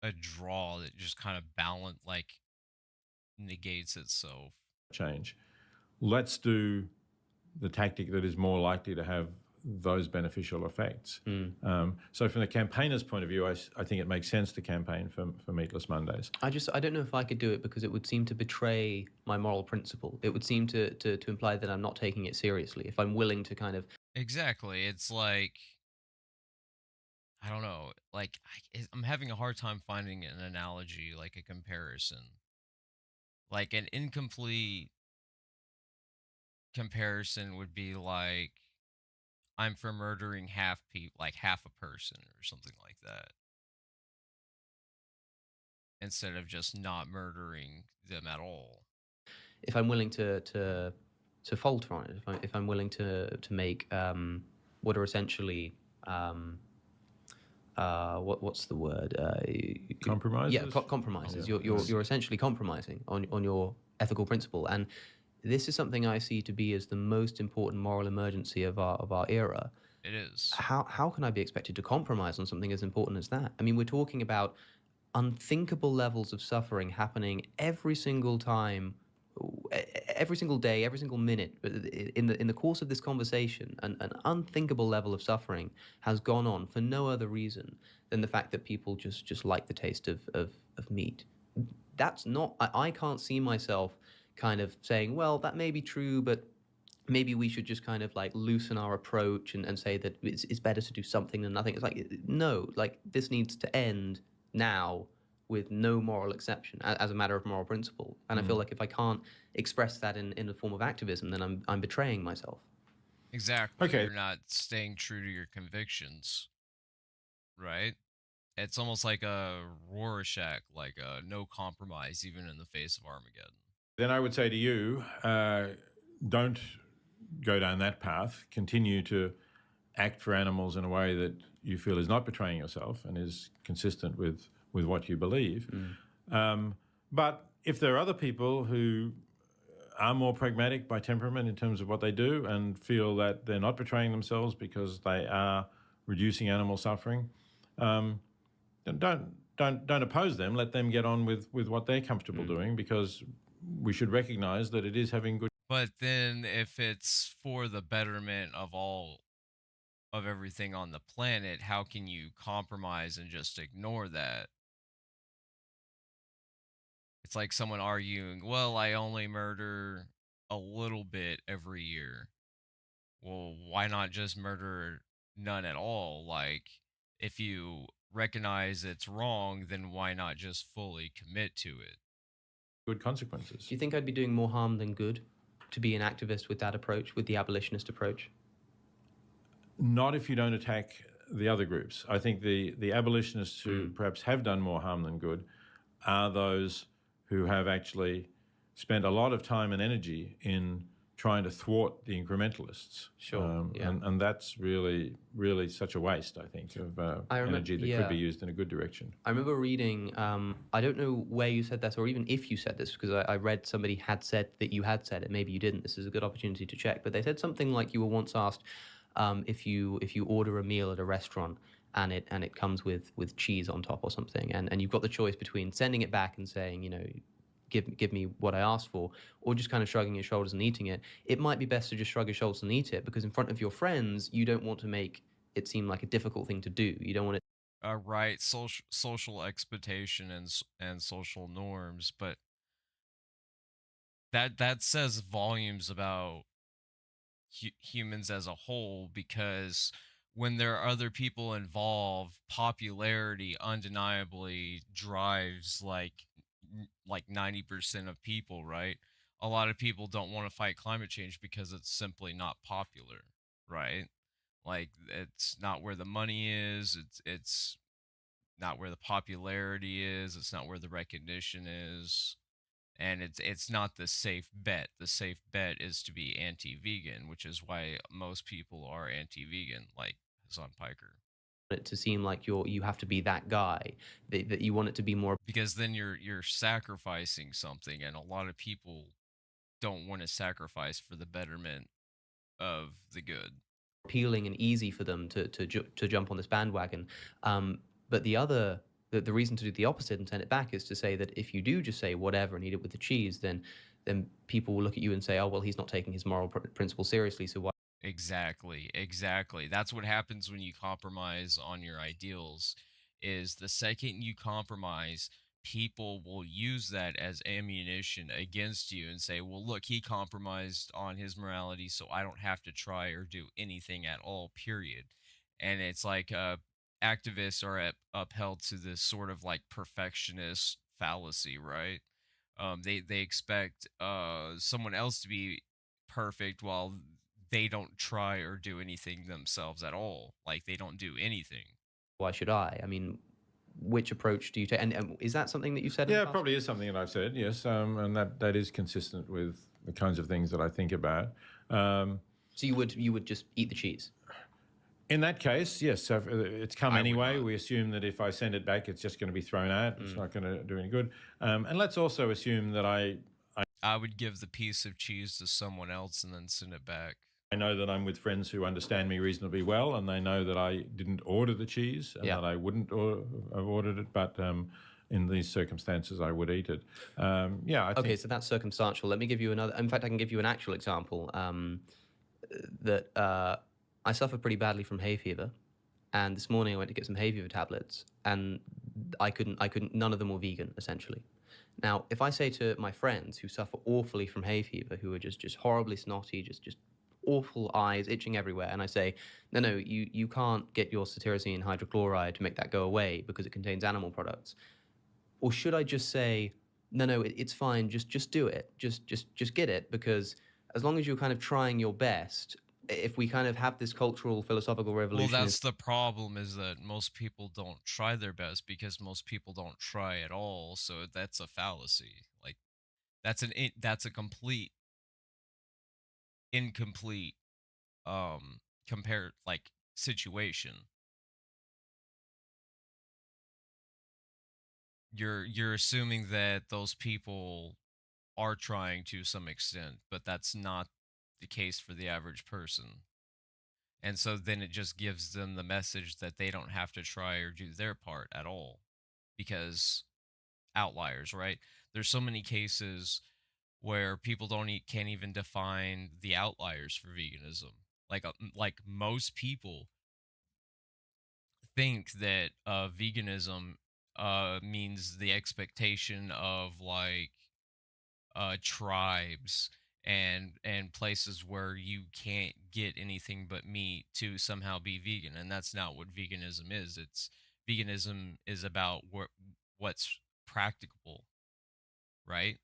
a draw that just kind of negates itself. change. Let's do the tactic that is more likely to have those beneficial effects. So from the campaigner's point of view, I think it makes sense to campaign for Meatless Mondays. I don't know if I could do it, because it would seem to betray my moral principle. It would seem to imply that I'm not taking it seriously if I'm willing to kind of... Exactly. It's like, I don't know. Like, I'm having a hard time finding an analogy, like a comparison. Like, an incomplete comparison would be like, I'm for murdering half a person or something like that, instead of just not murdering them at all. If I'm willing to falter on it, if I'm willing to make what are essentially what's the word? Compromises? Yeah, compromises. You're essentially compromising on your ethical principle, and this is something I see to be as the most important moral emergency of our era. It is. How can I be expected to compromise on something as important as that? I mean, we're talking about unthinkable levels of suffering happening every single time every single day, every single minute, in the course of this conversation, an unthinkable level of suffering has gone on for no other reason than the fact that people just like the taste of meat. That's not, I can't see myself kind of saying, well, that may be true, but maybe we should just kind of like loosen our approach and say that it's better to do something than nothing. It's like, no, like this needs to end now with no moral exception as a matter of moral principle. And I feel like if I can't express that in the form of activism, then I'm betraying myself. Exactly. Okay. You're not staying true to your convictions, right? It's almost like a Rorschach, like a no compromise, even in the face of Armageddon. Then I would say to you, don't go down that path. Continue to act for animals in a way that you feel is not betraying yourself and is consistent with what you believe. But if there are other people who are more pragmatic by temperament in terms of what they do and feel that they're not betraying themselves because they are reducing animal suffering, then don't oppose them. Let them get on with what they're comfortable doing, because we should recognize that it is having good. But then if it's for the betterment of all of everything on the planet, how can you compromise and just ignore that? It's like someone arguing, well, I only murder a little bit every year. Well, why not just murder none at all? Like, if you recognize it's wrong, then why not just fully commit to it? Good consequences. Do you think I'd be doing more harm than good to be an activist with that approach, with the abolitionist approach? Not if you don't attack the other groups. I think the abolitionists who perhaps have done more harm than good are those who have actually spent a lot of time and energy in trying to thwart the incrementalists. Sure. And that's really, really such a waste, I think, of energy that could be used in a good direction. I remember reading, I don't know where you said that or even if you said this, because I read somebody had said that you had said it. Maybe you didn't. This is a good opportunity to check. But they said something like you were once asked if you order a meal at a restaurant and it comes with cheese on top or something, and you've got the choice between sending it back and saying, you know, give me what I asked for, or just kind of shrugging your shoulders and eating it. It might be best to just shrug your shoulders and eat it, because in front of your friends, you don't want to make it seem like a difficult thing to do. You don't want it. Right, social expectation and social norms, but that says volumes about humans as a whole, because when there are other people involved, popularity undeniably drives like 90% of people, right? A lot of people don't want to fight climate change because it's simply not popular, right? Like, it's not where the money is, it's not where the popularity is, it's not where the recognition is, and it's not the safe bet. The safe bet is to be anti-vegan, which is why most people are anti-vegan, like Hassan Piker. It to seem like you have to be that guy, that you want it to be more Because then you're sacrificing something, and a lot of people don't want to sacrifice for the betterment of the good. appealing and easy for them to jump on this bandwagon. But the reason to do the opposite and send it back is to say that if you do just say whatever and eat it with the cheese, then people will look at you and say, oh, well, he's not taking his moral principles seriously, so why? Exactly. That's what happens when you compromise on your ideals, is the second you compromise, people will use that as ammunition against you and say, well, look, he compromised on his morality, so I don't have to try or do anything at all, period. And it's like activists are upheld to this sort of like perfectionist fallacy, right? They expect someone else to be perfect while they don't try or do anything themselves at all. Like, they don't do anything. Why should I? I mean, which approach do you take? And is that something that you said? Yeah, it probably is something that I've said, yes, and that is consistent with the kinds of things that I think about. So you would just eat the cheese? In that case, yes. So it's come anyway. not. We assume that if I send it back, it's just going to be thrown out. It's not going to do any good. And let's also assume that I would give the piece of cheese to someone else and then send it back. I know that I'm with friends who understand me reasonably well, and they know that I didn't order the cheese and that I wouldn't have ordered it. But in these circumstances, I would eat it. Yeah, I Okay, think. so that's circumstantial. Let me give you another. In fact, I can give you an actual example. That I suffer pretty badly from hay fever, and this morning I went to get some hay fever tablets, and I couldn't. None of them were vegan, essentially. Now, if I say to my friends who suffer awfully from hay fever, who are just horribly snotty, just awful eyes, itching everywhere, and I say, no, you can't get your cetirizine hydrochloride to make that go away because it contains animal products. Or should I just say, no, it's fine, just do it, just get it, because as long as you're kind of trying your best, if we kind of have this cultural philosophical Well, revolution, that's the problem, is that most people don't try their best because most people don't try at all. So that's a fallacy. Like that's a complete incomplete compare like situation. You're assuming that those people are trying to some extent, but that's not the case for the average person. And so then it just gives them the message that they don't have to try or do their part at all, because outliers, right? There's so many cases where people don't can't even define the outliers for veganism. Like most people think that veganism means the expectation of like tribes and places where you can't get anything but meat to somehow be vegan, and that's not what veganism is. It's veganism is about what's practicable, right?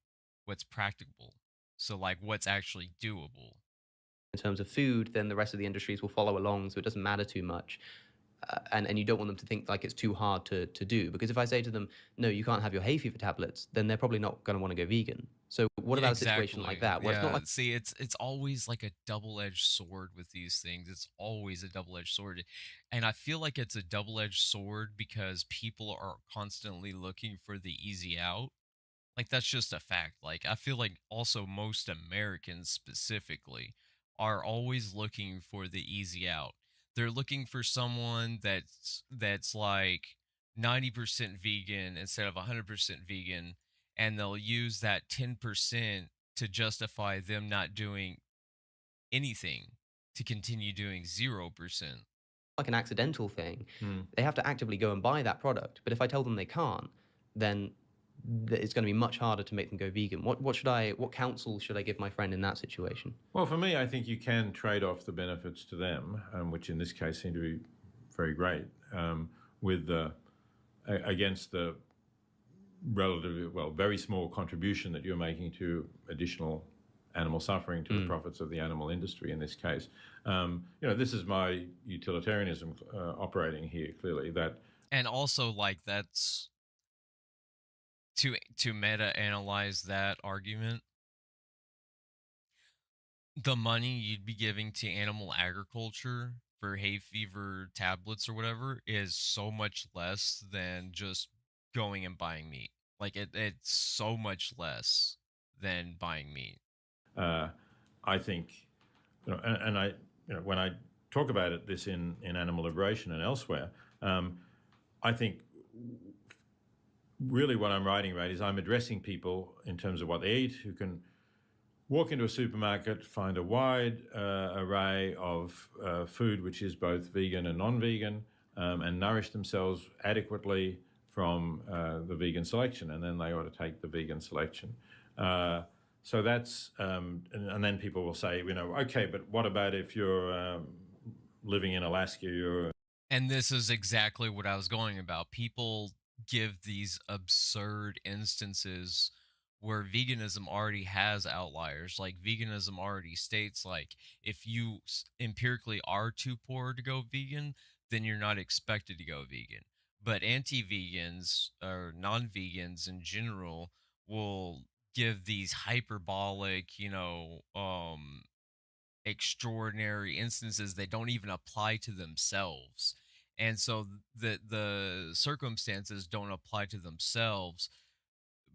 What's practicable. So like what's actually doable. in terms of food, then the rest of the industries will follow along, so it doesn't matter too much. And you don't want them to think like it's too hard to do. Because if I say to them, no, you can't have your hay fever tablets, then they're probably not going to want to go vegan. So what Yeah, about a situation like exactly. that, where it's not Yeah. like See, it's always like a double-edged sword with these things. It's always a double-edged sword. And I feel like it's a double-edged sword because people are constantly looking for the easy out. Like that's just a fact. Like I feel like also most Americans specifically are always looking for the easy out. They're looking for someone that's like 90% vegan instead of 100% vegan, and they'll use that 10% to justify them not doing anything to continue doing 0%. an accidental thing, Hmm. they have to actively go and buy that product. But if I tell them they can't, then it's going to be much harder to make them go vegan. What counsel should I give my friend in that situation? Well, for me, I think you can trade off the benefits to them, which in this case seem to be very great, with against the relatively, well, very small contribution that you're making to additional animal suffering, to the profits of the animal industry in this case. This is my utilitarianism operating here, clearly, that. And also like that's to meta analyze that argument, the money you'd be giving to animal agriculture for hay fever tablets or whatever is so much less than just going and buying meat. Like it's so much less than buying meat. I think, and I, when I talk about this in animal liberation and elsewhere, I think really what I'm writing about is I'm addressing people in terms of what they eat, who can walk into a supermarket, find a wide array of food which is both vegan and non-vegan, and nourish themselves adequately from the vegan selection, and then they ought to take the vegan selection. So that's, and then people will say, okay, but what about if you're living in Alaska, And this is exactly what I was going about. People give these absurd instances where veganism already has outliers. Like veganism already states like if you empirically are too poor to go vegan, then you're not expected to go vegan. But anti-vegans or non-vegans in general will give these hyperbolic, extraordinary instances that don't even apply to themselves. And so the circumstances don't apply to themselves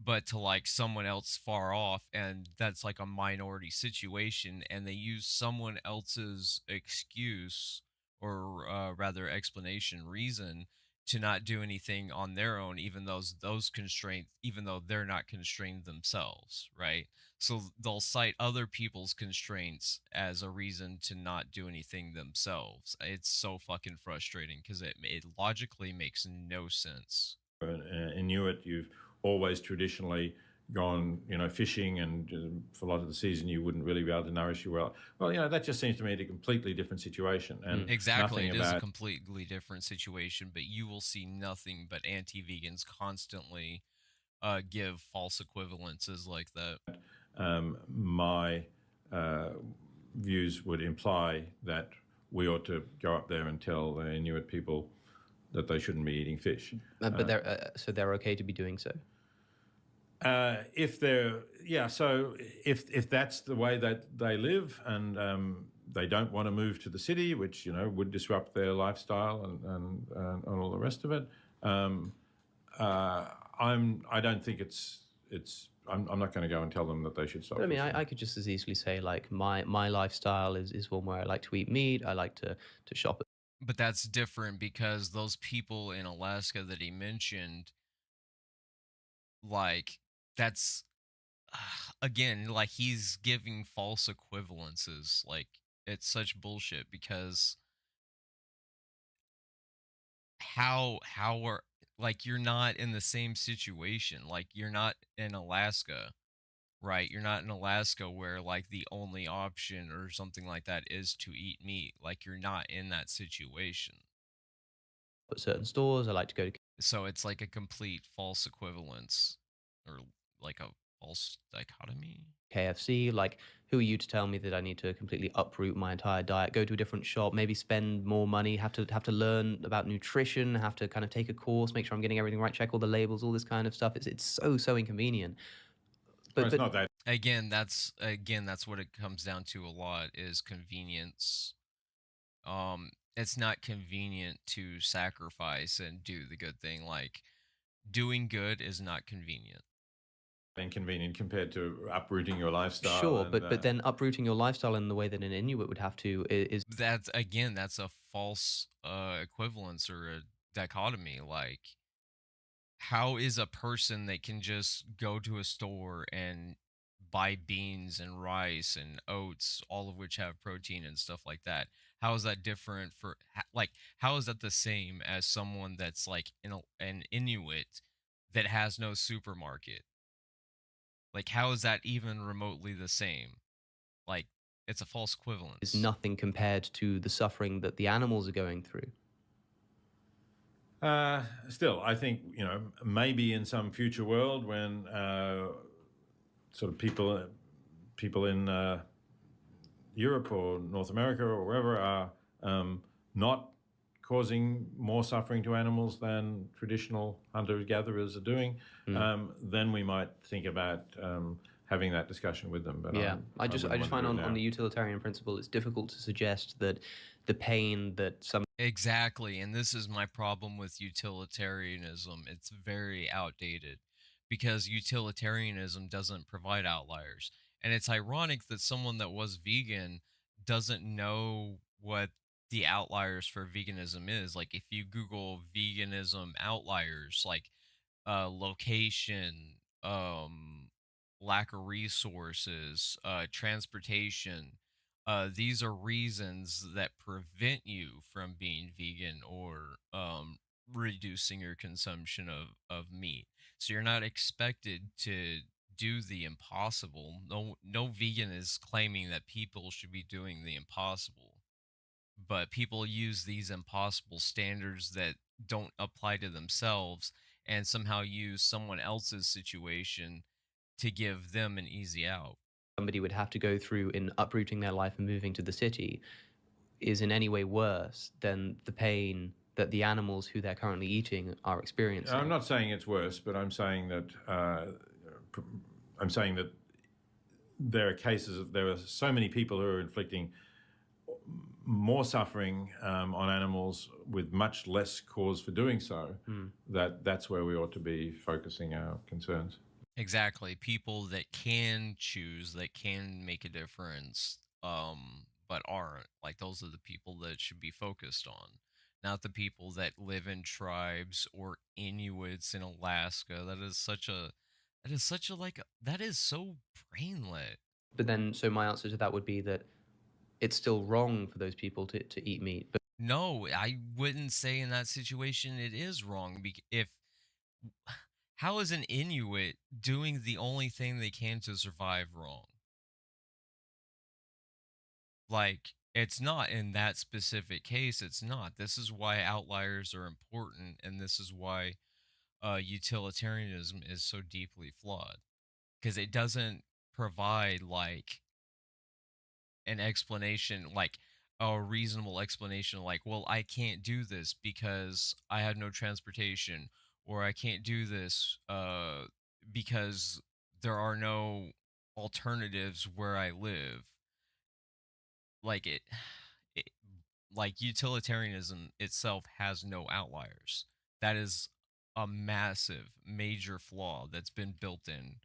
but to like someone else far off, and that's like a minority situation, and they use someone else's excuse or rather explanation reason to not do anything on their own, even those constraints, even though they're not constrained themselves, right? So they'll cite other people's constraints as a reason to not do anything themselves. It's so fucking frustrating because it logically makes no sense. Inuit, you've always traditionally gone, fishing, and for a lot of the season you wouldn't really be able to nourish you well. Well, that just seems to me a completely different situation. And Exactly, nothing it is a about completely different situation, but you will see nothing but anti-vegans constantly give false equivalences like that. my views would imply that we ought to go up there and tell the Inuit people that they shouldn't be eating fish. But they're okay to be doing so. If that's the way that they live, and they don't want to move to the city, which would disrupt their lifestyle and all the rest of it, I don't think I'm not going to go and tell them that they should stop. But I mean, I could just as easily say, like, my lifestyle is one where I like to eat meat. I like to shop. But that's different because those people in Alaska that he mentioned, like, that's again, like, he's giving false equivalences. Like, it's such bullshit because how are, like, you're not in the same situation. Like, you're not in Alaska, right? You're not in Alaska where, like, the only option or something like that is to eat meat. Like, you're not in that situation. At certain stores. I like to go to So it's like a complete false equivalence, or like a false dichotomy. KFC. Like, who are you to tell me that I need to completely uproot my entire diet, go to a different shop, maybe spend more money, have to learn about nutrition, have to kind of take a course, make sure I'm getting everything right, check all the labels, all this kind of stuff. It's so inconvenient. But it's not that. Again, that's what it comes down to a lot, is convenience. It's not convenient to sacrifice and do the good thing. Like, doing good is not convenient. Inconvenient compared to uprooting your lifestyle. Sure, but then uprooting your lifestyle in the way that an Inuit would have to is that's a false equivalence or a dichotomy. Like, how is a person that can just go to a store and buy beans and rice and oats, all of which have protein and stuff like that, how is that different like, how is that the same as someone that's like an Inuit that has no supermarket? Like, how is that even remotely the same? Like, it's a false equivalence. nothing compared to the suffering that the animals are going through. Still, I think maybe in some future world when sort of people in Europe or North America or wherever are not causing more suffering to animals than traditional hunter-gatherers are doing, then we might think about having that discussion with them. But yeah, I just find on the utilitarian principle, it's difficult to suggest that the pain that some Exactly, and this is my problem with utilitarianism. It's very outdated because utilitarianism doesn't provide outliers. And it's ironic that someone that was vegan doesn't know what the outliers for veganism is. Like, if you Google veganism outliers, like location, lack of resources, transportation, these are reasons that prevent you from being vegan or reducing your consumption of meat. So you're not expected to do the impossible. No vegan is claiming that people should be doing the impossible, but people use these impossible standards that don't apply to themselves and somehow use someone else's situation to give them an easy out. somebody would have to go through in uprooting their life and moving to the city is in any way worse than the pain that the animals who they're currently eating are experiencing. I'm not saying it's worse, but I'm saying that there are so many people who are inflicting more suffering on animals with much less cause for doing so, that's where we ought to be focusing our concerns. Exactly. People that can choose, that can make a difference, but aren't. Like, those are the people that should be focused on. not the people that live in tribes or Inuits in Alaska. That is so brainlet. But then, so my answer to that would be that it's still wrong for those people to eat meat. But No, I wouldn't say in that situation it is wrong. If how is an Inuit doing the only thing they can to survive wrong? Like, it's not in that specific case. It's not. This is why outliers are important, and this is why utilitarianism is so deeply flawed, because it doesn't provide like an explanation, like a reasonable explanation, like, well, I can't do this because I have no transportation, or I can't do this because there are no alternatives where I live. Like it like utilitarianism itself has no outliers. That is a massive major flaw that's been built in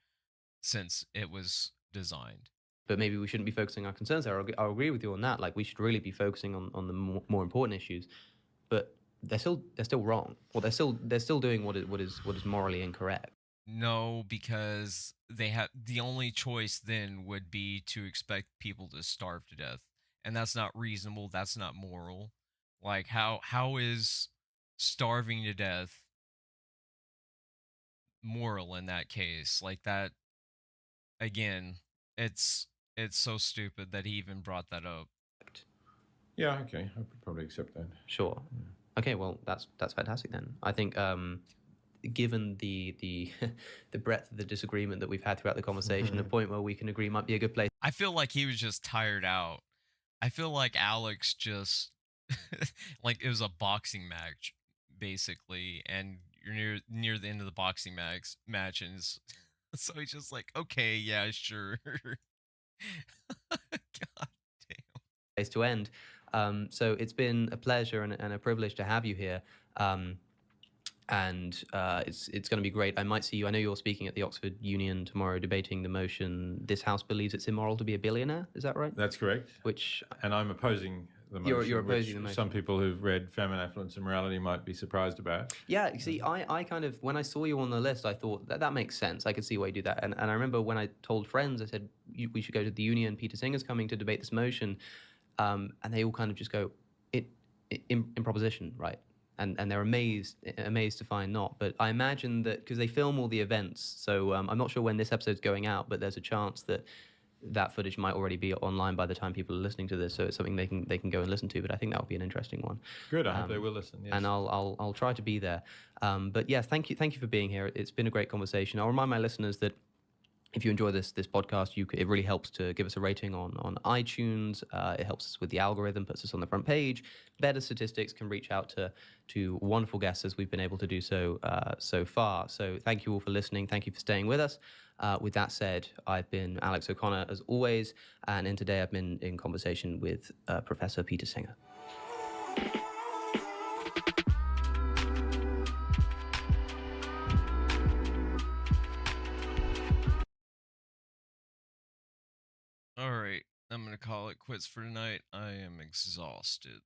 since it was designed. maybe we shouldn't be focusing our concerns there. I'll agree with you on that. Like, we should really be focusing on the more important issues. But they're still wrong. Well, they're still doing what is morally incorrect. No, because they have the only choice then would be to expect people to starve to death. And that's not reasonable, that's not moral. Like how is starving to death moral in that case? Like that again, it's so stupid that he even brought that up. Yeah, okay, I could probably accept that. Sure. Okay, well, that's fantastic then. I think given the the breadth of the disagreement that we've had throughout the conversation, a point where we can agree might be a good place. I feel like he was just tired out. I feel like Alex just like it was a boxing match basically, and you're near the end of the boxing match, and so he's just like, okay, yeah, sure. God damn. Place to end. So it's been a pleasure and a privilege to have you here. And it's going to be great. I might see you. I know you're speaking at the Oxford Union tomorrow, debating the motion, "This House believes it's immoral to be a billionaire." Is that right? That's correct. And I'm opposing the motion. You're opposing the motion. Some people who've read Famine, Affluence, and Morality might be surprised about. Yeah, you see, I kind of, when I saw you on the list, I thought that makes sense. I could see why you do that. And I remember when I told friends, I said, we should go to the Union. Peter Singer's coming to debate this motion. And they all kind of just go, improposition, right? And they're amazed to find not. But I imagine that because they film all the events, so I'm not sure when this episode's going out, but there's a chance that footage might already be online by the time people are listening to this. So it's something they can go and listen to. But I think that would be an interesting one. Good. I hope they will listen. Yes. And I'll try to be there. But yeah, thank you for being here. It's been a great conversation. I'll remind my listeners that if you enjoy this podcast, it really helps to give us a rating on iTunes. It helps us with the algorithm, puts us on the front page. Better statistics can reach out to wonderful guests, as we've been able to do so far. So thank you all for listening. Thank you for staying with us. With that said, I've been Alex O'Connor, as always, and today I've been in conversation with Professor Peter Singer. All right, I'm going to call it quits for tonight. I am exhausted.